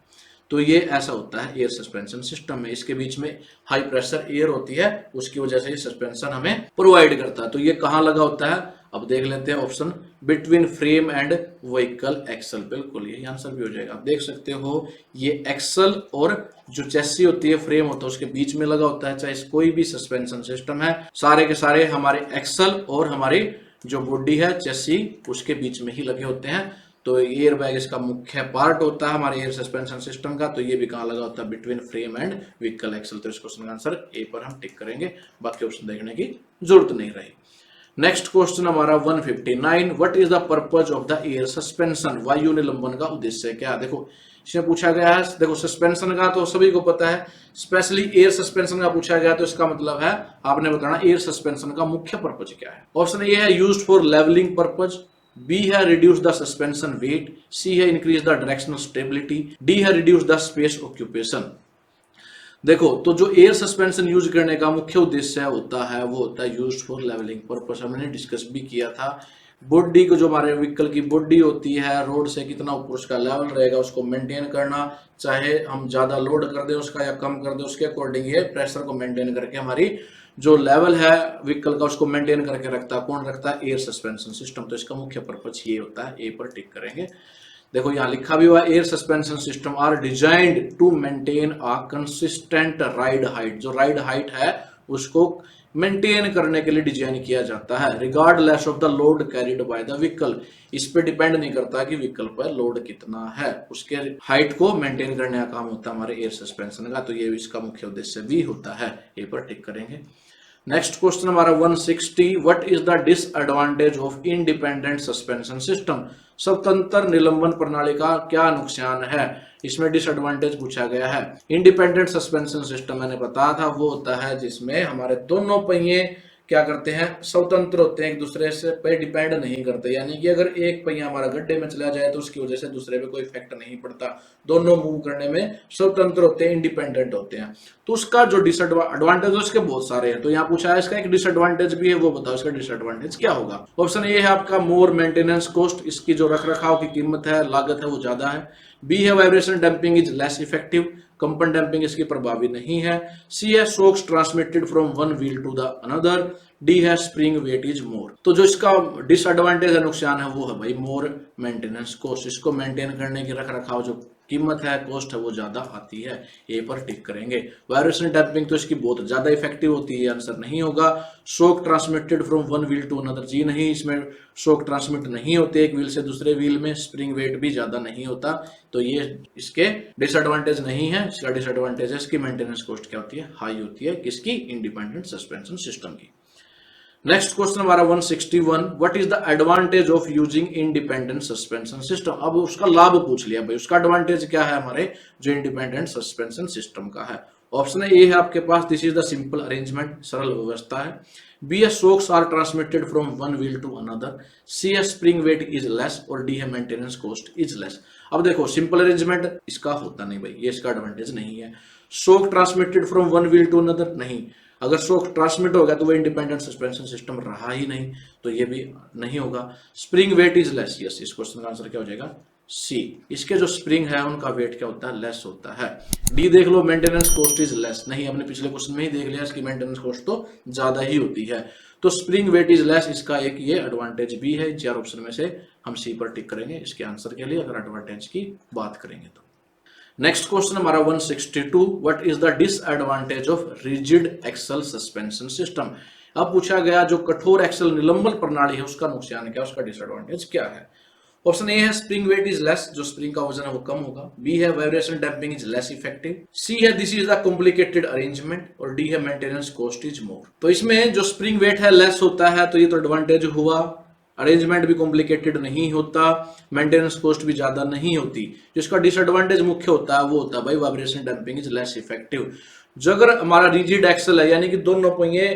तो ये ऐसा होता है एयर सस्पेंशन सिस्टम में, इसके बीच में हाई प्रेशर एयर होती है, उसकी वजह से ये सस्पेंशन हमें प्रोवाइड करता है। तो ये कहाँ लगा होता है? अब देख लेते हैं option, between frame and vehicle axle. बिल्कुल यही आंसर भी हो जाएगा। आप देख सकते हो ये एक्सल और जो चेसी होती है, फ्रेम होता है, उसके बीच में लगा होता है। चाहे कोई भी सस्पेंशन सिस्टम है, सारे के सारे हमारे एक्सल और हमारी जो बॉडी है चेसी उसके बीच में ही लगे होते हैं। तो एयर बैग इसका मुख्य पार्ट होता है हमारे एयर सस्पेंशन सिस्टम का। तो ये भी कहाँ लगा होता है? Between frame and vehicle axle. तो इस क्वेश्चन का आंसर ए पर हम टिक करेंगे, बाकी ऑप्शन देखने की जरूरत नहीं रही। नेक्स्ट क्वेश्चन हमारा 159, what is the purpose of the air suspension. वायु निलंबन का उद्देश्य क्या? देखो इसमें पूछा गया है, देखो सस्पेंशन का तो सभी को पता है, स्पेशली एयर सस्पेंशन का पूछा गया तो इसका मतलब है आपने बताना एयर सस्पेंशन का मुख्य पर्पज क्या है। ऑप्शन ए है used for levelling purpose, B है reduce the suspension weight, C है increase the directional stability, D है रिड्यूस द स्पेस ऑक्यूपेशन। देखो तो जो एयर सस्पेंशन यूज करने का मुख्य उद्देश्य होता है वो होता है यूज्ड फॉर लेवलिंग पर्पस। हमने डिस्कस भी किया था, बॉडी को जो हमारे व्हीकल की बॉडी होती है रोड से कितना ऊपर उसका लेवल रहेगा उसको मेंटेन करना, चाहे हम ज्यादा लोड कर दें उसका या कम कर दें उसके अकॉर्डिंग ये प्रेशर को मेंटेन करके हमारी जो लेवल है व्हीकल का उसको मेंटेन करके रखता है। कौन रखता है? Air suspension system. तो इसका मुख्य पर्पज ये होता है, ए पर टिक करेंगे। देखो यहाँ लिखा भी हुआ air suspension system are designed to maintain a consistent ride height. जो राइड हाइट है उसको मेंटेन करने के लिए डिजाइन किया जाता है, regardless of the load carried by the vehicle. इस पे डिपेंड नहीं करता कि व्हीकल पर लोड कितना है, उसके हाइट को मेंटेन करने का काम होता है हमारे एयर सस्पेंशन का। तो ये इसका मुख्य उद्देश्य भी होता है, ए पर टिक करेंगे। नेक्स्ट क्वेश्चन हमारा 160, what is the disadvantage of independent suspension system. स्वतंत्र निलंबन प्रणाली का क्या नुकसान है? इसमें डिसएडवांटेज पूछा गया है। इंडिपेंडेंट सस्पेंशन सिस्टम मैंने बताया था वो होता है जिसमें हमारे दोनों पहिए क्या करते हैं? स्वतंत्र होते हैं, एक दूसरे से पे डिपेंड नहीं करते। यानी कि अगर एक पहिया हमारा गड्ढे में चला जाए तो उसकी वजह से दूसरे पे कोई इफेक्ट नहीं पड़ता, दोनों मूव करने में स्वतंत्र होते हैं, इंडिपेंडेंट होते हैं। तो उसका जो डिसएडवांटेज है उसके बहुत सारे हैं। तो यहाँ पूछा है इसका एक डिसएडवांटेज भी है, वो बताओ इसका डिसएडवांटेज क्या होगा। ऑप्शन ए है आपका मोर मेंटेनेंस कॉस्ट, इसकी जो रख रखाव की कीमत है लागत है वो ज्यादा है। बी है vibration damping is less effective, कंपन डैम्पिंग इसकी प्रभावी नहीं है। सी है shocks transmitted from one wheel to the another. D है स्प्रिंग वेट इज मोर। तो जो इसका डिसएडवांटेज है, नुकसान है, वो है भाई मोर मेंटेनेंस कॉस्ट। इसको मेंटेन करने की रख रखाव जो कीमत है, कॉस्ट है, वो ज्यादा आती है। ए पर टिक करेंगे। वाइब्रेशन डैम्पिंग तो इसकी बहुत ज्यादा इफेक्टिव होती है, आंसर नहीं होगा। Shock transmitted from one wheel to another, जी नहीं, इसमें शॉक ट्रांसमिट नहीं होते एक व्हील से दूसरे व्हील में। स्प्रिंग वेट भी ज्यादा नहीं होता, तो ये इसके डिसएडवांटेज नहीं है। इसका डिसएडवांटेज है इसकी मेंटेनेंस कॉस्ट क्या होती है, हाई होती है। किसकी, इंडिपेंडेंट सस्पेंशन सिस्टम की। नेक्स्ट क्वेश्चन हमारा 161, what is the advantage of using independent suspension system. अब उसका लाभ पूछ लिया भाई, उसका एडवांटेज क्या है हमारे जो इंडिपेंडेंट सस्पेंशन सिस्टम का है। ऑप्शन ए है आपके पास, this is the simple arrangement, सरल व्यवस्था है। B a shocks are transmitted from one wheel to another. C a spring weight is less, और डी है मेंटेनेंस कॉस्ट इज लेस। अब देखो सिंपल अरेंजमेंट इसका होता नहीं भाई, ये इसका एडवांटेज नहीं है। Shock transmitted from one wheel to another, नहीं, अगर शॉक ट्रांसमिट हो गया तो वो इंडिपेंडेंट सस्पेंशन सिस्टम रहा ही नहीं, तो ये भी नहीं होगा। Spring weight is less, yes, इस क्वेश्चन का आंसर क्या हो जाएगा, सी। इसके जो स्प्रिंग है उनका वेट क्या होता है, लेस होता है। डी देख लो, मेंटेनेंस कॉस्ट इज लेस, नहीं, हमने पिछले क्वेश्चन में ही देख लिया इसकी मेंटेनेंस कॉस्ट तो ज्यादा ही होती है। तो स्प्रिंग वेट इज लेस, इसका एक ये एडवांटेज भी है। चार ऑप्शन में से हम सी पर टिक करेंगे इसके आंसर के लिए, अगर एडवांटेज की बात करेंगे तो। नेक्स्ट क्वेश्चन हमारा 162, what is the disadvantage of rigid axle suspension system. अब पूछा गया जो कठोर एक्सल निलंबन प्रणाली है उसका नुकसान क्या, उसका डिसएडवांटेज क्या है। ऑप्शन ए है स्प्रिंग वेट इज लेस, जो स्प्रिंग का वजन है वो कम होगा। बी है vibration damping is less effective. C है this is the complicated arrangement, और डी है मेंटेनेंस कॉस्ट इज मोर। तो इसमें जो स्प्रिंग वेट है लेस होता है, तो ये तो एडवांटेज हुआ। अरेंजमेंट भी कॉम्प्लिकेटेड नहीं होता, मेंटेनेंस कॉस्ट भी ज्यादा नहीं होती। जिसका डिसएडवांटेज मुख्य होता है वो होता है भाई vibration damping is less effective. जो अगर हमारा रिजिड एक्सल है, यानी कि दोनों पहिए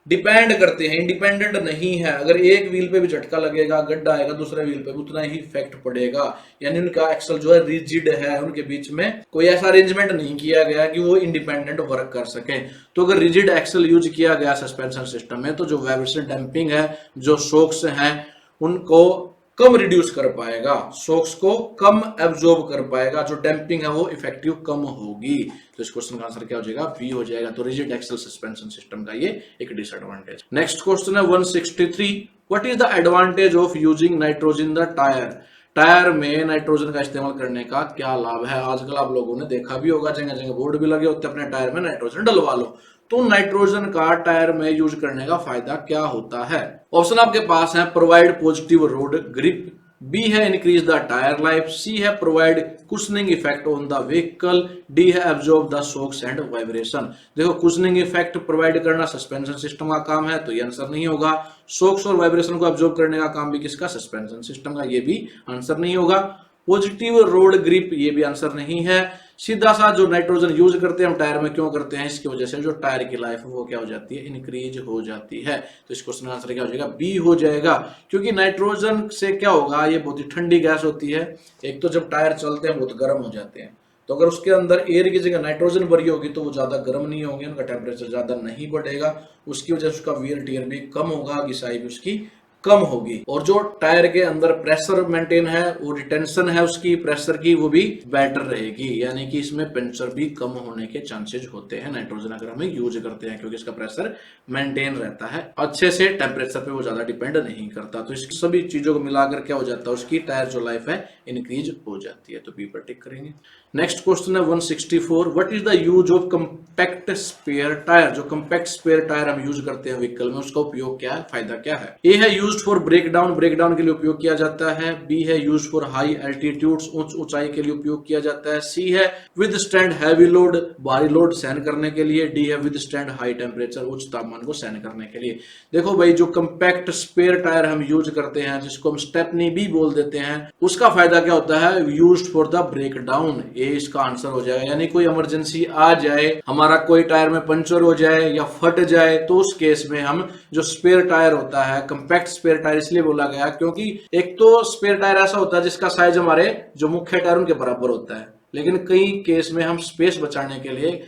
डिपेंड करते हैं, इंडिपेंडेंट नहीं है, अगर एक व्हील पे भी झटका लगेगा, गड्ढा आएगा, दूसरे व्हील पे उतना ही इफेक्ट पड़ेगा। यानी उनका एक्सल जो है रिजिड है, उनके बीच में कोई ऐसा अरेंजमेंट नहीं किया गया कि वो इंडिपेंडेंट वर्क कर सके। तो अगर रिजिड एक्सल यूज किया गया सस्पेंशन सिस्टम में, तो जो वाइब्रेशन डैम्पिंग है, जो शॉक्स हैं, उनको कम रिड्यूस कर पाएगा, शॉक्स को कम एब्जॉर्ब कर पाएगा, जो डैम्पिंग है वो इफेक्टिव कम होगी। तो इस क्वेश्चन का आंसर क्या हो जाएगा, बी हो जाएगा। तो रिजिड एक्सल सस्पेंशन सिस्टम का ये एक डिसएडवांटेज। नेक्स्ट क्वेश्चन है 163, what is the advantage of using nitrogen the tyre. Tyre में नाइट्रोजन का इस्तेमाल करने का क्या लाभ है। आजकल आप लोगों ने देखा भी होगा, जगह जगह बोर्ड भी लगे होते हैं, अपने टायर में नाइट्रोजन डलवा लो। तो नाइट्रोजन का टायर में यूज करने का फायदा क्या होता है। ऑप्शन आपके पास है, provide positive road grip. B है increase the tyre life. C है provide cushioning effect on the vehicle. D है absorb the shocks and vibration. देखो कुशनिंग इफेक्ट प्रोवाइड करना सस्पेंशन सिस्टम का काम है, तो ये आंसर नहीं होगा। शॉक्स और वाइब्रेशन को एब्जॉर्ब करने का काम भी किसका, सस्पेंशन सिस्टम का, ये भी आंसर नहीं होगा। पॉजिटिव रोड ग्रिप, ये भी आंसर नहीं है। सीधा सा जो नाइट्रोजन यूज करते हैं हम टायर में, क्यों करते हैं, इसकी वजह से जो टायर की लाइफ है वो क्या हो जाती है, इंक्रीज हो जाती है। तो इस क्वेश्चन का आंसर क्या हो जाएगा, बी हो जाएगा। क्योंकि नाइट्रोजन से क्या होगा, ये बहुत ही ठंडी गैस होती है। एक तो जब टायर चलते हैं बहुत गर्म हो जाते हैं, तो अगर उसके अंदर एयर की जगह नाइट्रोजन भरी होगी तो वो ज्यादा गर्म नहीं होंगे, उनका टेम्परेचर ज्यादा नहीं बढ़ेगा, उसकी वजह से उसका वियर टियर भी कम होगा, घिसाई भी उसकी कम होगी। और जो टायर के अंदर प्रेशर मेंटेन है, वो रिटेंशन है उसकी प्रेशर की, वो भी बेटर रहेगी। यानी कि इसमें पंचर भी कम होने के चांसेस होते हैं नाइट्रोजन अगर हम यूज करते हैं, क्योंकि इसका प्रेशर मेंटेन रहता है अच्छे से, टेम्परेचर पे वो ज्यादा डिपेंड नहीं करता। तो इस सभी चीजों को मिलाकर क्या हो जाता है, उसकी टायर जो लाइफ है इंक्रीज हो जाती है। तो बी पर टिक करेंगे। नेक्स्ट क्वेश्चन है 164, what is the use of compact spare tyre. जो कंपैक्ट स्पेयर टायर हम यूज करते हैं व्हीकल में, उसका उपयोग क्या है, फायदा क्या है। ए है यूज्ड फॉर ब्रेकडाउन, ब्रेकडाउन के लिए उपयोग किया जाता है। बी है यूज्ड फॉर हाई एल्टीट्यूड्स, उच्च ऊंचाई के लिए उपयोग किया जाता है। सी है विद स्टैंड हैवी लोड, भारी लोड सहन करने के लिए। डी है विद स्टैंड हाई टेम्परेचर, उच्च तापमान को सहन करने के लिए। देखो भाई, जो कंपैक्ट स्पेयर टायर हम यूज करते हैं, जिसको हम स्टेपनी भी बोल देते हैं, उसका फायदा क्या होता है, यूज्ड फॉर द ब्रेकडाउन, ये इसका आंसर हो जाएगा। यानी कोई इमरजेंसी आ जाए, हमारा कोई टायर में पंचर हो जाए या फट जाए, तो उस केस में हम जो स्पेयर टायर होता है, कंपैक्ट स्पेयर टायर इसलिए बोला गया क्योंकि एक तो स्पेयर टायर ऐसा होता है जिसका साइज हमारे जो मुख्य टायर उनके बराबर होता है, लेकिन कई केस में हम स्पेस बचाने के लिए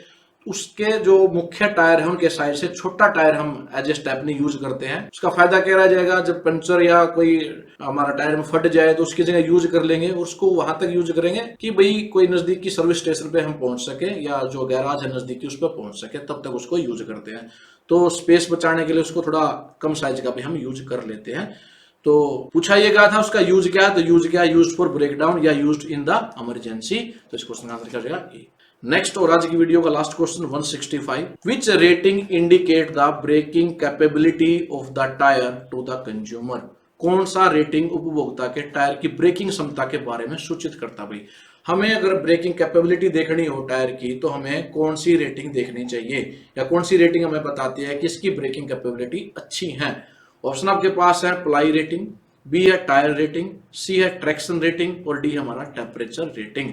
उसके जो मुख्य टायर है उनके साइड से छोटा टायर हम एज ए स्टेपनी यूज करते हैं। उसका फायदा क्या रह जाएगा, जब पंचर या कोई हमारा टायर में फट जाए तो उसकी जगह यूज कर लेंगे, उसको वहां तक यूज करेंगे कि भाई कोई नजदीकी सर्विस स्टेशन पे हम पहुंच सके, या जो गैराज है नजदीकी उस पर पहुंच सके, तब तक उसको यूज करते हैं। तो स्पेस बचाने के लिए उसको थोड़ा कम साइज का भी हम यूज कर लेते हैं। तो पूछा ये गया था उसका यूज क्या है, तो यूज क्या है, यूज्ड फॉर ब्रेकडाउन या यूज्ड इन द इमरजेंसी। तो इस क्वेश्चन का आंसर क्या हो जाएगा ए। नेक्स्ट और आज की वीडियो का last question 165, which rating indicate the braking capability of the tyre to the consumer. कौन सा रेटिंग उपभोक्ता के टायर की ब्रेकिंग क्षमता के बारे में सूचित करता। भाई हमें अगर ब्रेकिंग कैपेबिलिटी देखनी हो टायर की तो हमें कौन सी रेटिंग देखनी चाहिए, या कौन सी रेटिंग हमें बताती है कि इसकी ब्रेकिंग कैपेबिलिटी अच्छी है। ऑप्शन आपके पास है प्लाई रेटिंग, बी है टायर रेटिंग, सी है ट्रैक्शन रेटिंग और डी हमारा टेम्परेचर रेटिंग।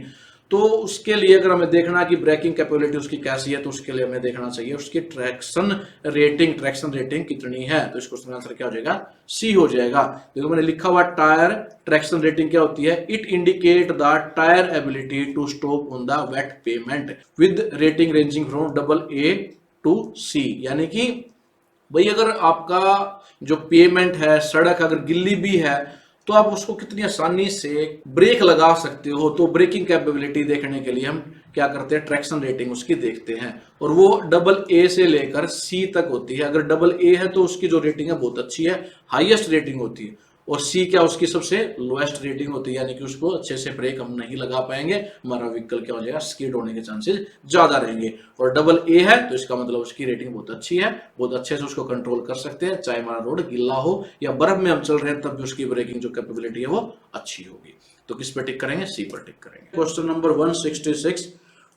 तो उसके लिए अगर हमें देखना कि ब्रेकिंग कैपेबिलिटी उसकी कैसी है तो उसके लिए हमें देखना चाहिए उसकी ट्रैक्शन रेटिंग कितनी है। तो इस क्वेश्चन का आंसर क्या हो जाएगा, सी हो जाएगा। देखो मैंने लिखा हुआ टायर ट्रैक्शन रेटिंग क्या होती है, it indicate the tyre ability to stop on the wet pavement with rating ranging from AA to C। यानी कि भाई अगर आपका जो पेमेंट है, सड़क अगर गिल्ली भी है तो आप उसको कितनी आसानी से ब्रेक लगा सकते हो। तो ब्रेकिंग कैपेबिलिटी देखने के लिए हम क्या करते हैं, ट्रैक्शन रेटिंग उसकी देखते हैं, और वो AA से लेकर C तक होती है। अगर AA है तो उसकी जो रेटिंग है बहुत अच्छी है, हाईएस्ट रेटिंग होती है, और C क्या उसकी सबसे लोएस्ट रेटिंग होती है, यानी कि उसको अच्छे से ब्रेक हम नहीं लगा पाएंगे, हमारा व्हीकल क्या हो जाएगा, स्किड होने के चांसेस ज्यादा रहेंगे। और AA है तो इसका मतलब उसकी रेटिंग बहुत अच्छी है, बहुत अच्छे से उसको कंट्रोल कर सकते हैं, चाहे हमारा रोड गिल्ला हो या बर्फ में हम चल रहे हैं तब भी उसकी ब्रेकिंग जो कैपेबिलिटी है वो अच्छी होगी। तो किस पे टिक करेंगे, C पर टिक करेंगे। Question number 166,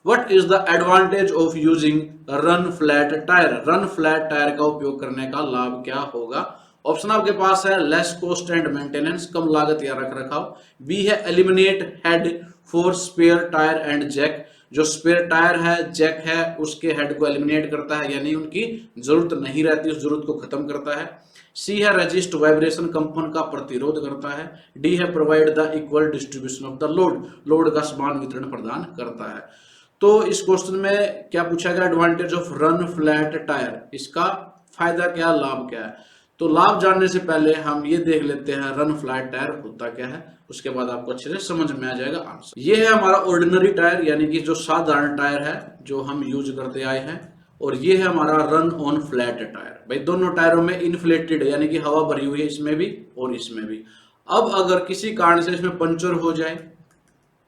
What is the advantage of using run flat tyre. Run flat tyre का उपयोग करने का लाभ क्या होगा। ऑप्शन आपके पास है लेस कॉस्ट एंड मेंटेनेंस, कम लागत या रख रखाव। बी है eliminate head for spare tyre and jack, जो स्पेयर टायर है जैक है उसके हेड को एलिमिनेट करता है, यानी उनकी जरूरत नहीं रहती, उस जरूरत को खत्म करता है। सी है रेजिस्ट वाइब्रेशन, कंपन का प्रतिरोध करता है। डी है provide the equal distribution of the load, load का समान वितरण प्रदान करता है। तो इस क्वेश्चन में क्या पूछा गया, advantage of run flat tyre, इसका फायदा क्या, लाभ क्या है। तो लाभ जानने से पहले हम ये देख लेते हैं रन फ्लैट टायर होता क्या है, उसके बाद आपको अच्छे से समझ में आ जाएगा आंसर। ये है हमारा ऑर्डिनरी टायर, यानी कि जो साधारण टायर है जो हम यूज करते आए हैं, और ये है हमारा रन ऑन फ्लैट टायर। भाई दोनों टायरों में इन्फ्लेटेड है, यानी कि हवा भरी हुई है इसमें भी और इसमें भी। अब अगर किसी कारण से इसमें पंचर हो जाए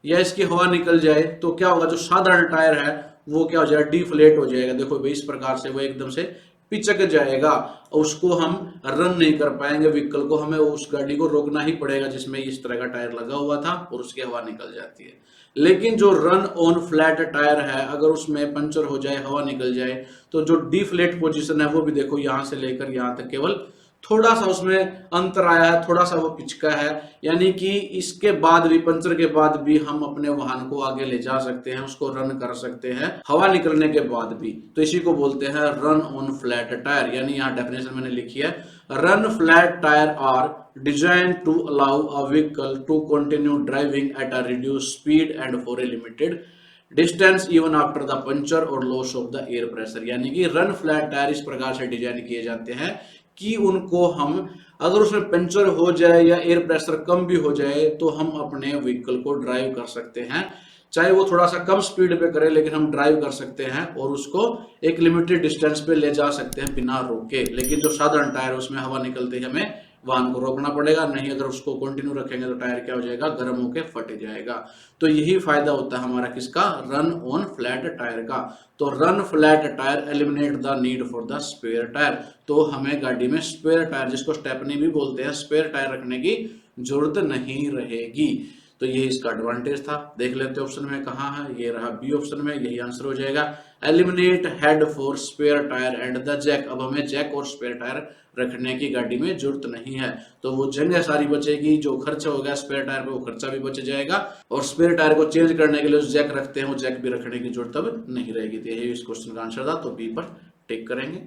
या इसकी हवा निकल जाए तो क्या होगा, जो साधारण टायर है वो क्या हो जाएगा, डिफ्लेट हो जाएगा। देखो भाई इस प्रकार से वो एकदम से पिचक जाएगा, उसको हम रन नहीं कर पाएंगे व्हीकल को, हमें उस गाड़ी को रोकना ही पड़ेगा जिसमें इस तरह का टायर लगा हुआ था और उसकी हवा निकल जाती है। लेकिन जो रन ऑन फ्लैट टायर है, अगर उसमें पंचर हो जाए, हवा निकल जाए, तो जो डिफ्लेट पोजीशन है वो भी देखो यहां से लेकर यहां तक केवल थोड़ा सा उसमें अंतर आया है, थोड़ा सा वो पिचका है, यानी कि इसके बाद भी, पंचर के बाद भी हम अपने वाहन को आगे ले जा सकते हैं, उसको रन कर सकते हैं हवा निकलने के बाद भी। तो इसी को बोलते हैं रन ऑन फ्लैट टायर। यानी यहाँ डेफिनेशन मैंने लिखी है, run flat tyre are design to allow a vehicle to continue driving at a reduce speed and for a limited distance even after the puncture और loss of the air pressure. यानी कि run flat tyre इस प्रकार से design किए जाते हैं कि उनको हम, अगर उसमें पंचर हो जाए या एयर प्रेशर कम भी हो जाए तो हम अपने व्हीकल को ड्राइव कर सकते हैं, चाहे वो थोड़ा सा कम स्पीड पे करे लेकिन हम ड्राइव कर सकते हैं और उसको एक लिमिटेड डिस्टेंस पे ले जा सकते हैं बिना रोके। लेकिन जो साधारण टायर उसमें हवा निकलते ही हमें वाहन को रोकना पड़ेगा, नहीं अगर उसको कंटिन्यू रखेंगे तो टायर क्या हो जाएगा, गर्म होकर फट जाएगा। तो यही फायदा होता है हमारा किसका, रन ऑन फ्लैट टायर का। तो run flat tyre eliminate the need for the spare tyre. तो हमें गाड़ी में स्पेयर टायर, जिसको स्टेपनी भी बोलते हैं, स्पेयर टायर रखने की जरूरत नहीं रहेगी। तो ये इसका एडवांटेज था। देख लेते ऑप्शन में कहाँ है, ये रहा बी ऑप्शन में, यही आंसर हो जाएगा। Eliminate head for spare tyre and the jack. अब हमें जैक और स्पेयर टायर रखने की गाड़ी में जरूरत नहीं है, तो वो जगह सारी बचेगी, जो खर्चा होगा स्पेयर टायर पे वो खर्चा भी बच जाएगा, और स्पेयर टायर को चेंज करने के लिए जैक रखते हैं वो जैक भी रखने की जरूरत अब नहीं रहेगी। तो यही इस क्वेश्चन का आंसर था, तो बी पर टिक करेंगे।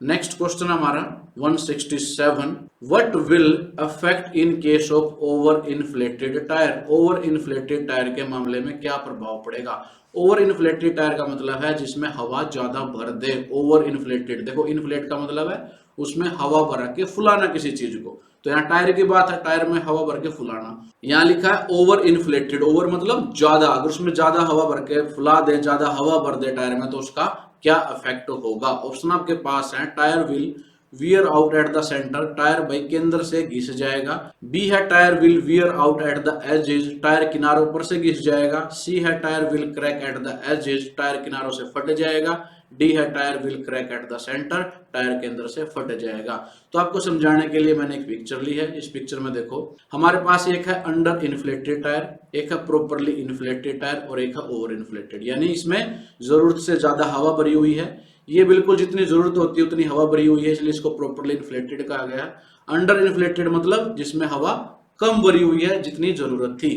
नेक्स्ट क्वेश्चन हमारा 167, what will affect in case of over inflated tyre. Over inflated tyre के मामले में क्या प्रभाव पड़ेगा। ओवर इन्फ्लेटेड टायर का मतलब है जिसमें हवा ज्यादा भर दे। ओवर इन्फ्लेटेड, देखो इन्फ्लेट का मतलब है उसमें हवा भर के फुलाना किसी चीज को, तो यहाँ टायर की बात है, टायर में हवा भर के फुलाना। यहाँ लिखा है ओवर इन्फ्लेटेड, ओवर मतलब ज्यादा, अगर उसमें ज्यादा हवा भर के फुला दे, ज्यादा हवा भर दे टायर में, तो उसका क्या इफेक्ट होगा। ऑप्शन आपके पास है, tyre will wear out at the centre, tyre भाई केंद्र से घिस जाएगा। बी है tyre will wear out at the edges, tyre किनारों पर से घिस जाएगा। सी है tyre will crack at the edges, tyre किनारों से फट जाएगा। डी है tyre will crack at the centre, tyre केंद्र से फट जाएगा। तो आपको समझाने के लिए मैंने एक पिक्चर ली है। इस पिक्चर में देखो हमारे पास एक है अंडर इन्फ्लेटेड टायर, एक है प्रॉपरली इन्फ्लेटेड टायर और एक है ओवर इन्फ्लेटेड, यानी इसमें जरूरत से ज्यादा हवा भरी हुई है। ये बिल्कुल जितनी जरूरत होती है उतनी हवा भरी हुई है, इसलिए इसको प्रॉपरली इन्फ्लेटेड कहा गया। अंडर इन्फ्लेटेड मतलब जिसमें हवा कम भरी हुई है जितनी जरूरत थी।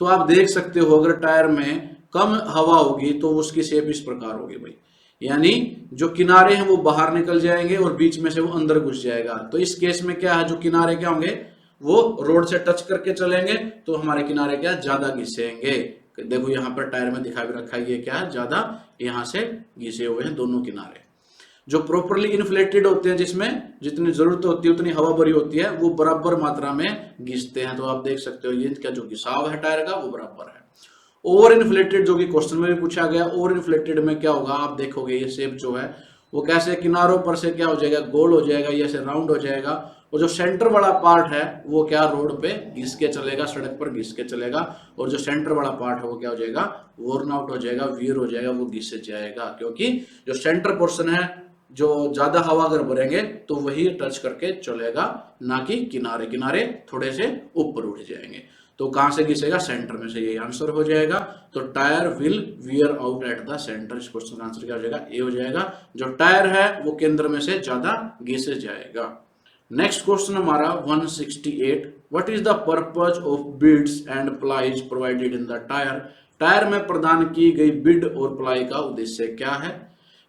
तो आप देख सकते हो अगर टायर में कम हवा होगी तो उसकी शेप इस प्रकार होगी भाई, यानी जो किनारे हैं वो बाहर निकल जाएंगे और बीच में से वो अंदर घुस जाएगा। तो इस केस में क्या है, जो किनारे क्या होंगे वो रोड से टच करके चलेंगे तो हमारे किनारे क्या ज्यादा घिसेंगे। देखो यहाँ पर टायर में दिखा भी रखा है, ये क्या है ज्यादा यहाँ से घिसे हुए हैं दोनों किनारे। जो प्रॉपरली इन्फ्लेटेड होते हैं जिसमें जितनी जरूरत होती है उतनी हवा भरी होती है, वो बराबर मात्रा में घिसते हैं। तो आप देख सकते हो ये क्या जो घिसाव है टायर का वो बराबर है। ओवर इन्फ्लेटेड जो कि क्वेश्चन में भी पूछा गया, ओवर इन्फ्लेटेड में क्या होगा आप देखोगे ये शेप जो है वो कैसे किनारों पर से क्या हो जाएगा गोल हो जाएगा, ये ऐसे राउंड हो जाएगा और जो सेंटर वाला पार्ट है वो क्या रोड पे घिस के चलेगा, सड़क पर घिस के चलेगा और जो सेंटर वाला पार्ट है वो क्या हो जाएगा वोर्न आउट हो जाएगा, वियर हो जाएगा, वो घिस जाएगा। क्योंकि जो सेंटर पोर्शन है जो ज्यादा हवा अगर भरेंगे तो वही टच करके चलेगा, ना कि किनारे, किनारे थोड़े से ऊपर उठ जाएंगे। तो कहां से घिसेगा सेंटर में से, ये आंसर हो जाएगा। तो tyre will wear out at the centre, इस क्वेश्चन का आंसर क्या हो जाएगा ए हो जाएगा। जो टायर है वो केंद्र में से ज्यादा घिसे जाएगा। नेक्स्ट क्वेश्चन हमारा 168, what is the purpose of beads and plies provided in the tyre. Tyre में प्रदान की गई बिड और प्लाई का उद्देश्य क्या है।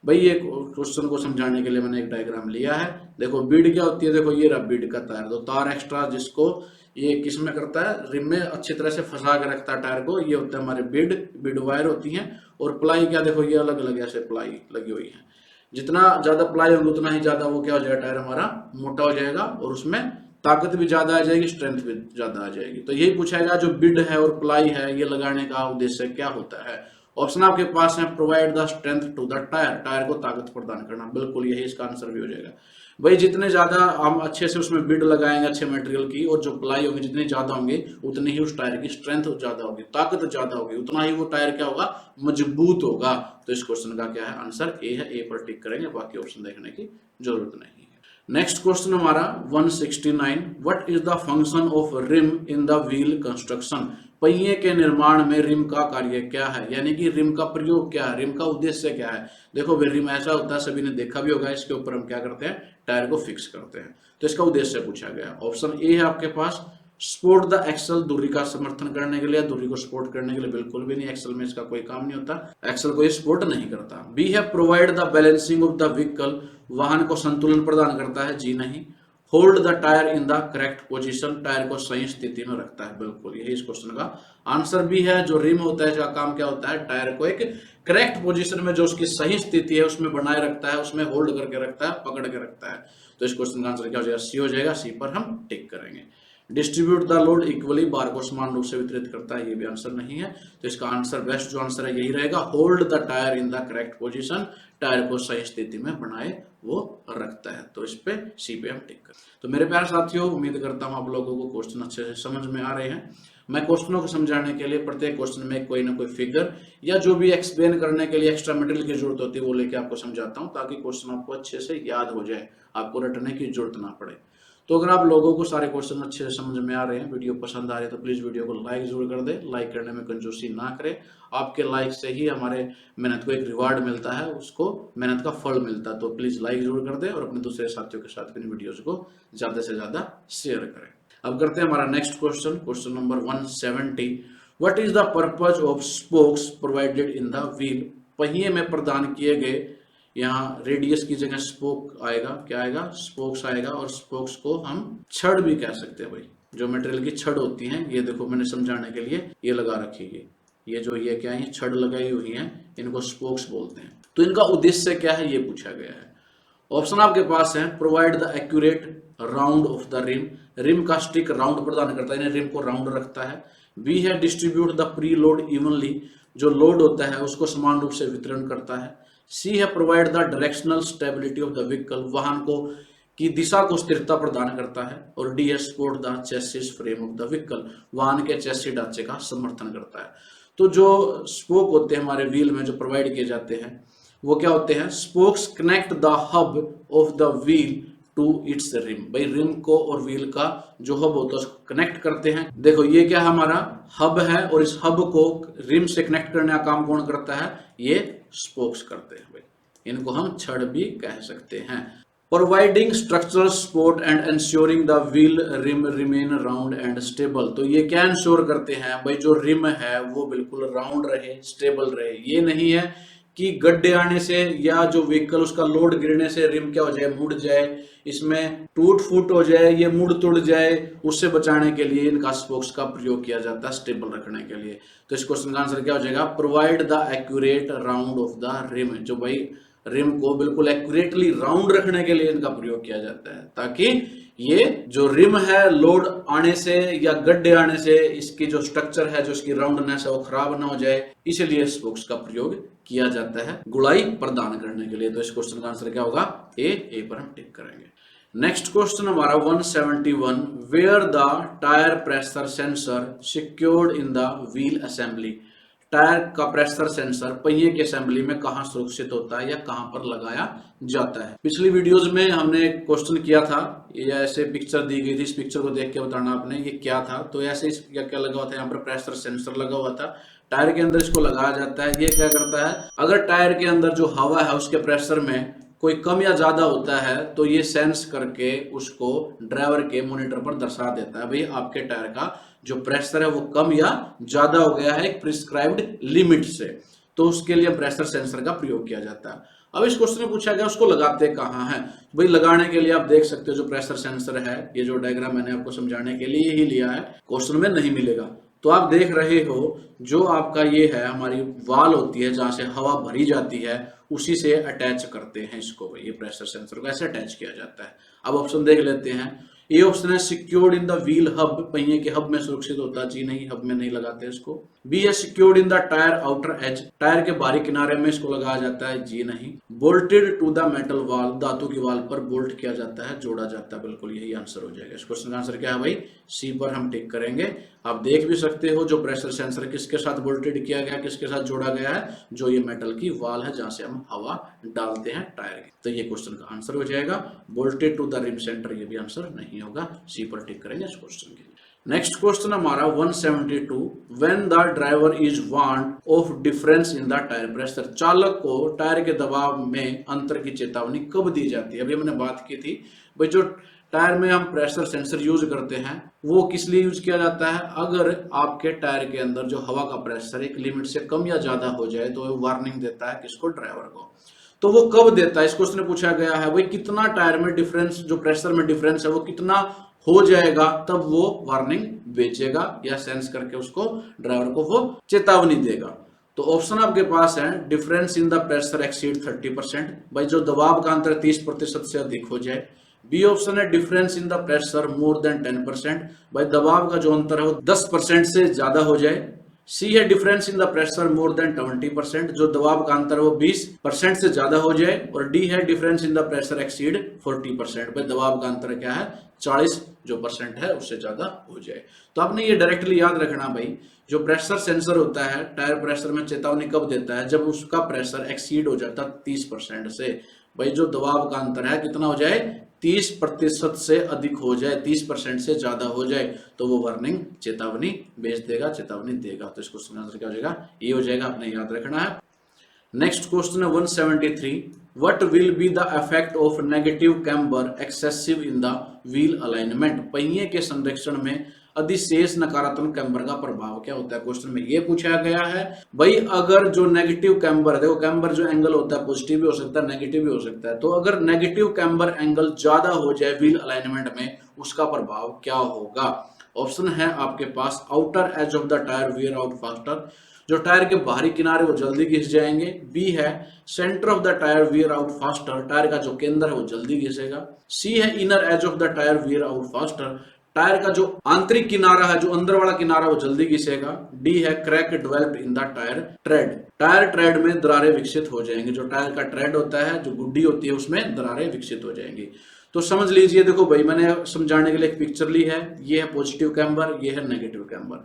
भाई ये क्वेश्चन को समझाने के लिए मैंने एक डायग्राम लिया है। देखो बिड क्या होती है, देखो ये रहा बिड का तार, तो तार एक्स्ट्रा जिसको ये किस में करता है रिम में अच्छी तरह से फंसा के रखता है टायर को, ये होता है हमारे बिड वायर होती हैं। और प्लाई क्या देखो ये अलग अलग ऐसे प्लाई लगी हुई है, जितना ज्यादा प्लाई होगी उतना ही ज्यादा वो क्या हो जाएगा टायर हमारा मोटा हो जाएगा और उसमें ताकत भी ज्यादा आ जाएगी, स्ट्रेंथ भी ज्यादा आ जाएगी। तो यही पूछाएगा जो बिड है और प्लाई है ये लगाने का उद्देश्य क्या होता है। ऑप्शन आपके पास है provide the strength to the tyre, tyre को ताकत प्रदान करना, बिल्कुल यही इसका आंसर भी हो जाएगा। भाई जितने ज्यादा हम अच्छे से उसमें बिड लगाएंगे अच्छे मटेरियल की और जो प्लाई होगी जितनी ज्यादा होंगे उतनी ही उस टायर की स्ट्रेंथ ज्यादा होगी, ताकत ज्यादा होगी, उतना ही वो टायर क्या होगा मजबूत होगा। तो इस क्वेश्चन का क्या है आंसर ए है, ए पर टिक करेंगे, बाकी ऑप्शन देखने की जरूरत नहीं है। नेक्स्ट क्वेश्चन हमारा 169, what is the function of rim in the wheel construction. पहिए के निर्माण में रिम का कार्य क्या है, यानी कि रिम का प्रयोग क्या है, रिम का उद्देश्य क्या है। देखो रिम ऐसा होता है, सभी ने देखा भी होगा, इसके ऊपर हम क्या करते हैं टायर को फिक्स करते हैं। तो इसका उद्देश्य पूछा गया। ऑप्शन ए है आपके पास सपोर्ट द एक्सल, दूरी का समर्थन करने के लिए, दूरी को सपोर्ट करने के लिए, बिल्कुल भी नहीं, एक्सल में इसका कोई काम नहीं होता, एक्सल को ये सपोर्ट नहीं करता। बी है provide the balancing of the vehicle, वाहन को संतुलन प्रदान करता है, जी नहीं। Hold the tyre in the correct position, tyre को सही स्थिति में रखता है, बिल्कुल यही इस क्वेश्चन का आंसर भी है। जो रिम होता है इसका काम क्या होता है टायर को एक करेक्ट पोजीशन में जो उसकी सही स्थिति है उसमें बनाए रखता है, उसमें होल्ड करके रखता है, पकड़ के रखता है। तो इस क्वेश्चन का आंसर क्या हो जाएगा सी हो जाएगा, सी पर हम टिक करेंगे। डिस्ट्रीब्यूट द लोड इक्वली, बार को समान रूप से वितरित करता है, ये भी आंसर नहीं है। तो इसका आंसर बेस्ट जो आंसर है यही रहेगा, hold the tyre in the correct position, tyre को सही स्थिति में बनाए वो रखता है। तो इस पे सी पे हम टिक कर। तो मेरे प्यारे साथियों उम्मीद करता हूं आप लोगों को क्वेश्चन अच्छे से समझ में आ रहे हैं। मैं क्वेश्चनों को समझाने के लिए प्रत्येक क्वेश्चन में कोई ना कोई फिगर या जो भी एक्सप्लेन करने के लिए एक्स्ट्रा मटेरियल की जरूरत होती है वो लेके आपको समझाता हूं, ताकि क्वेश्चन आपको अच्छे से याद हो जाए, आपको रटने की जरूरत ना पड़े। तो अगर आप लोगों को सारे क्वेश्चन अच्छे से समझ में आ रहे हैं, वीडियो पसंद आ रही है, तो प्लीज वीडियो को लाइक जरूर कर दे। लाइक करने में कंजूसी ना करें, आपके लाइक से ही हमारे मेहनत को एक रिवार्ड मिलता है, उसको मेहनत का फल मिलता है। तो प्लीज लाइक जरूर कर दे और अपने दूसरे साथियों के साथ भी वीडियोज को ज्यादा से ज्यादा शेयर करें। अब करते हैं हमारा next question, question number 170, what is the purpose of spokes provided in the wheel. पहिए में प्रदान किए गए, यहाँ रेडियस की जगह स्पोक आएगा, क्या आएगा स्पोक्स आएगा, और स्पोक्स को हम छड़ भी कह सकते हैं। भाई जो मटेरियल की छड़ होती हैं, ये देखो मैंने समझाने के लिए ये लगा रखी है, ये जो ये क्या है छड़ लगाई हुई है, इनको स्पोक्स बोलते हैं। तो इनका उद्देश्य क्या है ये पूछा गया है। ऑप्शन आपके पास है provide the accurate round of the rim, rim का स्टिक राउंड प्रदान करता है, रिम को राउंड रखता है। बी है distribute the pre load evenly, जो लोड होता है उसको समान रूप से वितरण करता है। सी है provide the directional stability of the vehicle, वाहन को की दिशा को स्थिरता प्रदान करता है, और डी है support the chassis frame of the vehicle, वाहन के चेसिस ढांचे का समर्थन करता है। तो जो स्पोक होते हैं हमारे व्हील में जो प्रोवाइड किए जाते हैं वो क्या होते हैं, spokes connect the hub of the wheel to its rim. भाई रिम को और व्हील का जो हब होता है उसको कनेक्ट करते हैं। देखो ये क्या हमारा हब है, और इस हब को रिम से कनेक्ट करने का काम कौन करता है, ये स्पोक्स करते हैं। भाई इनको हम छड़ भी कह सकते हैं। Providing structural support and ensuring the wheel rim remain round and stable. तो ये क्या इंश्योर करते हैं भाई, जो रिम है वो बिल्कुल राउंड रहे, स्टेबल रहे। ये नहीं है कि गड्ढे आने से या जो व्हीकल उसका लोड गिरने से रिम क्या हो जाए, मुड़ जाए, इसमें टूट फूट हो जाए, ये मुड़ तुड़ जाए, उससे बचाने के लिए इनका स्पोक्स का प्रयोग किया जाता है स्टेबल रखने के लिए। तो इस क्वेश्चन का आंसर क्या हो जाएगा, provide the accurate round of the rim. जो भाई रिम को बिल्कुल एक्यूरेटली राउंड रखने के लिए इनका प्रयोग किया जाता है, ताकि ये जो रिम है लोड आने से या गड्ढे आने से इसकी जो स्ट्रक्चर है, जो इसकी राउंडनेस है वो खराब ना हो जाए, इसलिए स्पोक्स का प्रयोग किया जाता है गुड़ाई प्रदान करने के लिए। तो इस क्वेश्चन का आंसर क्या होगा, ए पर हम टिक करेंगे। नेक्स्ट क्वेश्चन हमारा 171, where the tyre pressure sensor secured in the wheel assembly. Tyre का प्रेशर सेंसर पहिए की असेंबली में कहां सुरक्षित होता है या कहां पर लगाया जाता है। पिछली वीडियोस में हमने क्वेश्चन किया था, ये ऐसे पिक्चर दी गई थी, इस पिक्चर को देख के बताना आपने ये क्या था। तो ऐसे क्या लगा हुआ था, यहाँ पर प्रेशर सेंसर लगा हुआ था, टायर के अंदर इसको लगाया जाता है। ये क्या करता है, अगर टायर के अंदर जो हवा है उसके प्रेशर में कोई कम या ज्यादा होता है तो ये सेंस करके उसको ड्राइवर के मॉनिटर पर दर्शा देता है, भाई आपके टायर का जो प्रेशर है वो कम या ज्यादा हो गया है एक प्रिस्क्राइब्ड लिमिट से। तो उसके लिए प्रेशर सेंसर का प्रयोग किया जाता है। अब इस क्वेश्चन में पूछा गया उसको लगाते कहाँ हैं। भाई लगाने के लिए आप देख सकते हो जो प्रेशर सेंसर है, ये जो डायग्राम मैंने आपको समझाने के लिए ही लिया है, क्वेश्चन में नहीं मिलेगा। तो आप देख रहे हो जो आपका ये है हमारी वाल होती है जहां से हवा भरी जाती है, उसी से अटैच करते हैं इसको, ये प्रेशर सेंसर को ऐसे अटैच किया जाता है। अब ऑप्शन देख लेते हैं। ए ऑप्शन है secured in the wheel hub, पहिए के हब में सुरक्षित होता है, जी नहीं, हब में नहीं लगाते इसको। बी है secured in the tyre outer as, tyre के बाहरी किनारे में इसको लगाया जाता है, जी नहीं। बोल्टेड टू द मेटल वाल, धातु की वाल पर बोल्ट किया जाता है, जोड़ा जाता है, बिल्कुल यही आंसर हो जाएगा। इस क्वेश्चन का आंसर क्या है भाई, सी पर हम टिक करेंगे। आप देख भी सकते हो जो प्रेशर सेंसर किसके साथ बोल्टेड किया गया, किसके साथ जोड़ा गया है, जो ये मेटल की वाल है जहां से हम हवा डालते हैं टायर की। तो ये क्वेश्चन का आंसर हो जाएगा। Bolted to the rim centre, ये भी आंसर नहीं होगा, सी पर टिक करेंगे इस क्वेश्चन के लिए। नेक्स्ट क्वेश्चन हमारा 172, when the driver is warned of difference in the tyre pressure, चालक को टायर के दबाव में अंतर की चेतावनी कब दी जाती है। अभी हमने बात की थी भाई जो टायर में हम प्रेशर सेंसर यूज करते हैं वो किस लिए यूज किया जाता है, अगर आपके टायर के अंदर जो हवा का प्रेशर एक लिमिट से कम या ज्यादा हो जाए तो वो वार्निंग देता है किसको, ड्राइवर को। तो वो कब देता है, इस क्वेश्चन में पूछा गया है भाई कितना टायर में डिफरेंस, जो प्रेशर में डिफरेंस है वो कितना हो जाएगा तब वो वार्निंग बेचेगा या सेंस करके उसको ड्राइवर को वो चेतावनी देगा। तो ऑप्शन आपके पास है difference in the pressure exceed 30%, भाई जो दबाव का अंतर 30% से अधिक हो जाए। बी ऑप्शन है difference in the pressure more than 10%, भाई दबाव का जो अंतर है वो 10% से ज्यादा हो जाए। सी है difference in the pressure more than 20%, जो दबाव का अंतर है वो 20% से ज्यादा हो जाए। और डी है difference in the pressure exceed 40%, भाई दबाव का अंतर क्या है 40 जो परसेंट है उससे ज्यादा हो जाए। तो आपने ये डायरेक्टली याद रखना भाई, जो प्रेशर सेंसर होता है टायर प्रेशर में चेतावनी कब देता है, जब उसका प्रेशर एक्सीड हो जाता है 30% से। भाई जो दबाव का अंतर है कितना हो जाए, 30% से अधिक हो जाए, 30% से ज्यादा हो जाए, तो वो वार्निंग चेतावनी भेज देगा, चेतावनी देगा। तो इसको आंसर क्या हो जाएगा, ये हो जाएगा, आपने याद रखना है। नेक्स्ट क्वेश्चन है 173, what will be the effect of negative camber excessive in the wheel alignment, पहिए के संरक्षण में अधिशेष नकारात्मक कैम्बर का प्रभाव क्या होता है। क्वेश्चन में ये पूछा गया है भाई अगर जो नेगेटिव कैम्बर, देखो कैम्बर जो एंगल होता है पॉजिटिव भी हो सकता है नेगेटिव भी हो सकता है, तो अगर नेगेटिव कैम्बर एंगल ज्यादा हो जाए व्हील अलाइनमेंट में उसका प्रभाव क्या होगा। ऑप्शन है आपके पास outer edge of the tyre wear out faster, जो टायर के बाहरी किनारे वो जल्दी घिस जाएंगे। बी है centre of the tyre wear out faster, tyre का जो केंद्र है वो जल्दी घिसेगा। सी है inner edge of the tyre wear out faster, tyre का जो आंतरिक किनारा है, जो अंदर वाला किनारा वो जल्दी घिसेगा। डी है crack developed in the tyre trade, tyre trade में दरारें विकसित हो जाएंगी, जो टायर का ट्रेड होता है, जो गुड्डी होती है उसमें दरारें विकसित हो जाएंगी। तो समझ लीजिए, देखो भाई मैंने समझाने के लिए एक पिक्चर ली है, ये है पॉजिटिव कैम्बर, ये है नेगेटिव कैम्बर।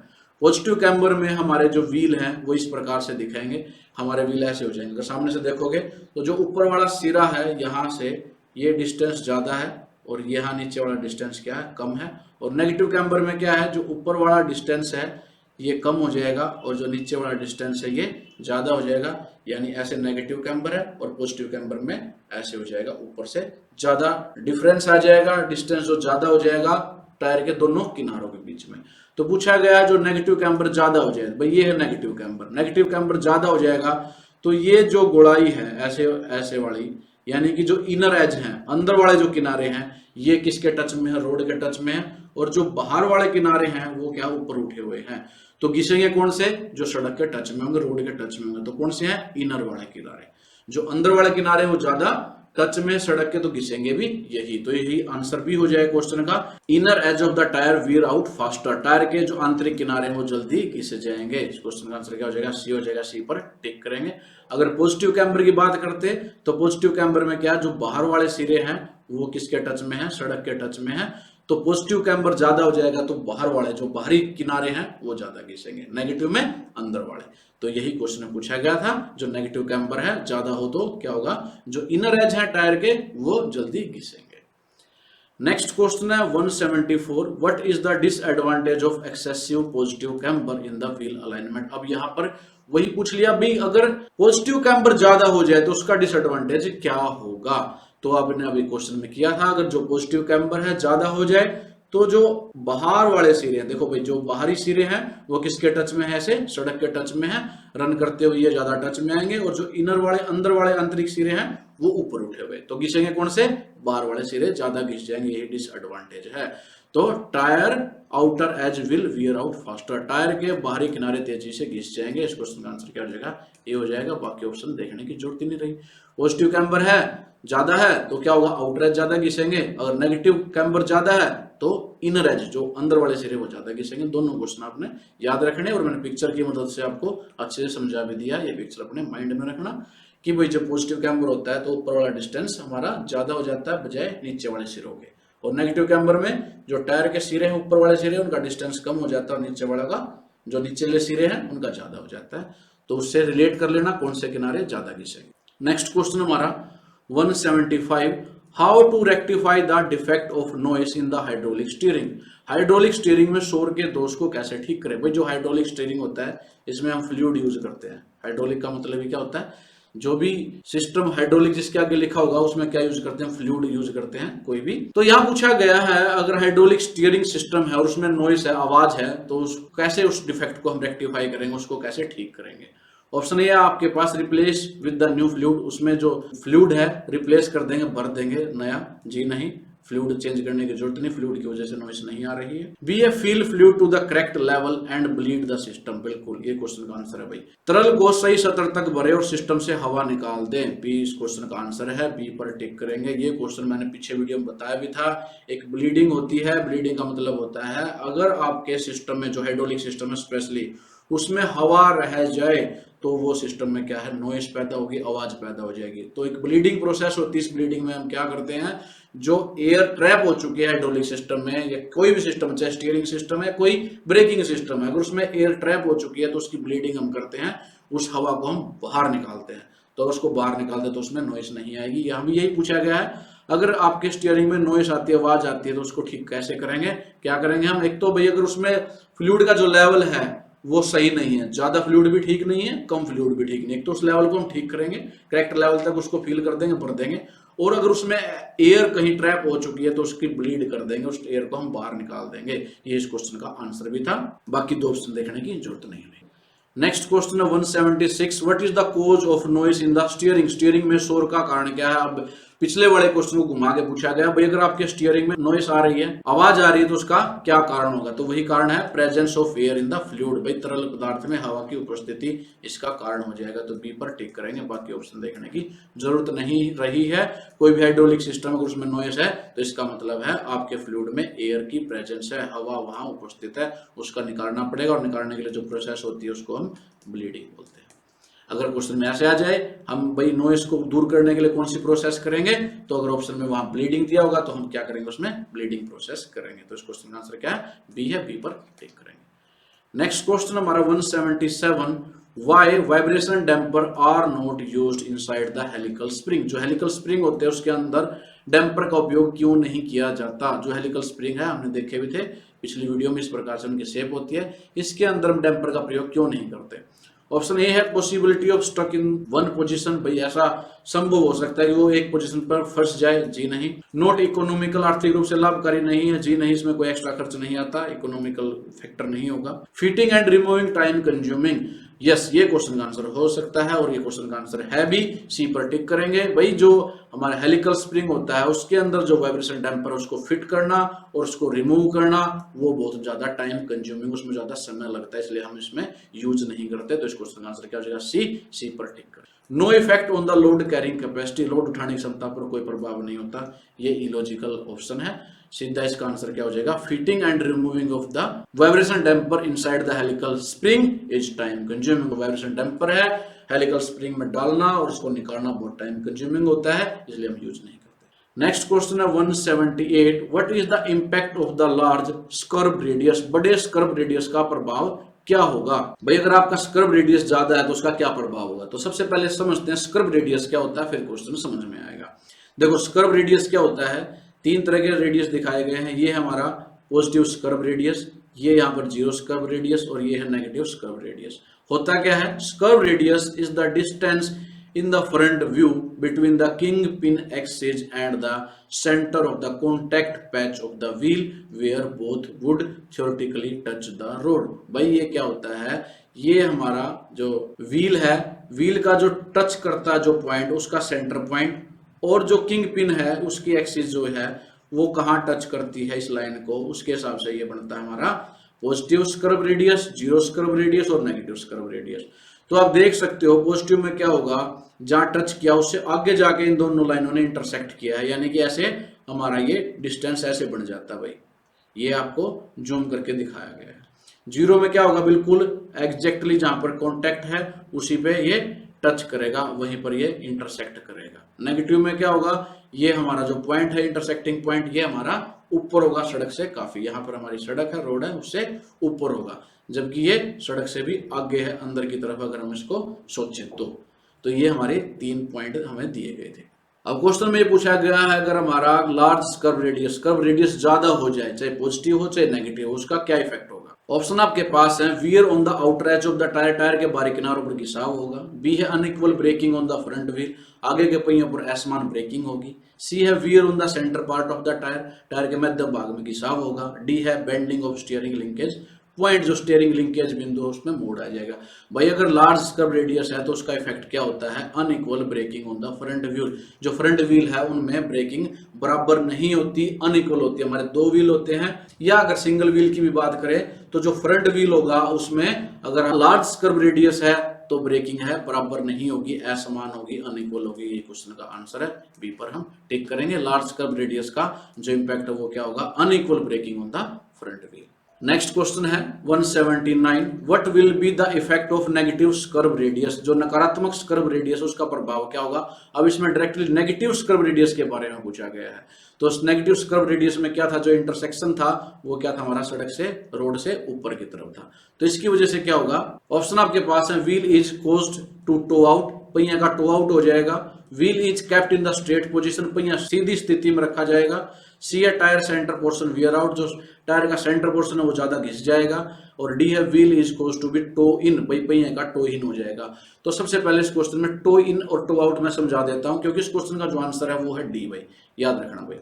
पॉजिटिव कैम्बर में हमारे जो व्हील हैं वो इस प्रकार से दिखाएंगे, हमारे व्हील ऐसे हो जाएंगे। अगर सामने से देखोगे तो जो ऊपर वाला सिरा है यहाँ से ये डिस्टेंस ज्यादा है और यहाँ नीचे वाला डिस्टेंस क्या है, कम है। और नेगेटिव कैम्बर में क्या है, जो ऊपर वाला डिस्टेंस है ये कम हो जाएगा और जो नीचे वाला डिस्टेंस है ये ज्यादा हो जाएगा। यानी ऐसे नेगेटिव कैम्बर है और पॉजिटिव कैम्बर में ऐसे हो जाएगा, ऊपर से ज्यादा डिफरेंस आ जाएगा, डिस्टेंस जो ज्यादा हो जाएगा टायर के दोनों किनारों के बीच में। तो पूछा गया जो नेगेटिव कैम्बर ज्यादा हो जाएगा, भाई ये है नेगेटिव कैम्बर, नेगेटिव कैम्बर ज्यादा हो जाएगा तो ये जो गोलाई है ऐसे ऐसे वाली, यानी कि जो इनर एज है, अंदर वाले जो किनारे हैं ये किसके टच में है, रोड के टच में है। और जो बाहर वाले किनारे हैं वो क्या, ऊपर उठे हुए हैं। तो घिसेंगे कौन से, जो सड़क के टच में होंगे, रोड के टच में होंगे। तो कौन से हैं, इनर वाले किनारे। जो अंदर वाले किनारे वो ज्यादा टच में सड़क के, तो घिसेंगे भी यही। तो यही आंसर भी हो जाए क्वेश्चन का। Inner edge of the tyre wear out faster, tyre के जो आंतरिक किनारे हैं वो जल्दी घिसे जाएंगे। इस क्वेश्चन का आंसर क्या हो जाएगा, सी हो जाएगा। सी पर टिक करेंगे। अगर पॉजिटिव कैम्बर की बात करते तो पॉजिटिव कैम्बर में क्या, जो बाहर वाले सिरे हैं वो किसके टच में है, सड़क के टच में है। तो पॉजिटिव कैम्बर ज्यादा हो जाएगा तो बाहर वाले जो बाहरी किनारे हैं वो ज्यादा घिसेंगे, नेगेटिव में अंदर वाले। तो यही क्वेश्चन पूछा गया था, जो नेगेटिव कैम्बर है ज्यादा हो तो क्या होगा, जो इनर एज है टायर के वो जल्दी घिसेंगे। नेक्स्ट क्वेश्चन है 174, what is the disadvantage of excessive positive camber in the wheel alignment. अब यहाँ पर वही पूछ लिया भाई, अगर पॉजिटिव कैम्बर ज्यादा हो जाए तो उसका डिसएडवांटेज क्या होगा। तो आपने अभी क्वेश्चन में किया था, अगर जो पॉजिटिव कैम्बर है ज्यादा हो जाए तो जो बाहर वाले सिरे हैं, देखो भाई जो बाहरी सिरे हैं वो किसके टच में है, ऐसे सड़क के टच में है, रन करते हुए ये ज्यादा टच में आएंगे। और जो इनर वाले अंदर वाले आंतरिक सिरे हैं वो ऊपर उठे हुए, तो घिसेंगे कौन से, बाहर वाले सिरे ज्यादा घिस जाएंगे, यही डिसएडवांटेज है। तो tyre outer as will wear out faster, tyre के बाहरी किनारे तेजी से घिस जाएंगे। इस क्वेश्चन का आंसर क्या हो जाएगा, ये हो जाएगा। बाकी ऑप्शन देखने की जरूरत ही नहीं रही। पॉजिटिव कैम्बर है ज्यादा है तो क्या होगा, आउटर एज ज्यादा घिसेंगे। अगर नेगेटिव कैम्बर ज्यादा है तो इनर एज जो अंदर वाले सिरे वो ज्यादा घिसेंगे। दोनों क्वेश्चन आपने याद रखने, और मैंने पिक्चर की मदद से आपको अच्छे से समझा भी दिया। ये पिक्चर अपने माइंड में रखना कि भाई जब पॉजिटिव कैम्बर होता है तो ऊपर वाला डिस्टेंस हमारा ज्यादा हो जाता है बजाय नीचे वाले सिरों के, और नेगेटिव कैम्बर में जो टायर के सिरे हैं ऊपर वाले सिरे उनका डिस्टेंस कम हो जाता है और नीचे वाला का जो नीचे वाले सिरे हैं उनका ज्यादा हो जाता है। तो उससे रिलेट कर लेना कौन से किनारे ज्यादा घिसेंगे। नेक्स्ट क्वेश्चन हमारा 175, how to rectify the defect of noise in the hydraulic steering. Hydraulic steering में शोर के दोष को कैसे ठीक करें। भाई जो हाइड्रोलिक स्टीयरिंग होता है इसमें हम फ्लूइड यूज करते हैं। हाइड्रोलिक का मतलब ही क्या होता है, जो भी सिस्टम हाइड्रोलिक जिसके आगे लिखा होगा उसमें क्या यूज करते हैं, फ्लूइड यूज करते हैं कोई भी। तो यहाँ पूछा गया है अगर हाइड्रोलिक स्टीयरिंग सिस्टम है और उसमें नॉइस है, आवाज है, तो कैसे उस डिफेक्ट को हम रेक्टिफाई करेंगे, उसको कैसे ठीक करेंगे। ऑप्शन ए आपके पास replace with the new fluid, उसमें जो फ्लूइड है रिप्लेस कर देंगे, भर देंगे नया। जी नहीं, फ्लूइड चेंज करने की जरूरत नहीं, फ्लूइड की वजह से नॉइस नहीं आ रही है। B a fill fluid to the correct level and bleed the system, बिल्कुल ये क्वेश्चन का आंसर है भाई। तरल को सही सतह तक भरे और सिस्टम से हवा निकाल दें, बी इस क्वेश्चन का आंसर है। बी पर टिक करेंगे। ये क्वेश्चन मैंने पीछे वीडियो में बताया भी था। एक ब्लीडिंग होती है, ब्लीडिंग का मतलब होता है अगर आपके सिस्टम में जो हाइड्रोलिक सिस्टम है स्पेशली उसमें हवा रह जाए तो वो सिस्टम में क्या है, नॉइस पैदा होगी, आवाज पैदा हो जाएगी। तो एक ब्लीडिंग प्रोसेस होती है। इस ब्लीडिंग में हम क्या करते हैं, जो एयर ट्रैप हो चुकी है हाइड्रोलिक सिस्टम में या कोई भी सिस्टम, चाहे स्टीयरिंग सिस्टम है कोई ब्रेकिंग सिस्टम है, अगर उसमें एयर ट्रैप हो चुकी है तो उसकी ब्लीडिंग हम करते हैं, उस हवा को हम बाहर निकालते हैं। तो उसको बाहर निकालते तो उसमें नॉइस नहीं आएगी। यहाँ भी यही पूछा गया है, अगर आपके स्टीयरिंग में नॉइस आती है, आवाज आती है, तो उसको ठीक कैसे करेंगे, क्या करेंगे हम। एक तो भाई अगर उसमें फ्लूइड का जो लेवल है वो सही नहीं है, ज्यादा फ्लूइड भी ठीक नहीं है, कम फ्लूइड भी ठीक नहीं है, तो उस लेवल को हम ठीक करेंगे, करेक्ट लेवल तक उसको फिल कर देंगे, भर देंगे। और अगर उसमें एयर कहीं ट्रैप हो चुकी है तो उसकी ब्लीड कर देंगे, उस एयर को हम बाहर निकाल देंगे। ये इस क्वेश्चन का आंसर भी था। बाकी दो ऑप्शन देखने की जरूरत नहीं है। नेक्स्ट क्वेश्चन है 176, what is the cause of noise in the steering. Steering में शोर का कारण क्या है। अब पिछले वाले क्वेश्चन को घुमा के पूछा गया, भाई अगर आपके स्टीयरिंग में नॉइस आ रही है, आवाज आ रही है, तो उसका क्या कारण होगा। तो वही कारण है presence of air in the fluid, भाई तरल पदार्थ में हवा की उपस्थिति इसका कारण हो जाएगा। तो बी पर टिक करेंगे। बाकी ऑप्शन देखने की जरूरत नहीं रही है। कोई भी हाइड्रोलिक सिस्टम अगर उसमें नॉइस है तो इसका मतलब है आपके फ्लूइड में एयर की प्रेजेंस है, हवा वहां उपस्थित है, उसका निकालना पड़ेगा। और निकालने के लिए जो प्रोसेस होती है उसको हम ब्लीडिंग बोलते हैं। अगर क्वेश्चन में ऐसे आ जाए हम भाई नॉइस को दूर करने के लिए कौन सी प्रोसेस करेंगे, तो अगर ऑप्शन में वहां ब्लीडिंग दिया होगा तो हम क्या करेंगे, उसमें ब्लीडिंग प्रोसेस करेंगे। तो इस क्वेश्चन का आंसर क्या है, बी है, बी पर टिक करेंगे। नेक्स्ट क्वेश्चन हमारा 177, why vibration damper are not used inside the helical spring. जो हेलिकल स्प्रिंग होते हैं उसके अंदर डैम्पर का उपयोग क्यों नहीं किया जाता। जो हेलिकल स्प्रिंग है हमने देखे भी थे पिछली वीडियो में, इस प्रकार से उनकी शेप होती है, इसके अंदर हम डैम्पर का प्रयोग क्यों नहीं करते। ऑप्शन ए है possibility of stuck in one position, भाई ऐसा संभव हो सकता है कि वो एक पोजीशन पर फंस जाए, जी नहीं। नॉट इकोनॉमिकल, आर्थिक रूप से लाभकारी नहीं है, जी नहीं, इसमें कोई एक्स्ट्रा खर्च नहीं आता, इकोनॉमिकल फैक्टर नहीं होगा। Fitting and removing time consuming, yes ये क्वेश्चन का आंसर हो सकता है और ये क्वेश्चन का आंसर है भी, सी पर टिक करेंगे। भाई जो हमारा हेलिकल स्प्रिंग होता है उसके अंदर जो वाइब्रेशन डैम्पर है उसको फिट करना और उसको रिमूव करना वो बहुत ज्यादा टाइम कंज्यूमिंग, उसमें ज्यादा समय लगता है, इसलिए हम इसमें यूज नहीं करते। तो इस क्वेश्चन का आंसर क्या हो जाएगा, सी पर टिक करें। No effect on the load carrying capacity, load उठाने की क्षमता पर कोई प्रभाव नहीं होता, ये इलॉजिकल ऑप्शन है। सीधा इसका आंसर क्या हो जाएगा, fitting and removing of the vibration damper inside the helical spring is time consuming. Vibration damper है हेलिकल स्प्रिंग में डालना और उसको निकालना बहुत टाइम कंज्यूमिंग होता है, इसलिए हम यूज नहीं करते। नेक्स्ट क्वेश्चन है 178, what is the impact of the large scrub radius. बड़े स्कर्व रेडियस का प्रभाव क्या होगा। भाई अगर आपका स्कर्व रेडियस ज्यादा है तो उसका क्या प्रभाव होगा। तो सबसे पहले समझते हैं स्कर्व रेडियस क्या होता है, फिर क्वेश्चन समझ में आएगा। देखो स्कर्व रेडियस क्या होता है, तीन तरह के रेडियस दिखाए गए हैं। ये हमारा पॉजिटिव स्कर्व रेडियस, ये यहाँ पर जीरो स्कर्व रेडियस और ये है नेगेटिव स्कर्व रेडियस। होता क्या है, scrub radius is the distance in the front view between the kingpin axis and the center of the contact patch of the wheel where both would theoretically touch the road। भाई ये क्या होता है, ये हमारा जो व्हील है, wheel का जो टच करता है जो पॉइंट, उसका सेंटर पॉइंट, और जो किंग पिन है उसकी एक्सिस जो है वो कहाँ टच करती है इस लाइन को, उसके हिसाब से ये बनता है हमारा पॉजिटिव स्कर्व रेडियस, जीरो स्कर्व रेडियस और नेगेटिव स्कर्व रेडियस। तो आप देख सकते हो पॉजिटिव में क्या होगा, जहां टच किया उससे आगे जाके इन दोनों लाइनों ने इंटरसेक्ट किया है, यानी कि ऐसे हमारा ये डिस्टेंस ऐसे बन जाता है। भाई ये आपको जूम करके दिखाया गया है। जीरो में क्या होगा, बिल्कुल एग्जैक्टली जहां पर कॉन्टेक्ट है उसी पे ये टच करेगा, वहीं पर ये इंटरसेक्ट करेगा। नेगेटिव में क्या होगा, ये हमारा जो पॉइंट है इंटरसेक्टिंग पॉइंट, ये हमारा ऊपर होगा सड़क से काफी, यहाँ पर हमारी सड़क है, रोड है, उससे ऊपर होगा, जबकि ये सड़क से भी आगे है अंदर की तरफ अगर हम इसको सोचें तो ये हमारे तीन पॉइंट हमें दिए गए थे। अब क्वेश्चन में ये पूछा गया है अगर हमारा लार्ज स्कर्व रेडियस ज्यादा हो जाए, चाहे पॉजिटिव हो चाहे नेगेटिव हो, उसका क्या इफेक्ट होगा। ऑप्शन आपके पास है, wear on the outer edge of the tyre, tyre के बाहरी किनारों पर घिसाव होगा। बी है unequal braking on the front wheel, आगे के पहियों पर असमान ब्रेकिंग होगी। सी है wear on the centre part of the tyre, tyre के मध्य भाग में घिसाव होगा। डी है bending of steering linkage point, जो स्टीयरिंग लिंकेज बिंदु है उसमें मोड़ आ जाएगा। भाई अगर लार्ज स्कर्व रेडियस है तो उसका इफेक्ट क्या होता है, unequal braking on the front wheel, जो फ्रंट व्हील है उनमें ब्रेकिंग बराबर नहीं होती, अनइक्वल होती है। हमारे दो व्हील होते हैं, या अगर सिंगल व्हील की भी बात करें तो जो फ्रंट व्हील होगा उसमें अगर लार्ज स्कर्व रेडियस है तो ब्रेकिंग है बराबर नहीं होगी, असमान होगी, अनइक्वल होगी। ये क्वेश्चन का आंसर है, बी पर हम टिक करेंगे। लार्ज स्कर्व रेडियस का जो इंपैक्ट है वो क्या होगा, unequal braking on the front wheel. Next question है 179, what will be the effect of negative scrub radius. जो नकारात्मक स्कर्व रेडियस उसका प्रभाव क्या होगा। अब इसमें डायरेक्टली नेगेटिव स्कर्व रेडियस के बारे में पूछा गया है। तो नेगेटिव स्कर्व रेडियस में क्या था, जो इंटरसेक्शन था वो क्या था, हमारा सड़क से रोड से ऊपर की तरफ था। तो इसकी वजह से क्या होगा, ऑप्शन आपके पास है, wheel is caused to toe out, पहिया का टो आउट हो जाएगा। Wheel is kept in the straight position, पहिया सीधी स्थिति में रखा जाएगा। सी है tyre centre portion wear out, जो टायर का सेंटर पोर्शन है वो ज्यादा घिस जाएगा। और डी है wheel is cause to be toe in, पहिया का टो इन हो जाएगा। तो सबसे पहले इस क्वेश्चन में टो इन और टो आउट में समझा देता हूं, क्योंकि इस क्वेश्चन का जो आंसर है वो है डी। भाई याद रखना भाई,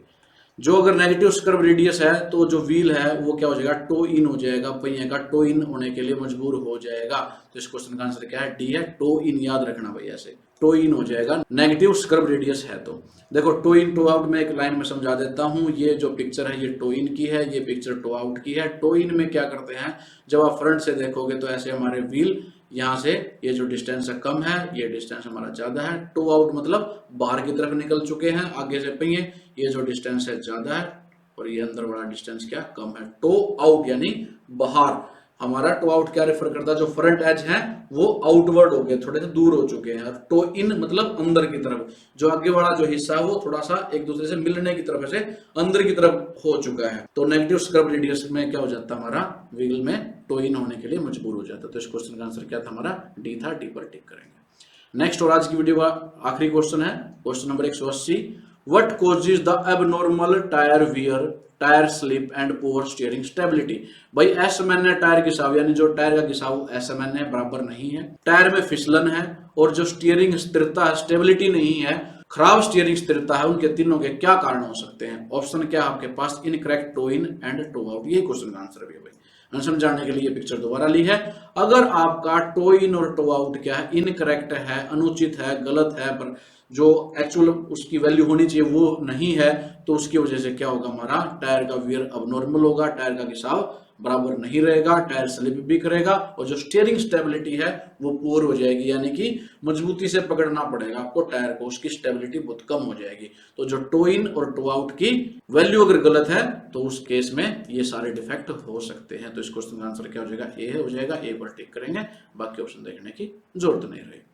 जो अगर नेगेटिव स्कर्व रेडियस है तो जो व्हील है वो क्या हो जाएगा, टो इन हो जाएगा, पहिया का टो इन होने के लिए मजबूर हो जाएगा। तो इस क्वेश्चन का आंसर क्या है, डी है, टो इन। याद रखना भाई, ऐसे टो इन हो जाएगा नेगेटिव स्कर्व रेडियस है। तो देखो टो इन टो आउट में एक लाइन में समझा देता हूं। ये जो पिक्चर है ये टो इन की है, ये पिक्चर टो आउट की है। टो इन में क्या करते हैं, जब आप फ्रंट से देखोगे तो ऐसे हमारे व्हील यहाँ से ये जो डिस्टेंस है कम है, ये डिस्टेंस हमारा ज्यादा है। टो आउट मतलब बाहर की तरफ निकल चुके हैं आगे से पहिए, ये जो डिस्टेंस है ज्यादा है और ये अंदर वाला डिस्टेंस क्या कम है। टो आउट यानी बाहर, हमारा टो आउट क्या रेफर करता है, जो फ्रंट एज है वो आउटवर्ड हो गए, थोड़े से दूर हो चुके हैं। टो इन मतलब अंदर की तरफ, जो आगे वाला जो हिस्सा है वो थोड़ा सा एक दूसरे से मिलने की तरफ से अंदर की तरफ हो चुका है। तो नेगेटिव स्क्रब रेडियस में क्या हो जाता है, हमारा व्हील में टो इन होने के लिए मजबूर हो जाता है। तो इस क्वेश्चन का आंसर क्या था हमारा, डी था। डी पर टिक करेंगे। नेक्स्ट और आज की वीडियो का आखिरी क्वेश्चन है, question number 180। What causes the abnormal tyre wear, tyre slip and poor steering stability. भाई असमान्य टायर घिसाव, यानी जो टायर का घिसाव असमान्य बराबर नहीं है, टायर में फिसलन है, और जो स्टीयरिंग स्थिरता है, स्टेबिलिटी नहीं है, खराब स्टीयरिंग स्थिरता है, उनके तीनों के क्या कारण हो सकते हैं। ऑप्शन क्या है आपके पास, incorrect, toe in and toe out. ये क्वेश्चन का आंसर भी है भाई। आंसर जानने के लिए पिक्चर दोबारा ली है। अगर आपका टो इन और टो आउट क्या है, इनकरेक्ट है, अनुचित है, गलत है, पर जो एक्चुअल उसकी वैल्यू होनी चाहिए वो नहीं है, तो उसकी वजह से क्या होगा, हमारा टायर का वियर अबनॉर्मल होगा, टायर का घिसाव बराबर नहीं रहेगा, टायर स्लिप भी करेगा, और जो स्टीयरिंग स्टेबिलिटी है वो पुअर हो जाएगी, यानी कि मजबूती से पकड़ना पड़ेगा आपको टायर को, उसकी स्टेबिलिटी बहुत कम हो जाएगी। तो जो टो इन और टो आउट की वैल्यू अगर गलत है तो उस केस में ये सारे डिफेक्ट हो सकते हैं। तो इस क्वेश्चन का आंसर क्या हो जाएगा, ए हो जाएगा। ए पर टिक करेंगे, बाकी ऑप्शन देखने की जरूरत नहीं रहेगी।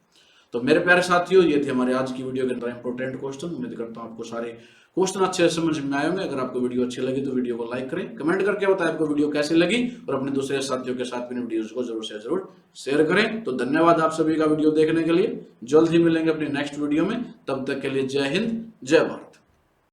तो मेरे प्यारे साथियों, ये थे हमारे आज की वीडियो के अंदर इंपॉर्टेंट क्वेश्चन। उम्मीद करता हूं आपको सारे क्वेश्चन अच्छे से समझ में आए होंगे। अगर आपको वीडियो अच्छी लगी तो वीडियो को लाइक करें, कमेंट करके बताएं आपको वीडियो कैसी लगी, और अपने दूसरे साथियों के साथ भी वीडियोस को जरूर से जरूर शेयर करें। तो धन्यवाद आप सभी का वीडियो देखने के लिए। जल्द ही मिलेंगे अपनी नेक्स्ट वीडियो में, तब तक के लिए जय हिंद, जय भारत।